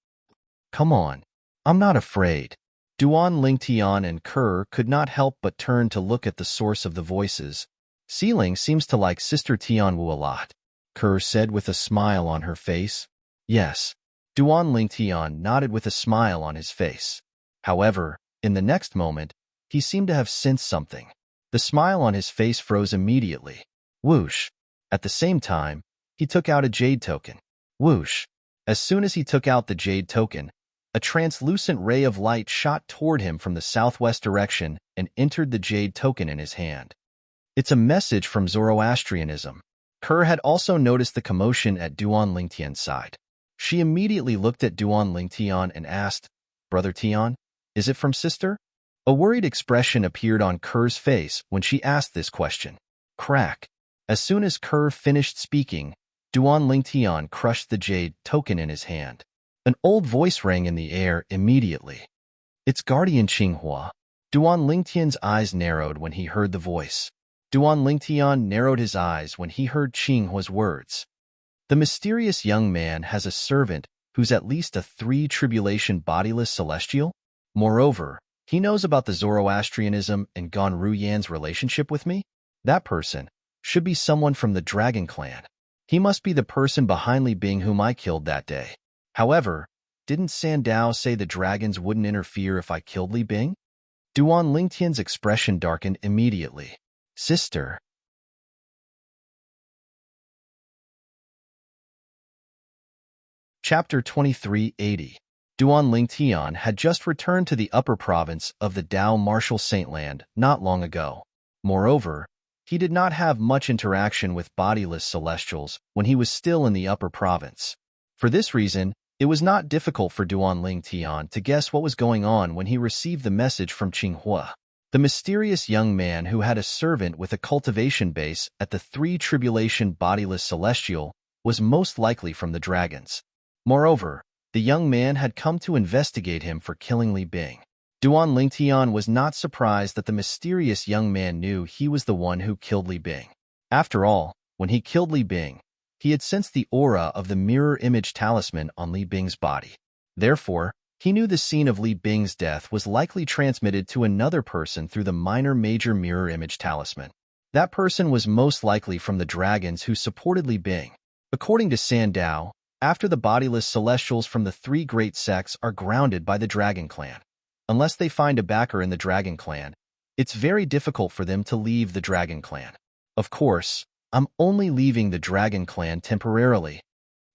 Come on. I'm not afraid. Duan Ling Tian and Kerr could not help but turn to look at the source of the voices. Sealing seems to like Sister Tianwu a lot, Kerr said with a smile on her face. Yes. Duan Ling Tian nodded with a smile on his face. However, in the next moment, he seemed to have sensed something. The smile on his face froze immediately. Whoosh. At the same time, he took out a jade token. Whoosh. As soon as he took out the jade token, a translucent ray of light shot toward him from the southwest direction and entered the jade token in his hand. It's a message from Zoroastrianism. Kerr had also noticed the commotion at Duan Ling Tian's side. She immediately looked at Duan Ling Tian and asked, Brother Tian, is it from Sister? A worried expression appeared on Kerr's face when she asked this question. Crack. As soon as Kerr finished speaking, Duan Ling Tian crushed the jade token in his hand. An old voice rang in the air immediately. It's Guardian Qinghua. Duan Ling Tian's eyes narrowed when he heard the voice. Duan Ling Tian narrowed his eyes when he heard Qinghua's words. The mysterious young man has a servant who's at least a three-tribulation bodiless celestial. Moreover, he knows about the Zoroastrianism and Gon Ruyan's relationship with me. That person should be someone from the Dragon Clan. He must be the person behind Li Bing whom I killed that day. However, didn't Sandao say the dragons wouldn't interfere if I killed Li Bing? Duan Ling Tian's expression darkened immediately. Sister. Chapter 2380. Duan Ling Tian had just returned to the upper province of the Dao Martial Saintland not long ago. Moreover, he did not have much interaction with bodiless celestials when he was still in the upper province. For this reason, it was not difficult for Duan Ling Tian to guess what was going on when he received the message from Qinghua. The mysterious young man who had a servant with a cultivation base at the three-tribulation bodiless celestial was most likely from the dragons. Moreover, the young man had come to investigate him for killing Li Bing. Duan Ling Tian was not surprised that the mysterious young man knew he was the one who killed Li Bing. After all, when he killed Li Bing, he had sensed the aura of the mirror image talisman on Li Bing's body. Therefore, he knew the scene of Li Bing's death was likely transmitted to another person through the minor-major mirror image talisman. That person was most likely from the dragons who supported Li Bing. According to Sandao, after the bodiless celestials from the three great sects are grounded by the Dragon Clan. Unless they find a backer in the Dragon Clan, it's very difficult for them to leave the Dragon Clan. Of course, I'm only leaving the Dragon Clan temporarily.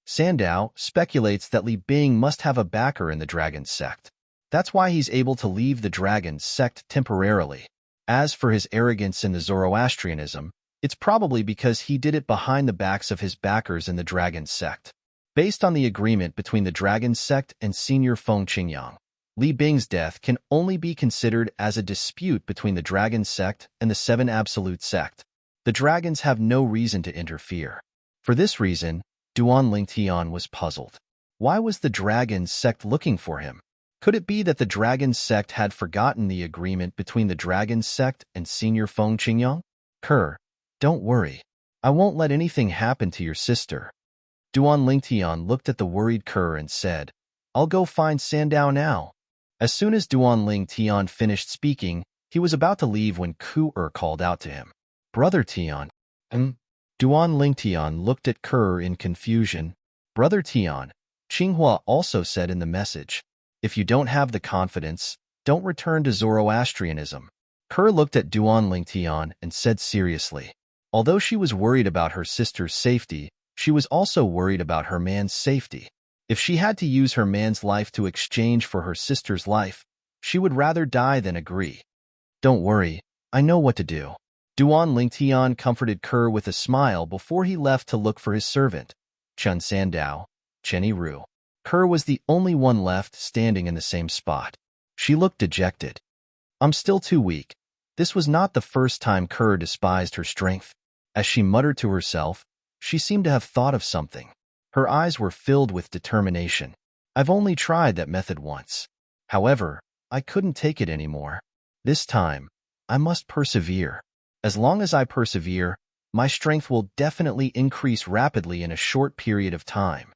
Sandow speculates that Li Bing must have a backer in the dragon sect. That's why he's able to leave the dragon sect temporarily. As for his arrogance in the Zoroastrianism, it's probably because he did it behind the backs of his backers in the dragon sect. Based on the agreement between the dragon sect and Senior Feng Qingyang, Li Bing's death can only be considered as a dispute between the dragon sect and the Seven Absolute sect. The dragons have no reason to interfere. For this reason, Duan Lingtian was puzzled. Why was the dragon sect looking for him? Could it be that the dragon sect had forgotten the agreement between the dragon sect and Senior Feng Qingyang? Kerr, don't worry. I won't let anything happen to your sister. Duan Lingtian looked at the worried Kerr and said, I'll go find Sandow now. As soon as Duan Lingtian finished speaking, he was about to leave when Ku called out to him. Brother Tian. Duan Lingtian looked at Kerr in confusion. Brother Tian, Qinghua also said in the message, if you don't have the confidence, don't return to Zoroastrianism. Kerr looked at Duan Lingtian and said seriously. Although she was worried about her sister's safety, she was also worried about her man's safety. If she had to use her man's life to exchange for her sister's life, she would rather die than agree. Don't worry, I know what to do. Duan Lingtian comforted Kerr with a smile before he left to look for his servant, Chun Sandow, Chenny Ru. Kerr was the only one left standing in the same spot. She looked dejected. I'm still too weak. This was not the first time Kerr despised her strength. As she muttered to herself, she seemed to have thought of something. Her eyes were filled with determination. I've only tried that method once. However, I couldn't take it anymore. This time, I must persevere. As long as I persevere, my strength will definitely increase rapidly in a short period of time.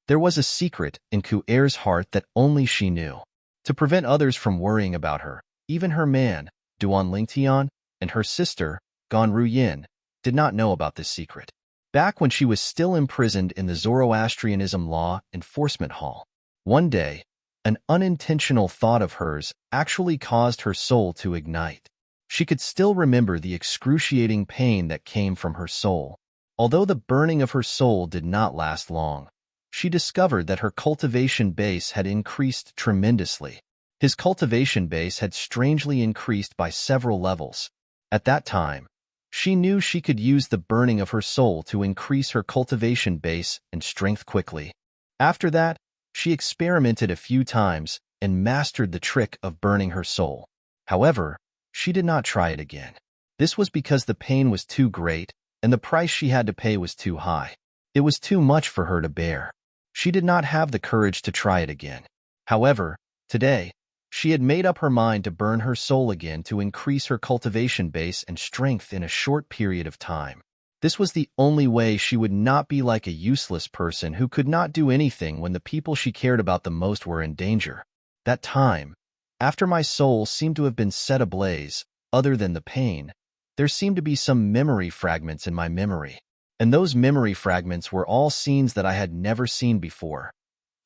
There was a secret in Ku'er's heart that only she knew. To prevent others from worrying about her, even her man, Duan Lingtian, and her sister, Gan Ruyin, did not know about this secret. Back when she was still imprisoned in the Zoroastrianism Law Enforcement Hall, one day, an unintentional thought of hers actually caused her soul to ignite. She could still remember the excruciating pain that came from her soul. Although the burning of her soul did not last long, she discovered that her cultivation base had increased tremendously. His cultivation base had strangely increased by several levels. At that time, she knew she could use the burning of her soul to increase her cultivation base and strength quickly. After that, she experimented a few times and mastered the trick of burning her soul. However, she did not try it again. This was because the pain was too great and the price she had to pay was too high. It was too much for her to bear. She did not have the courage to try it again. However, today, she had made up her mind to burn her soul again to increase her cultivation base and strength in a short period of time. This was the only way she would not be like a useless person who could not do anything when the people she cared about the most were in danger. That time, after my soul seemed to have been set ablaze, other than the pain, there seemed to be some memory fragments in my memory. And those memory fragments were all scenes that I had never seen before.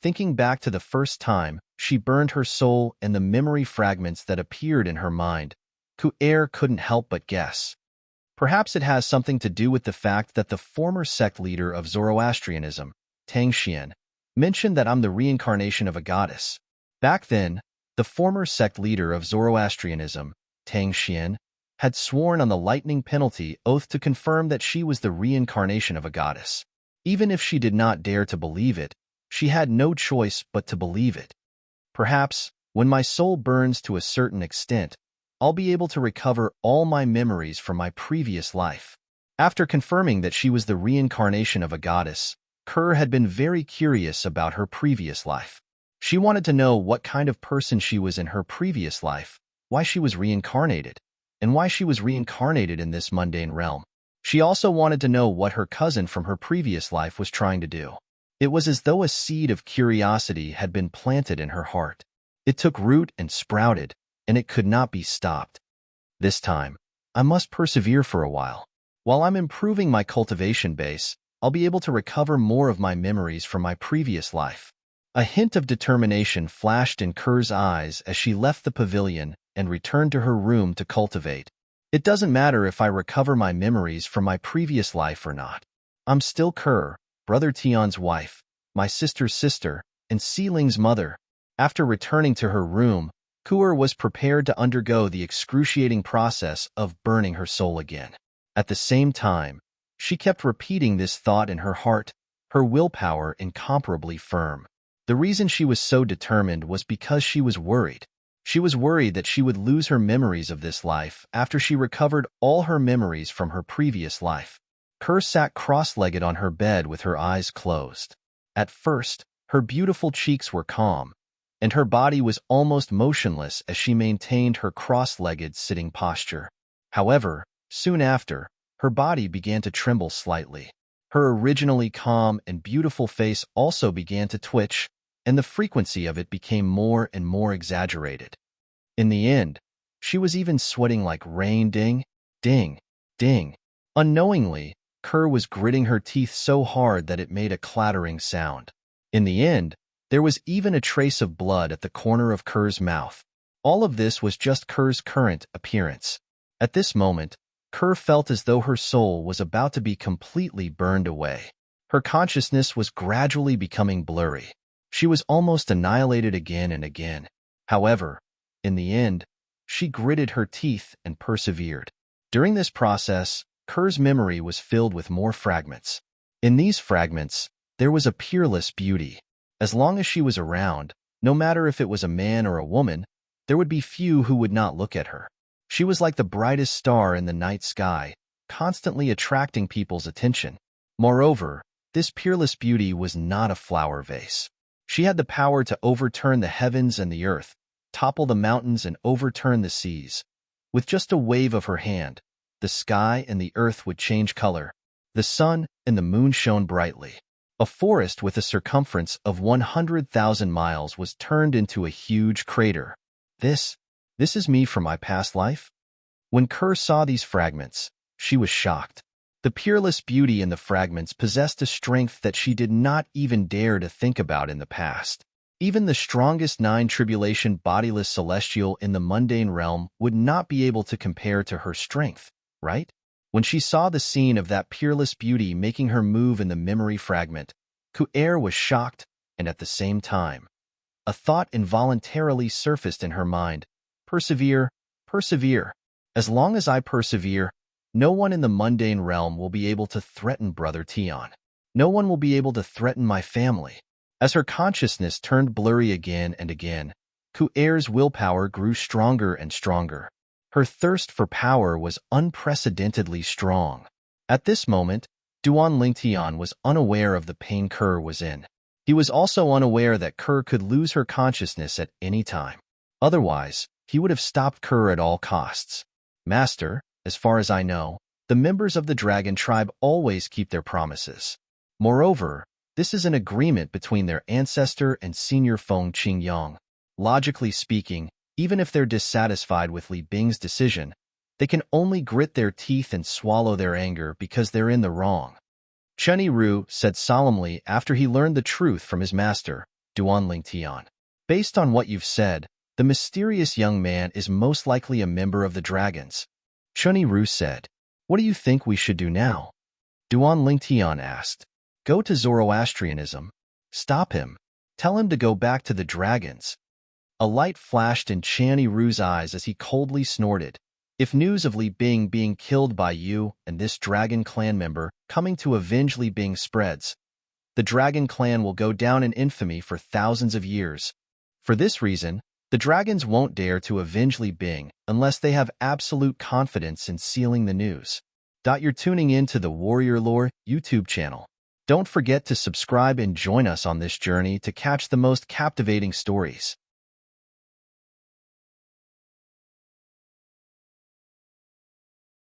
Thinking back to the first time she burned her soul and the memory fragments that appeared in her mind, Ku'er couldn't help but guess. Perhaps it has something to do with the fact that the former sect leader of Zoroastrianism, Tang Xian, mentioned that I'm the reincarnation of a goddess. Back then, the former sect leader of Zoroastrianism, Tang Xian, had sworn on the lightning penalty oath to confirm that she was the reincarnation of a goddess. Even if she did not dare to believe it, she had no choice but to believe it. Perhaps, when my soul burns to a certain extent, I'll be able to recover all my memories from my previous life. After confirming that she was the reincarnation of a goddess, Kerr had been very curious about her previous life. She wanted to know what kind of person she was in her previous life, why she was reincarnated, and why she was reincarnated in this mundane realm. She also wanted to know what her cousin from her previous life was trying to do. It was as though a seed of curiosity had been planted in her heart. It took root and sprouted, and it could not be stopped. This time, I must persevere for a while. While I'm improving my cultivation base, I'll be able to recover more of my memories from my previous life. A hint of determination flashed in Kerr's eyes as she left the pavilion and returned to her room to cultivate. It doesn't matter if I recover my memories from my previous life or not. I'm still Kerr, Brother Tion's wife, my sister's sister, and Seeling's mother. After returning to her room, Kuer was prepared to undergo the excruciating process of burning her soul again. At the same time, she kept repeating this thought in her heart, her willpower incomparably firm. The reason she was so determined was because she was worried. She was worried that she would lose her memories of this life after she recovered all her memories from her previous life. Kerr sat cross-legged on her bed with her eyes closed. At first, her beautiful cheeks were calm, and her body was almost motionless as she maintained her cross-legged sitting posture. However, soon after, her body began to tremble slightly. Her originally calm and beautiful face also began to twitch, and the frequency of it became more and more exaggerated. In the end, she was even sweating like rain. Ding, ding, ding. Unknowingly, Kerr was gritting her teeth so hard that it made a clattering sound. In the end, there was even a trace of blood at the corner of Kerr's mouth. All of this was just Kerr's current appearance. At this moment, Kerr felt as though her soul was about to be completely burned away. Her consciousness was gradually becoming blurry. She was almost annihilated again and again. However, in the end, she gritted her teeth and persevered. During this process, Kerr's memory was filled with more fragments. In these fragments, there was a peerless beauty. As long as she was around, no matter if it was a man or a woman, there would be few who would not look at her. She was like the brightest star in the night sky, constantly attracting people's attention. Moreover, this peerless beauty was not a flower vase. She had the power to overturn the heavens and the earth, topple the mountains and overturn the seas. With just a wave of her hand, the sky and the earth would change color. The sun and the moon shone brightly. A forest with a circumference of 100,000 miles was turned into a huge crater. This is me from my past life? When Kerr saw these fragments, she was shocked. The peerless beauty in the fragments possessed a strength that she did not even dare to think about in the past. Even the strongest nine-tribulation bodiless celestial in the mundane realm would not be able to compare to her strength, right? When she saw the scene of that peerless beauty making her move in the memory fragment, Kuer was shocked, and at the same time, a thought involuntarily surfaced in her mind. Persevere, persevere. As long as I persevere, no one in the mundane realm will be able to threaten Brother Tion. No one will be able to threaten my family. As her consciousness turned blurry again and again, Kuer's willpower grew stronger and stronger. Her thirst for power was unprecedentedly strong. At this moment, Duan Lingtian was unaware of the pain Kerr was in. He was also unaware that Kerr could lose her consciousness at any time. Otherwise, he would have stopped Kerr at all costs. Master, as far as I know, the members of the dragon tribe always keep their promises. Moreover, this is an agreement between their ancestor and senior Feng Qingyang. Logically speaking, even if they're dissatisfied with Li Bing's decision, they can only grit their teeth and swallow their anger because they're in the wrong. Chen Yiru said solemnly after he learned the truth from his master, Duan Lingtian. Based on what you've said, the mysterious young man is most likely a member of the dragons. Chen Yiru said, What do you think we should do now? Duan Lingtian asked. Go to Zoroastrianism. Stop him. Tell him to go back to the dragons. A light flashed in Chen Yiru's eyes as he coldly snorted. If news of Li Bing being killed by you and this dragon clan member coming to avenge Li Bing spreads, the dragon clan will go down in infamy for thousands of years. For this reason, the dragons won't dare to avenge Li Bing unless they have absolute confidence in sealing the news. You're tuning in to the Warrior Lore YouTube channel. Don't forget to subscribe and join us on this journey to catch the most captivating stories.